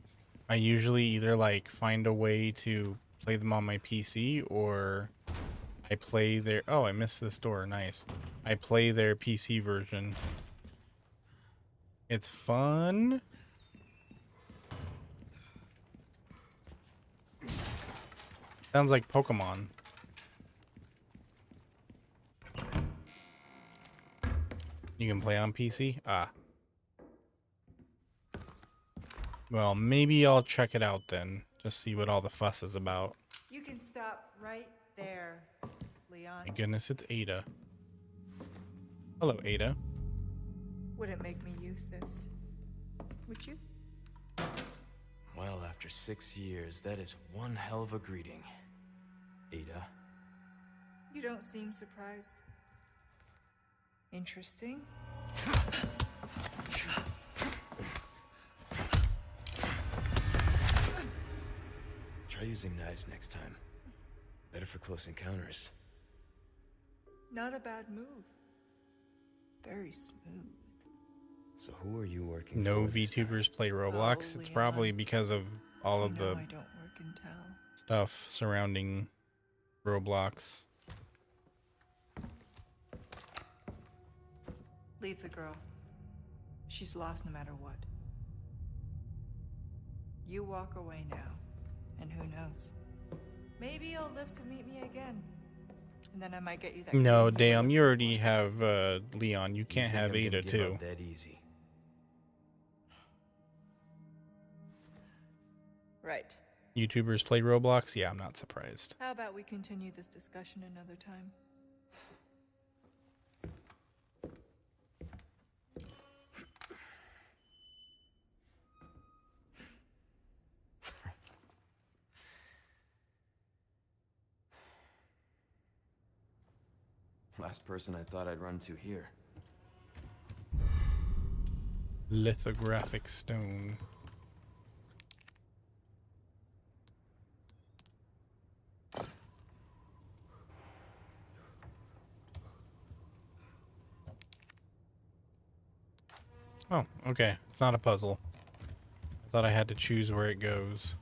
I usually either, like, find a way to play them on my PC, or I play their... Oh, I missed this door. Nice. I play their PC version. It's fun. Sounds like Pokemon. You can play on PC? Ah. Well, maybe I'll check it out then. Just see what all the fuss is about. You can stop right there, Leon. My goodness, it's Ada. Hello, Ada. Wouldn't make me use this, would you? Well, after 6 years, that is one hell of a greeting, Ada. You don't seem surprised. Interesting. Try using knives next time. Better for close encounters. Not a bad move. Very smooth. So who are you working No for this time? VTubers play Roblox. It's probably because of all of the I don't work in town. stuff surrounding Roblox. Leave the girl. She's lost no matter what. You walk away now, and who knows? Maybe you'll live to meet me again. And then I might get you that. No, green damn, you already have Leon. You can't think have I'm gonna Ada give too. up that easy? Right. YouTubers play Roblox? Yeah, I'm not surprised. How about we continue this discussion another time? Last person I thought I'd run to here. Lithographic stone. Oh, okay. It's not a puzzle. I thought I had to choose where it goes.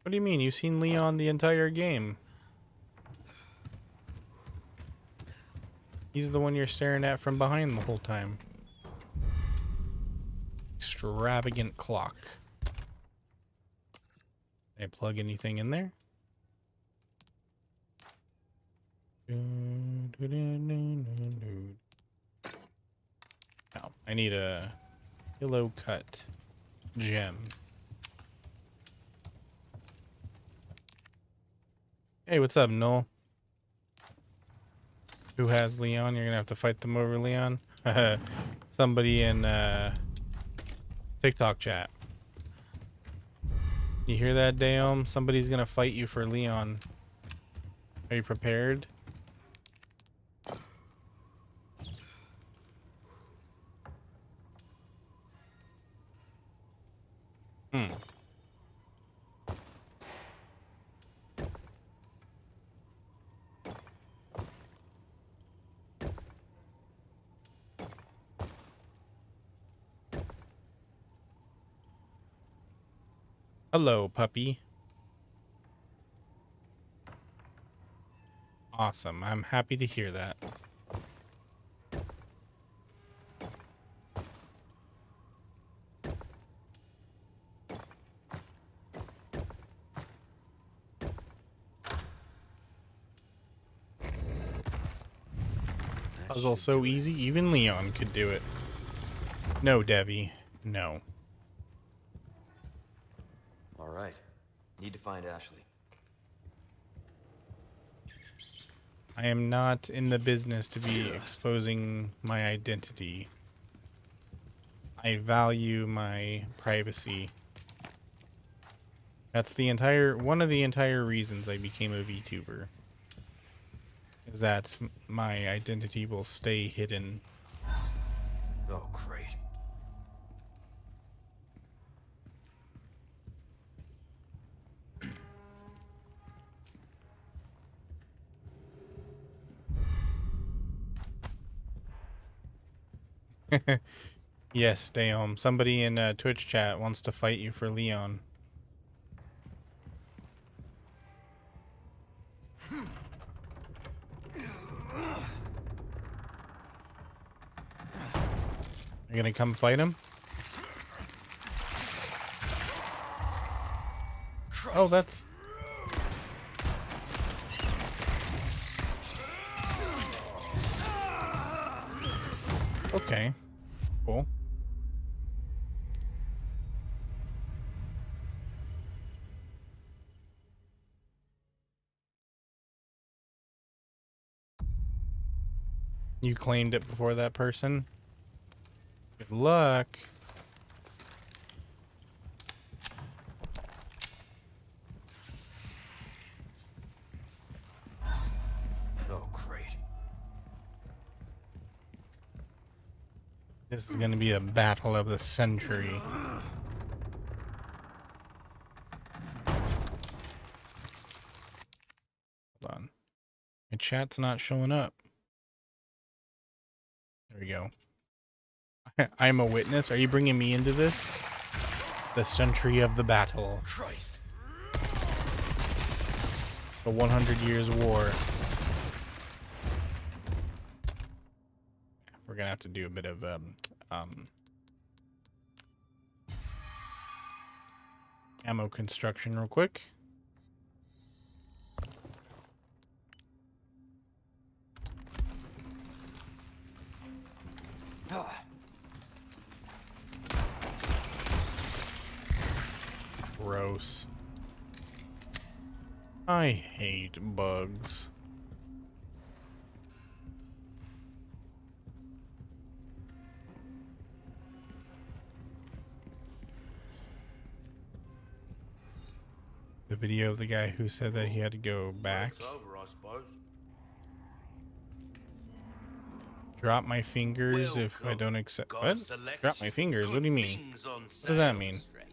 What do you mean? You've seen Leon the entire game. He's the one you're staring at from behind the whole time. Extravagant clock. Can I plug anything in there? Oh, I need a yellow cut gem. Hey, what's up, Noel? Who has Leon? You're gonna have to fight them over Leon? Somebody in TikTok chat. You hear that, Daom? Somebody's gonna fight you for Leon. Are you prepared? Hello, puppy. Awesome. I'm happy to hear that. Puzzle so easy, even Leon could do it. No, Devi. No. All right. Need to find Ashley. I am not in the business to be exposing my identity. I value my privacy. That's the one of the entire reasons I became a VTuber. Is that my identity will stay hidden. Oh, great. Yes, Daom. Somebody in Twitch chat wants to fight you for Leon. You gonna come fight him? Oh, that's... Okay. Cool. You claimed it before that person? Good luck. Oh, great. This is gonna be a battle of the century. Hold on. My chat's not showing up. There we go. I'm a witness. Are you bringing me into this? The century of the battle. Christ. The 100 Years War. We're gonna have to do a bit of ammo construction real quick. Gross. I hate bugs. The video of the guy who said that he had to go back. Over, I suppose. Drop my fingers if I don't accept. What? Drop my fingers? What do you mean? What does that mean? Stranger.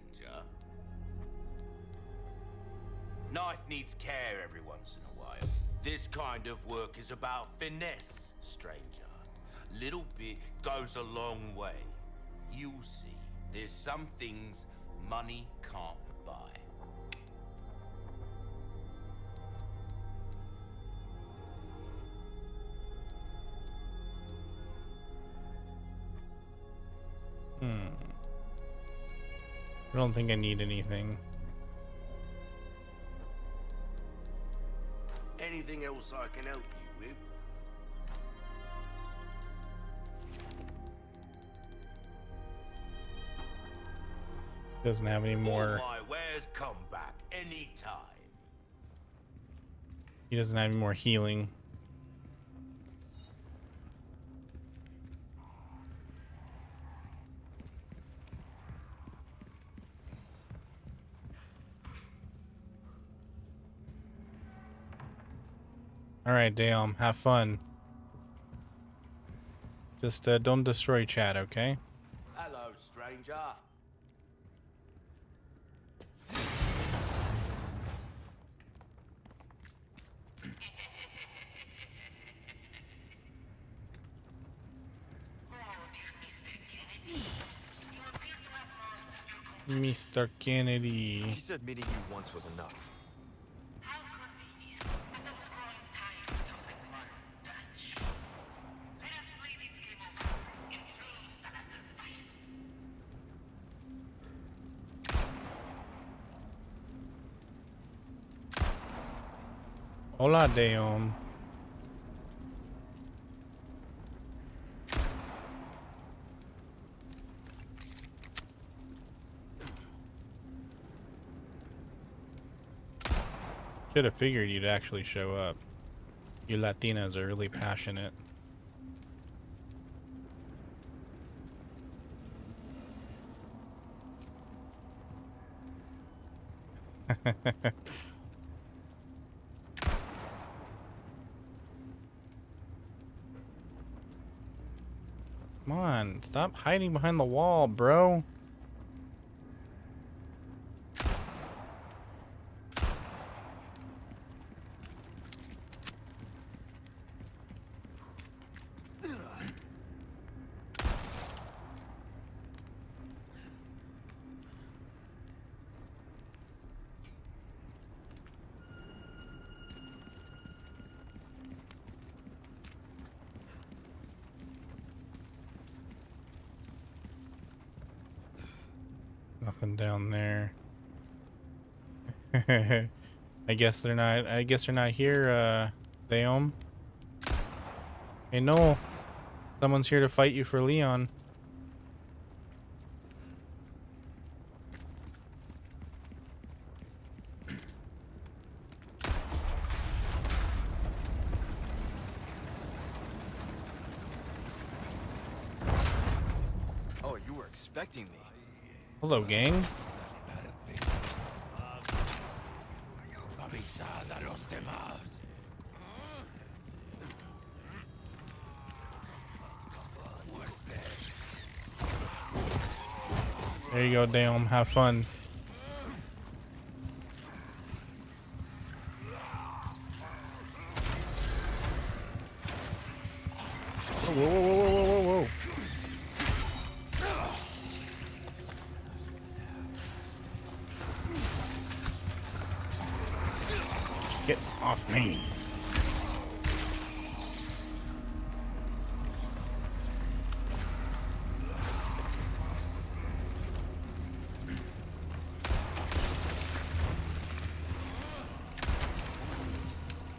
Knife needs care every once in a while. This kind of work is about finesse, stranger. Little bit goes a long way. You'll see. There's some things money can't buy. I don't think I need anything. Anything else I can help you with? Doesn't have any more. All my wares come back anytime. He doesn't have any more healing. Alright, Daom, have fun. Just don't destroy chat, okay? Hello, stranger. Mr. Kennedy. She said meeting you once was enough. Hola, Daom. Should have figured you'd actually show up. You Latinas are really passionate. Come on, stop hiding behind the wall, bro. Nothing down there. I guess they're not. I guess they're not here. Leon. Hey, no. Someone's here to fight you for Leon. Oh, you were expecting me. Hello, gang. There you go, Dale. Have fun. Whoa, whoa, whoa, whoa, whoa, whoa. Get off me.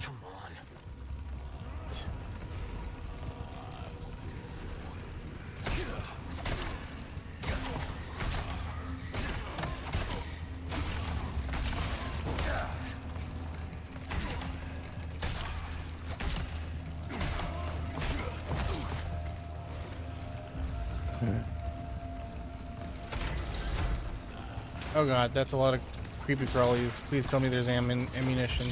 Come on. Oh god, that's a lot of creepy crawlies. Please tell me there's ammunition.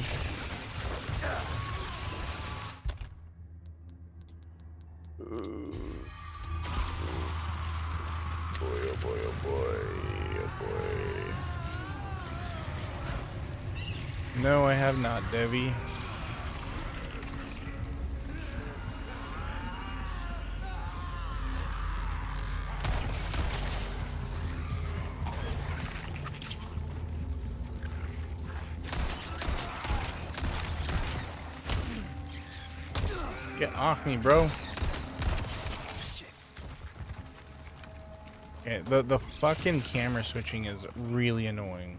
Boy, oh boy, oh boy, oh boy. No, I have not, Debbie. Get off me, bro. Okay, the fucking camera switching is really annoying.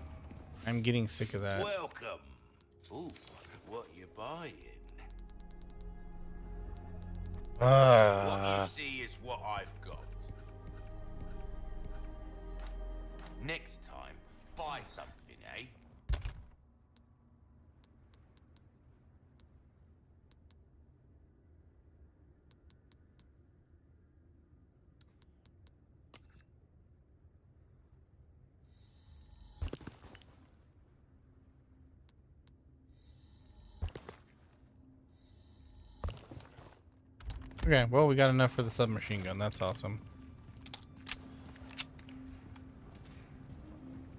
I'm getting sick of that. Welcome. Ooh, what you buying? What you see is what I've got. Next time, buy something, eh? Okay, well, we got enough for the submachine gun. That's awesome.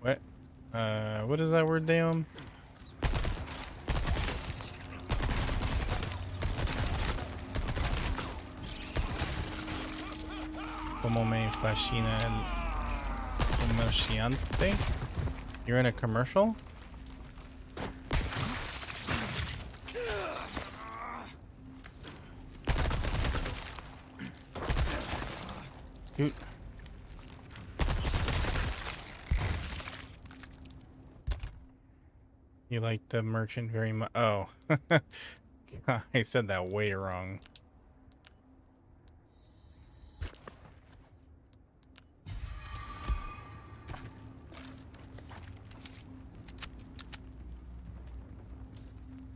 What? What is that word, Dayon? Como me fascina el comerciante? You're in a commercial? Dude. You like the merchant very much? Oh. I said that way wrong.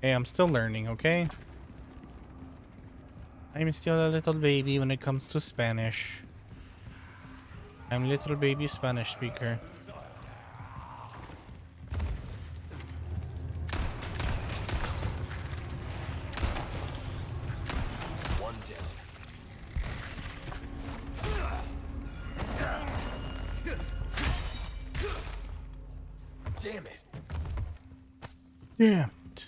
Hey, I'm still learning, okay? I'm still a little baby when it comes to Spanish. I'm little baby Spanish speaker. One down. Damn it. Damn it.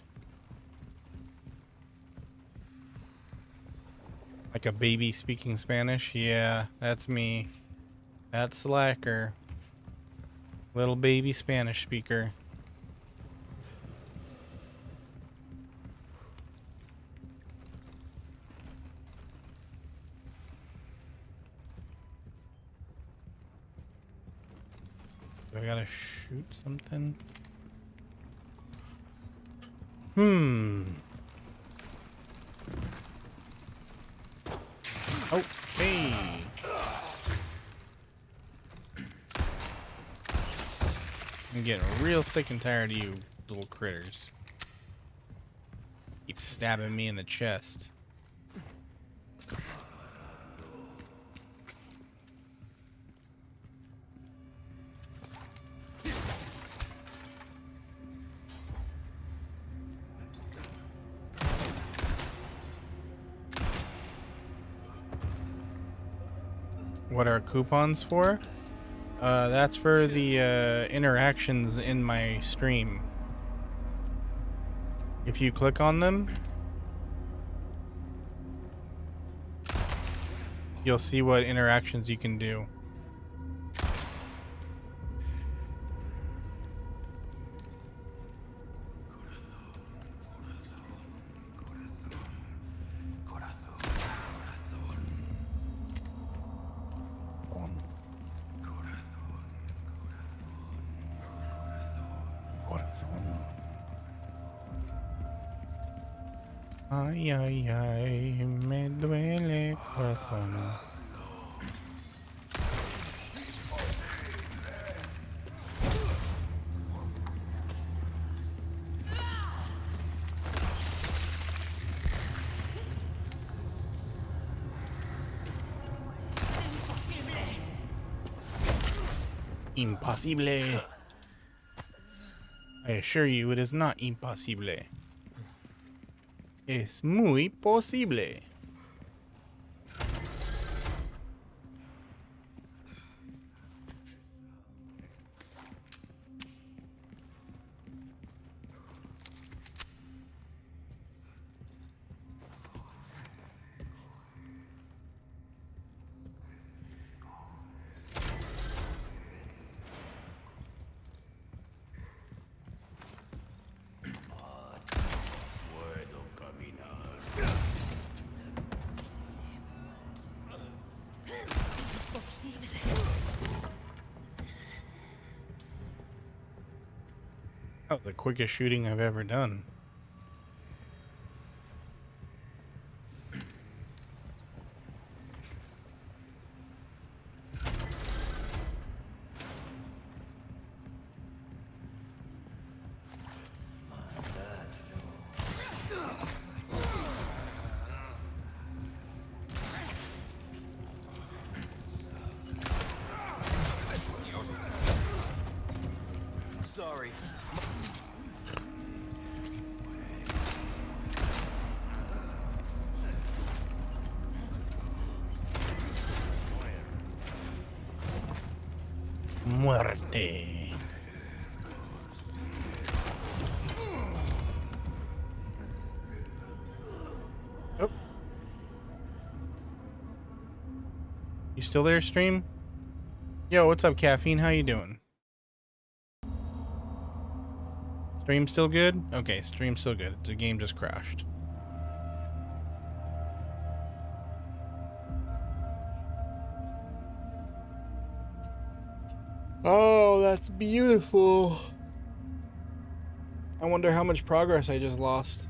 Like a baby speaking Spanish? Yeah, that's me. That's Slacker. Little baby Spanish speaker. Do I gotta shoot something? Oh, hey. I'm getting real sick and tired of you little critters. Keep stabbing me in the chest. What are coupons for? That's for the interactions in my stream. If you click on them, you'll see what interactions you can do. Ay, ay, ay, me duele corazón. Imposible. I assure you, it is not imposible. Es muy posible. That was the quickest shooting I've ever done. Sorry. Muerte. Oh. You still there, stream? Yo, what's up, Caffeine? How you doing? Stream still good? Okay, stream still good. The game just crashed. Oh, that's beautiful. I wonder how much progress I just lost.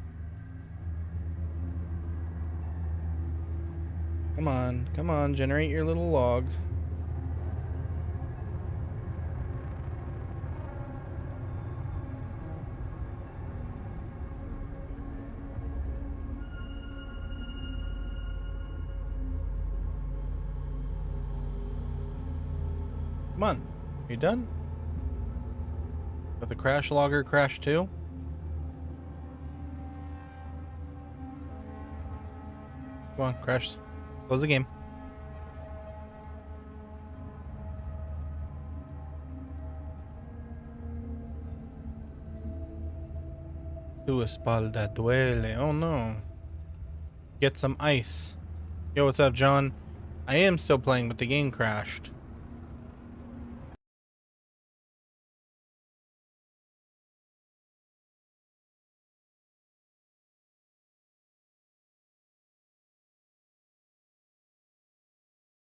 Come on, generate your little log. Come on, you done? Let the crash logger crash too? Come on, crash. Close the game. Su espalda duele. Oh no. Get some ice. Yo, what's up, John? I am still playing, but the game crashed.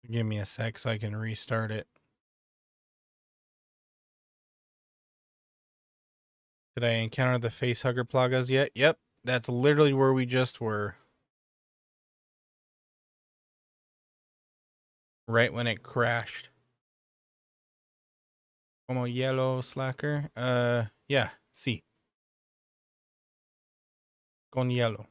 Give me a sec so I can restart it. Did I encounter the facehugger plagas yet? Yep, that's literally where we just were. Right when it crashed. Como yellow slacker? Yeah, sí. Con hielo.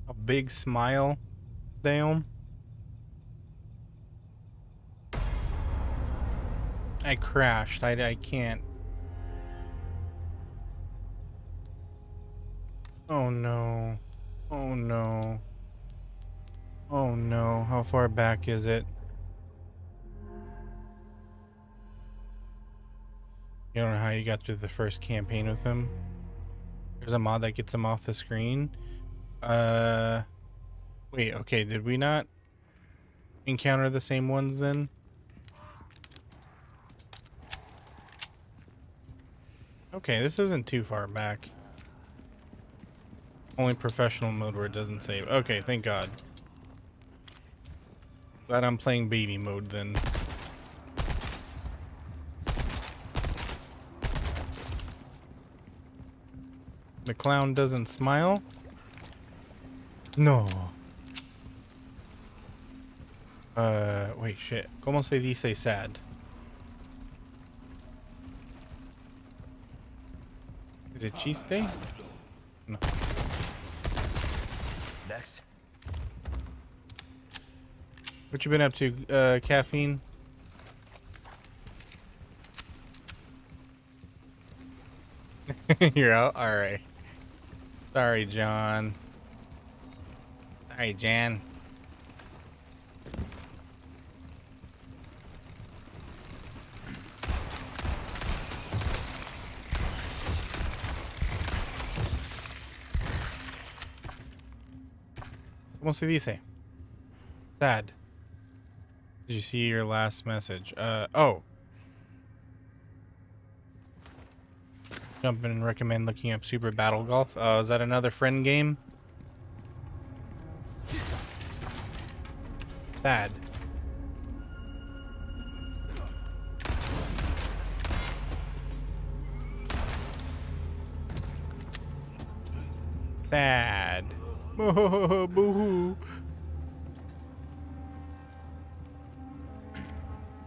A big smile. Damn. I crashed. I can't. Oh no. Oh no. Oh no. How far back is it? You don't know how you got through the first campaign with him? There's a mod that gets him off the screen. Wait, okay, did we not encounter the same ones then? Okay, this isn't too far back. Only professional mode where it doesn't save. Okay, thank God. Glad I'm playing baby mode then. The clown doesn't smile? No. Wait, shit. ¿Cómo se dice sad? Is it chiste? No. Next. What you been up to, caffeine? You're out? Alright. Sorry, John. Sorry, Jan. ¿Cómo se dice? Sad. Did you see your last message? Oh. Jump in and recommend looking up Super Battle Golf. Oh, is that another friend game? Sad. Sad. Boo-hoo.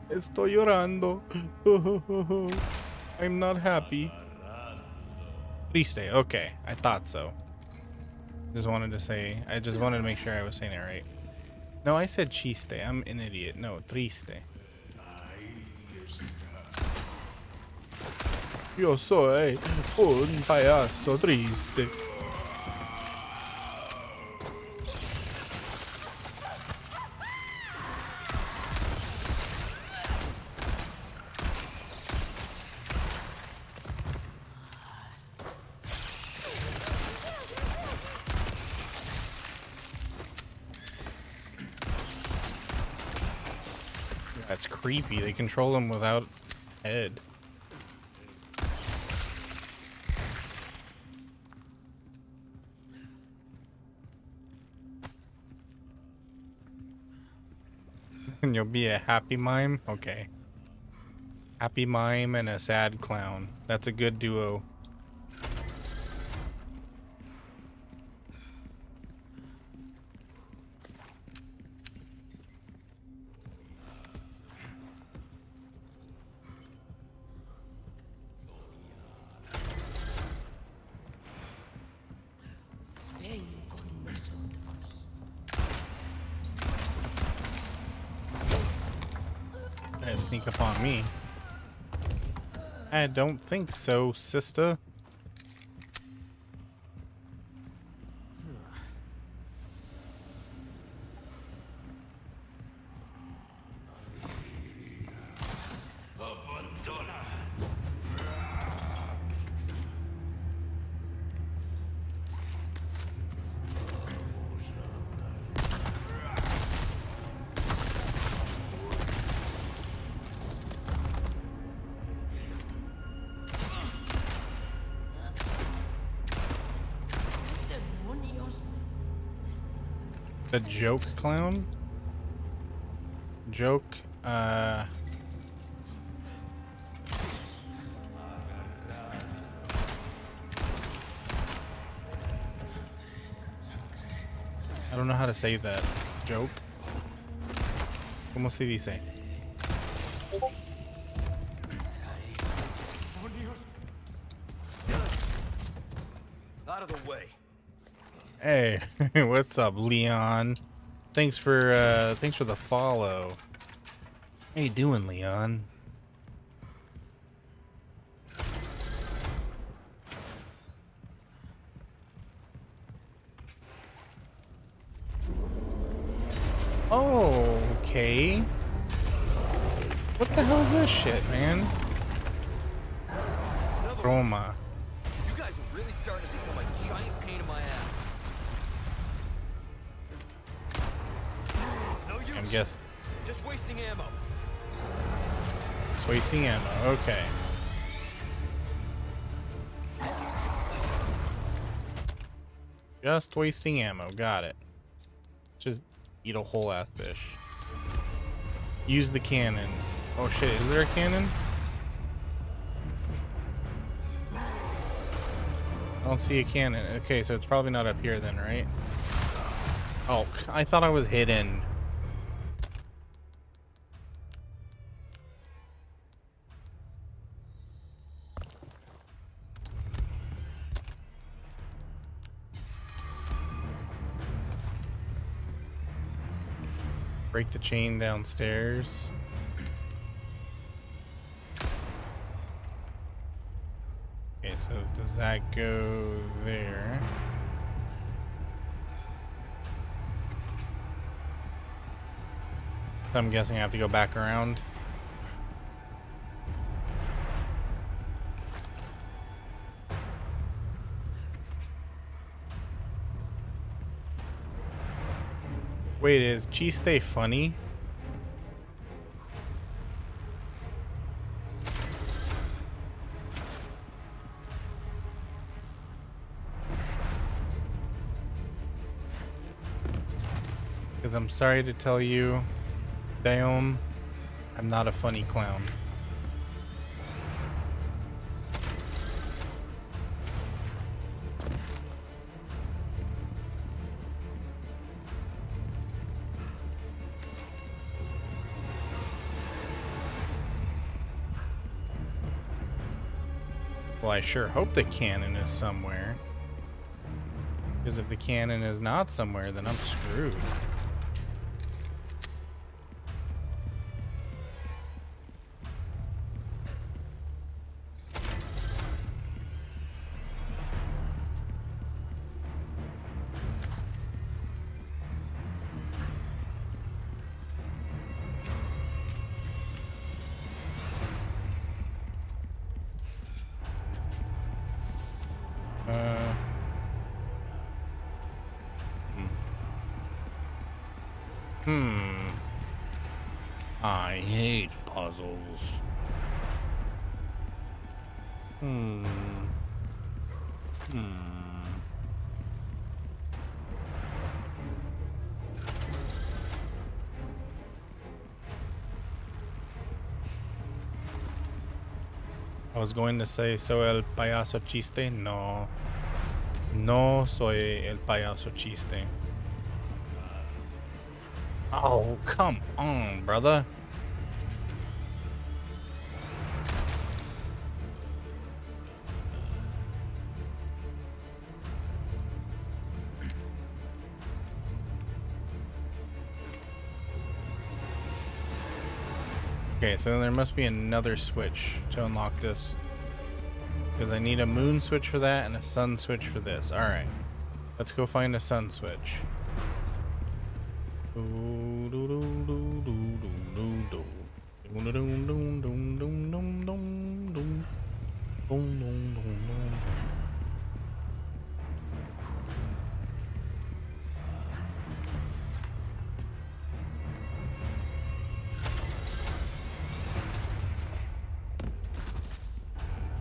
Estoy llorando. I'm not happy. Triste. Okay, I thought so. Just wanted to make sure I was saying it right. No, I said chiste. I'm an idiot. No, triste. Yo soy un payaso triste. That's creepy. They control them without head. And you'll be a happy mime? Okay. Happy mime and a sad clown. That's a good duo. Sneak up on me. I don't think so, sister. The joke clown? Joke, I don't know how to say that. Joke? ¿Cómo se dice? Out of the way. Hey, what's up, Leon? Thanks for the follow. How you doing, Leon? Oh, okay. What the hell is this shit, man? Roma. You guys are really starting to become a giant pain in my ass. No use. I'm guessing. Just wasting ammo. It's wasting ammo. Okay. Just wasting ammo. Got it. Just eat a whole ass fish. Use the cannon. Oh shit, is there a cannon? I don't see a cannon. Okay, so it's probably not up here then, right? Oh, I thought I was hidden. Break the chain downstairs. Okay, so does that go there? So I'm guessing I have to go back around. Wait, is Chiste funny? Because I'm sorry to tell you, damn, I'm not a funny clown. Well, I sure hope the cannon is somewhere. Because if the cannon is not somewhere, then I'm screwed. I hate puzzles. I was going to say, soy el payaso chiste. No. No soy el payaso chiste. Oh, come on, brother. Okay, so then there must be another switch to unlock this. Because I need a moon switch for that and a sun switch for this. Alright. Let's go find a sun switch.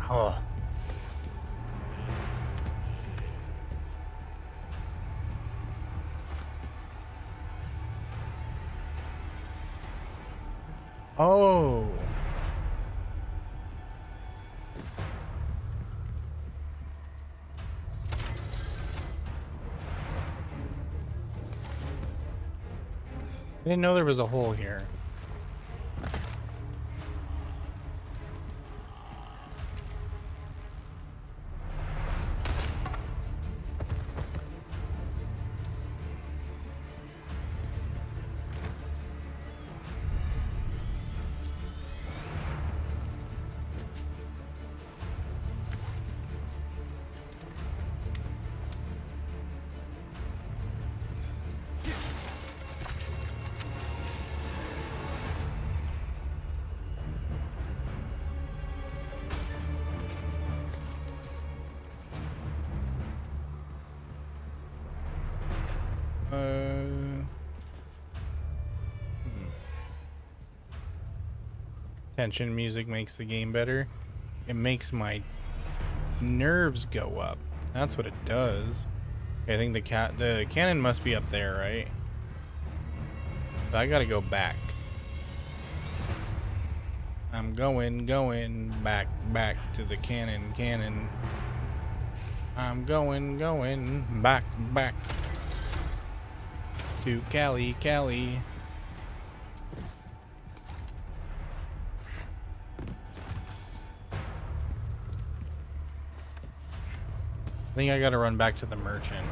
Oh. Oh. I didn't know there was a hole here. Tension music makes the game better. It makes my nerves go up. That's what it does. Okay, I think the cannon must be up there, right? But I gotta go back. I'm going back to the cannon. I'm going back to Cali. I think I gotta run back to the merchant.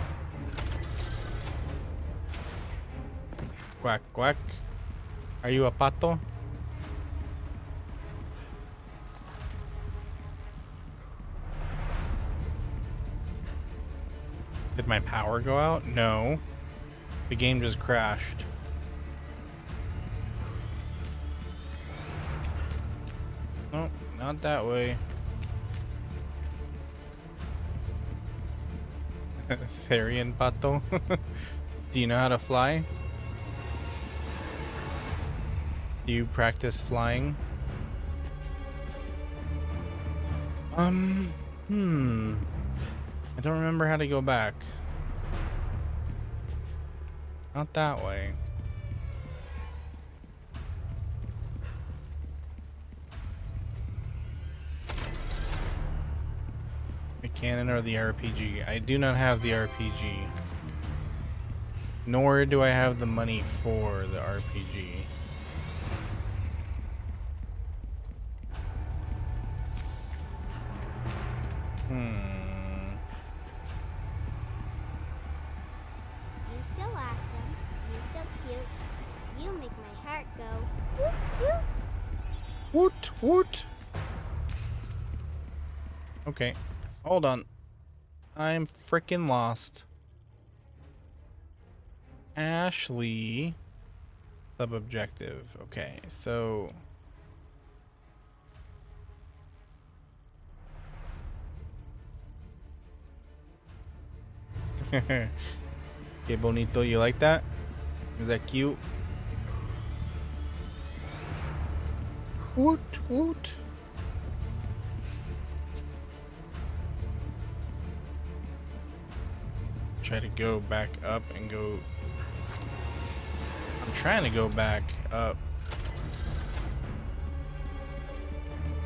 Quack, quack. Are you a pato? Did my power go out? No. The game just crashed. Nope, not that way. Therian pato. Do you know how to fly? Do you practice flying? I don't remember how to go back. Not that way. The cannon or the RPG? I do not have the RPG. Nor do I have the money for the RPG. You're so awesome. You're so cute. You make my heart go woot woot. Woot woot. Okay, hold on. I'm freaking lost. Ashley. Sub-objective. Okay, so... Que bonito, you like that? Is that cute? Woot woot. Try to go back up and go. I'm trying to go back up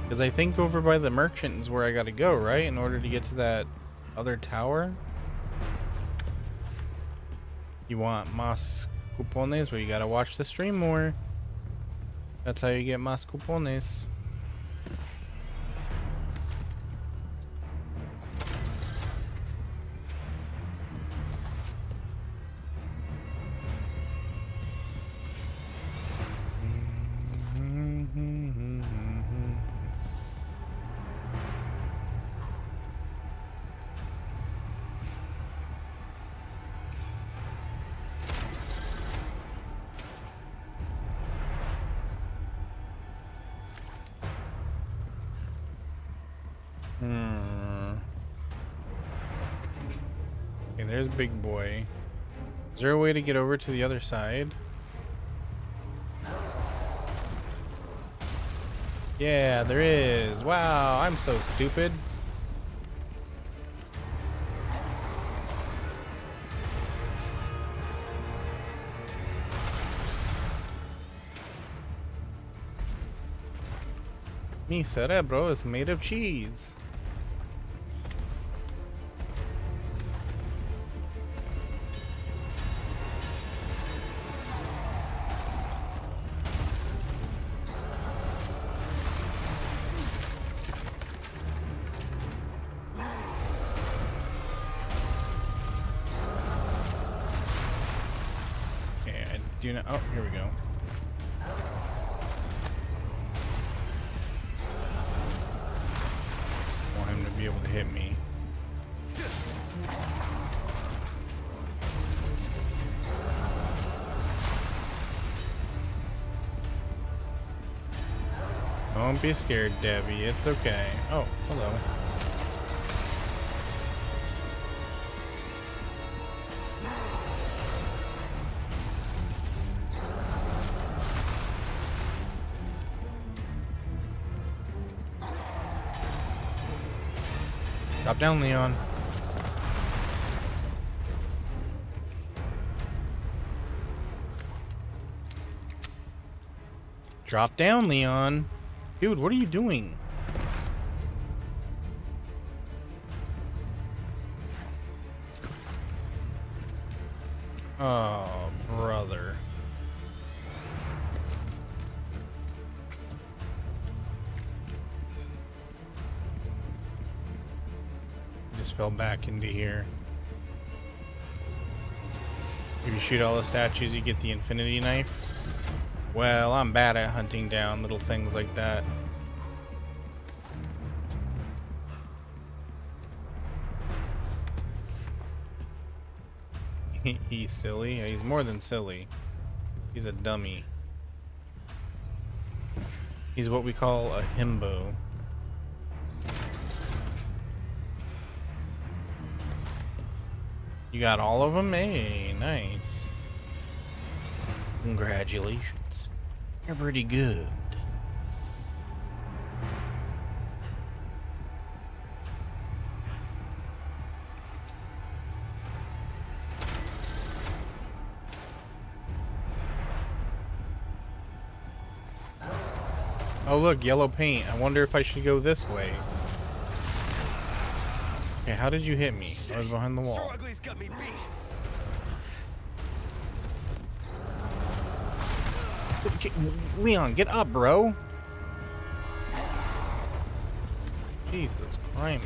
because I think over by the merchant is where I gotta go, right? In order to get to that other tower. You want más cupones? Well, you gotta watch the stream more. That's how you get más cupones. Okay, there's Big Boy. Is there a way to get over to the other side? Yeah, there is. Wow, I'm so stupid. Mi cerebro is made of cheese. Okay, I do not. Oh, here we go. Want him to be able to hit me. Don't be scared, Debbie. It's okay. Oh, hello. Drop down, Leon. Drop down, Leon. Dude, what are you doing? Oh, brother. Just fell back into here. If you shoot all the statues, you get the infinity knife. Well, I'm bad at hunting down little things like that. He's silly. He's more than silly. He's a dummy. He's what we call a himbo. You got all of them? Hey, nice. Congratulations. You're pretty good. Oh look, yellow paint. I wonder if I should go this way. Okay, how did you hit me? I was behind the wall. Got me beat. Okay, Leon, get up, bro. Jesus Christ.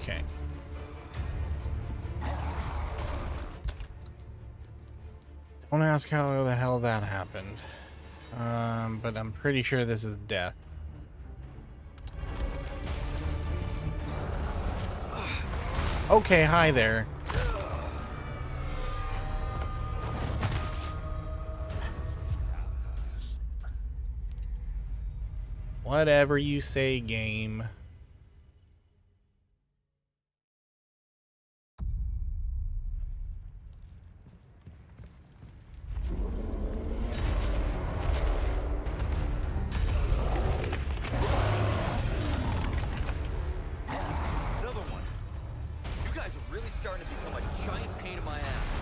Okay. Don't ask how the hell that happened. But I'm pretty sure this is death. Okay, hi there. Whatever you say, game. Starting to become a giant pain in my ass.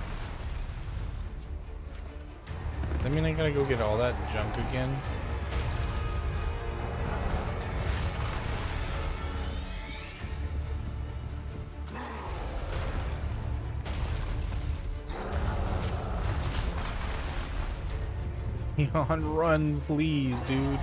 I mean, I gotta go get all that junk again. Leon, run, please, dude.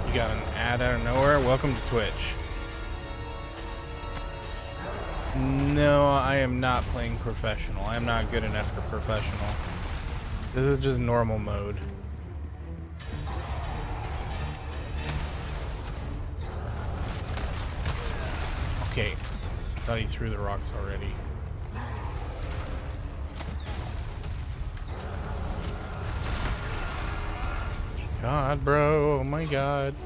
You got an ad out of nowhere? Welcome to Twitch. No, I am not playing professional. I am not good enough for professional. This is just normal mode. Okay. Thought he threw the rocks already. God, bro. Oh my god.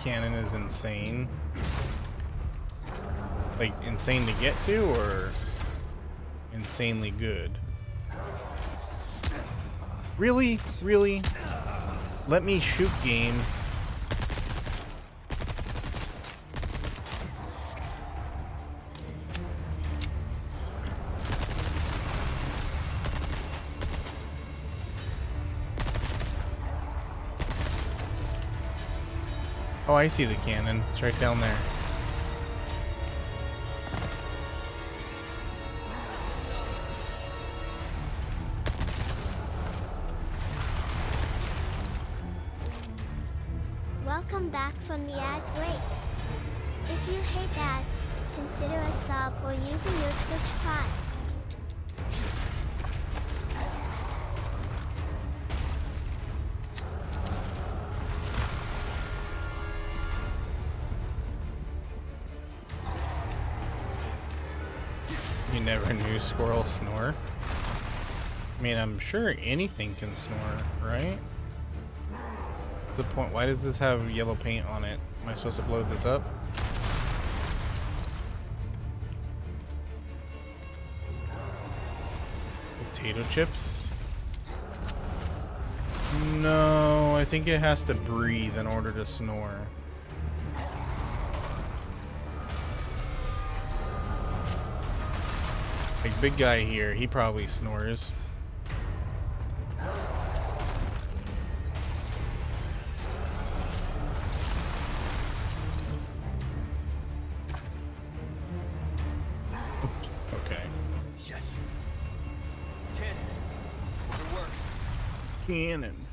Cannon is insane. Like, insane to get to, or insanely good? Really? Really? Let me shoot, game. Oh, I see the cannon. It's right down there. Welcome back from the ad break. If you hate ads, consider a sub or using your Twitch Prime. You never knew squirrels snore? I mean, I'm sure anything can snore, right? What's the point? Why does this have yellow paint on it? Am I supposed to blow this up? Potato chips? No, I think it has to breathe in order to snore. Like, big guy here, he probably snores. Okay. Yes. Cannon. It works. Cannon.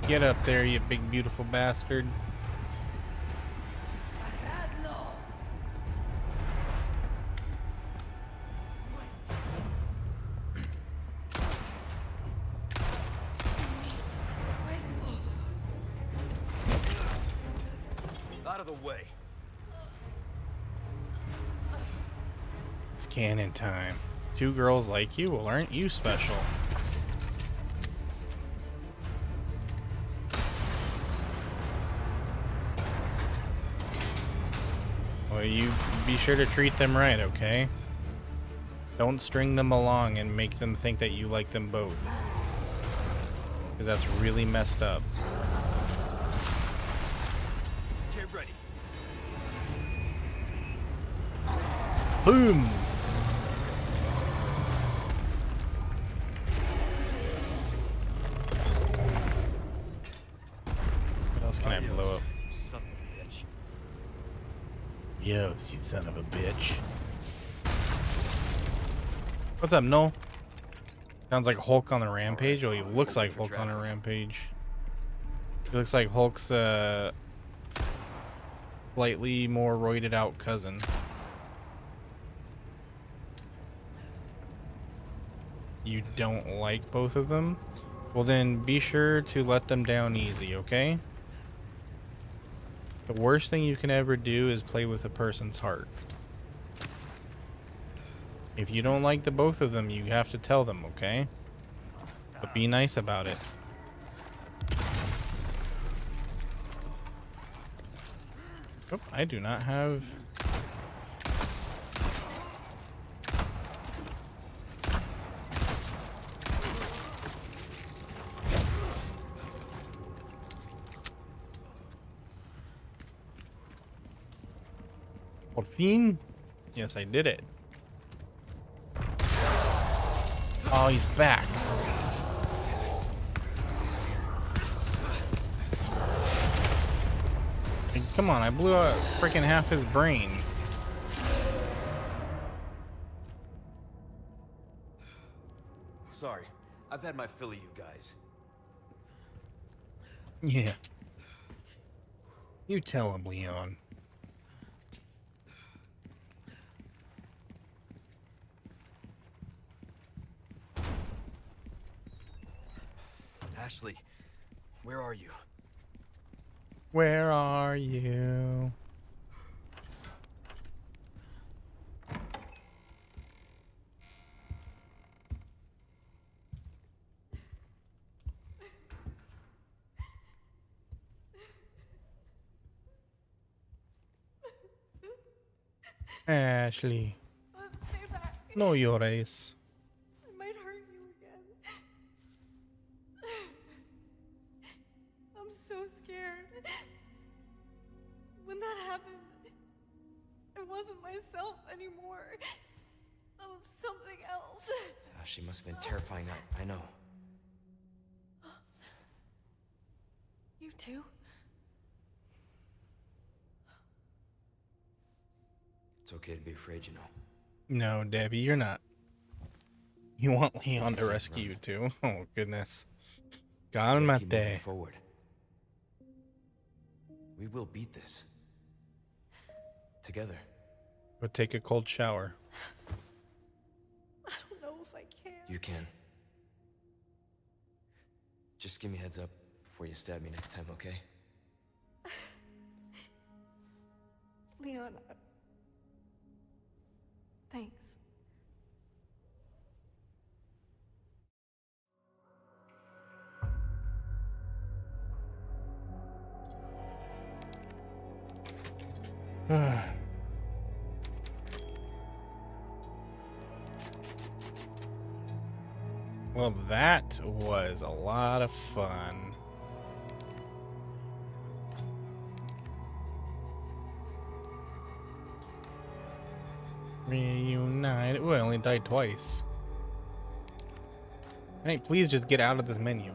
Get up there, you big beautiful bastard. Out of the way. It's cannon time. Two girls like you? Well, aren't you special? Well, you be sure to treat them right, okay? Don't string them along and make them think that you like them both. Because that's really messed up. Get ready. Boom! What else can I blow up? Son of a bitch. Yo, you son of a bitch. What's up, Noel? Sounds like Hulk on the rampage. Well, he looks like Hulk on a rampage. He looks like Hulk's slightly more roided out cousin. You don't like both of them? Well, then be sure to let them down easy, okay? The worst thing you can ever do is play with a person's heart. If you don't like the both of them, you have to tell them, okay? But be nice about it. Oh, I do not have... Por fin? Yes, I did it. Oh, he's back. Like, come on, I blew out freaking half his brain. Sorry, I've had my fill of you guys. Yeah. You tell him, Leon. Ashley, where are you? Where are you? Ashley. Let's stay back. No llores. I might hurt you again. I'm so scared. When that happened, I wasn't myself anymore. I was something else. She must have been terrifying. I know. You too? It's okay to be afraid, you know. No, Debbie, you're not. You want Leon to rescue you too? Oh, goodness. Keep moving Calmate. forward. We will beat this. Together. Go take a cold shower. I don't know if I can. You can. Just give me a heads up before you stab me next time, okay? Leon, thanks. Well, that was a lot of fun. Reunited. Ooh, I only died twice. Hey, please just get out of this menu.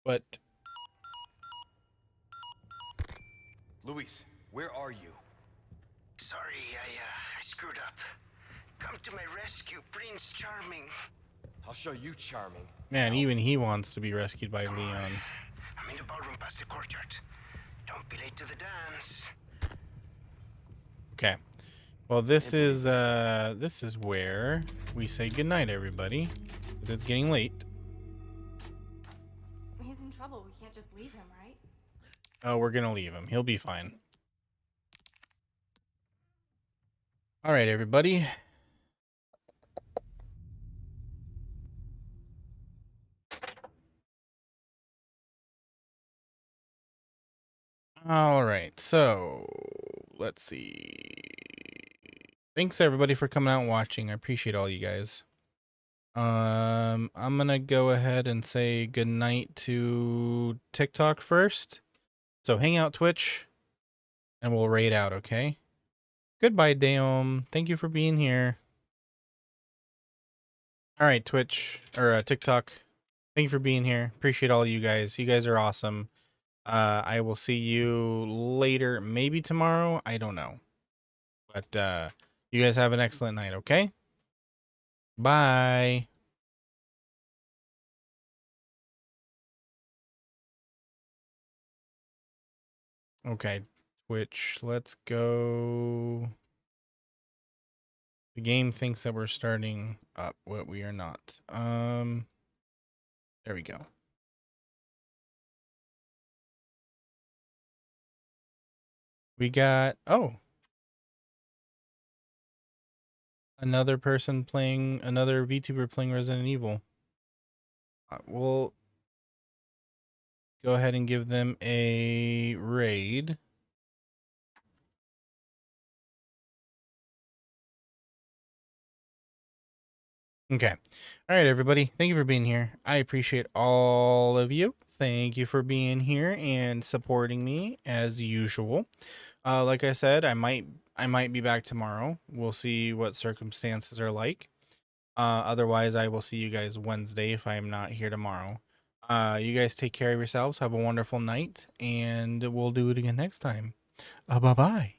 But Luis, where are you? Sorry, I screwed up. Come to my rescue, Prince Charming. I'll show you charming. man, even he wants to be rescued by Leon. I'm in the ballroom past the courtyard. Don't be late to the dance. Okay. Well, this is where we say goodnight, everybody. It's getting late. He's in trouble. We can't just leave him, right? Oh, we're gonna leave him. He'll be fine. All right, everybody. All right, so let's see. Thanks everybody for coming out and watching. I appreciate all you guys. I'm gonna go ahead and say goodnight to TikTok first. So hang out Twitch, and we'll raid out. Okay. Goodbye, Daom. Thank you for being here. All right, Twitch or TikTok. Thank you for being here. Appreciate all you guys. You guys are awesome. I will see you later, maybe tomorrow. I don't know. But you guys have an excellent night, okay? Bye. Okay, Twitch, let's go. The game thinks that we're starting up, but we are not. There we go. We got, oh, another person playing, another VTuber playing Resident Evil. We'll go ahead and give them a raid. Okay. All right, everybody. Thank you for being here. I appreciate all of you. Thank you for being here and supporting me as usual. Like I said, I might I might be back tomorrow. We'll see what circumstances are like. Otherwise, I will see you guys Wednesday if I am not here tomorrow. You guys take care of yourselves. Have a wonderful night, and we'll do it again next time. Bye-bye.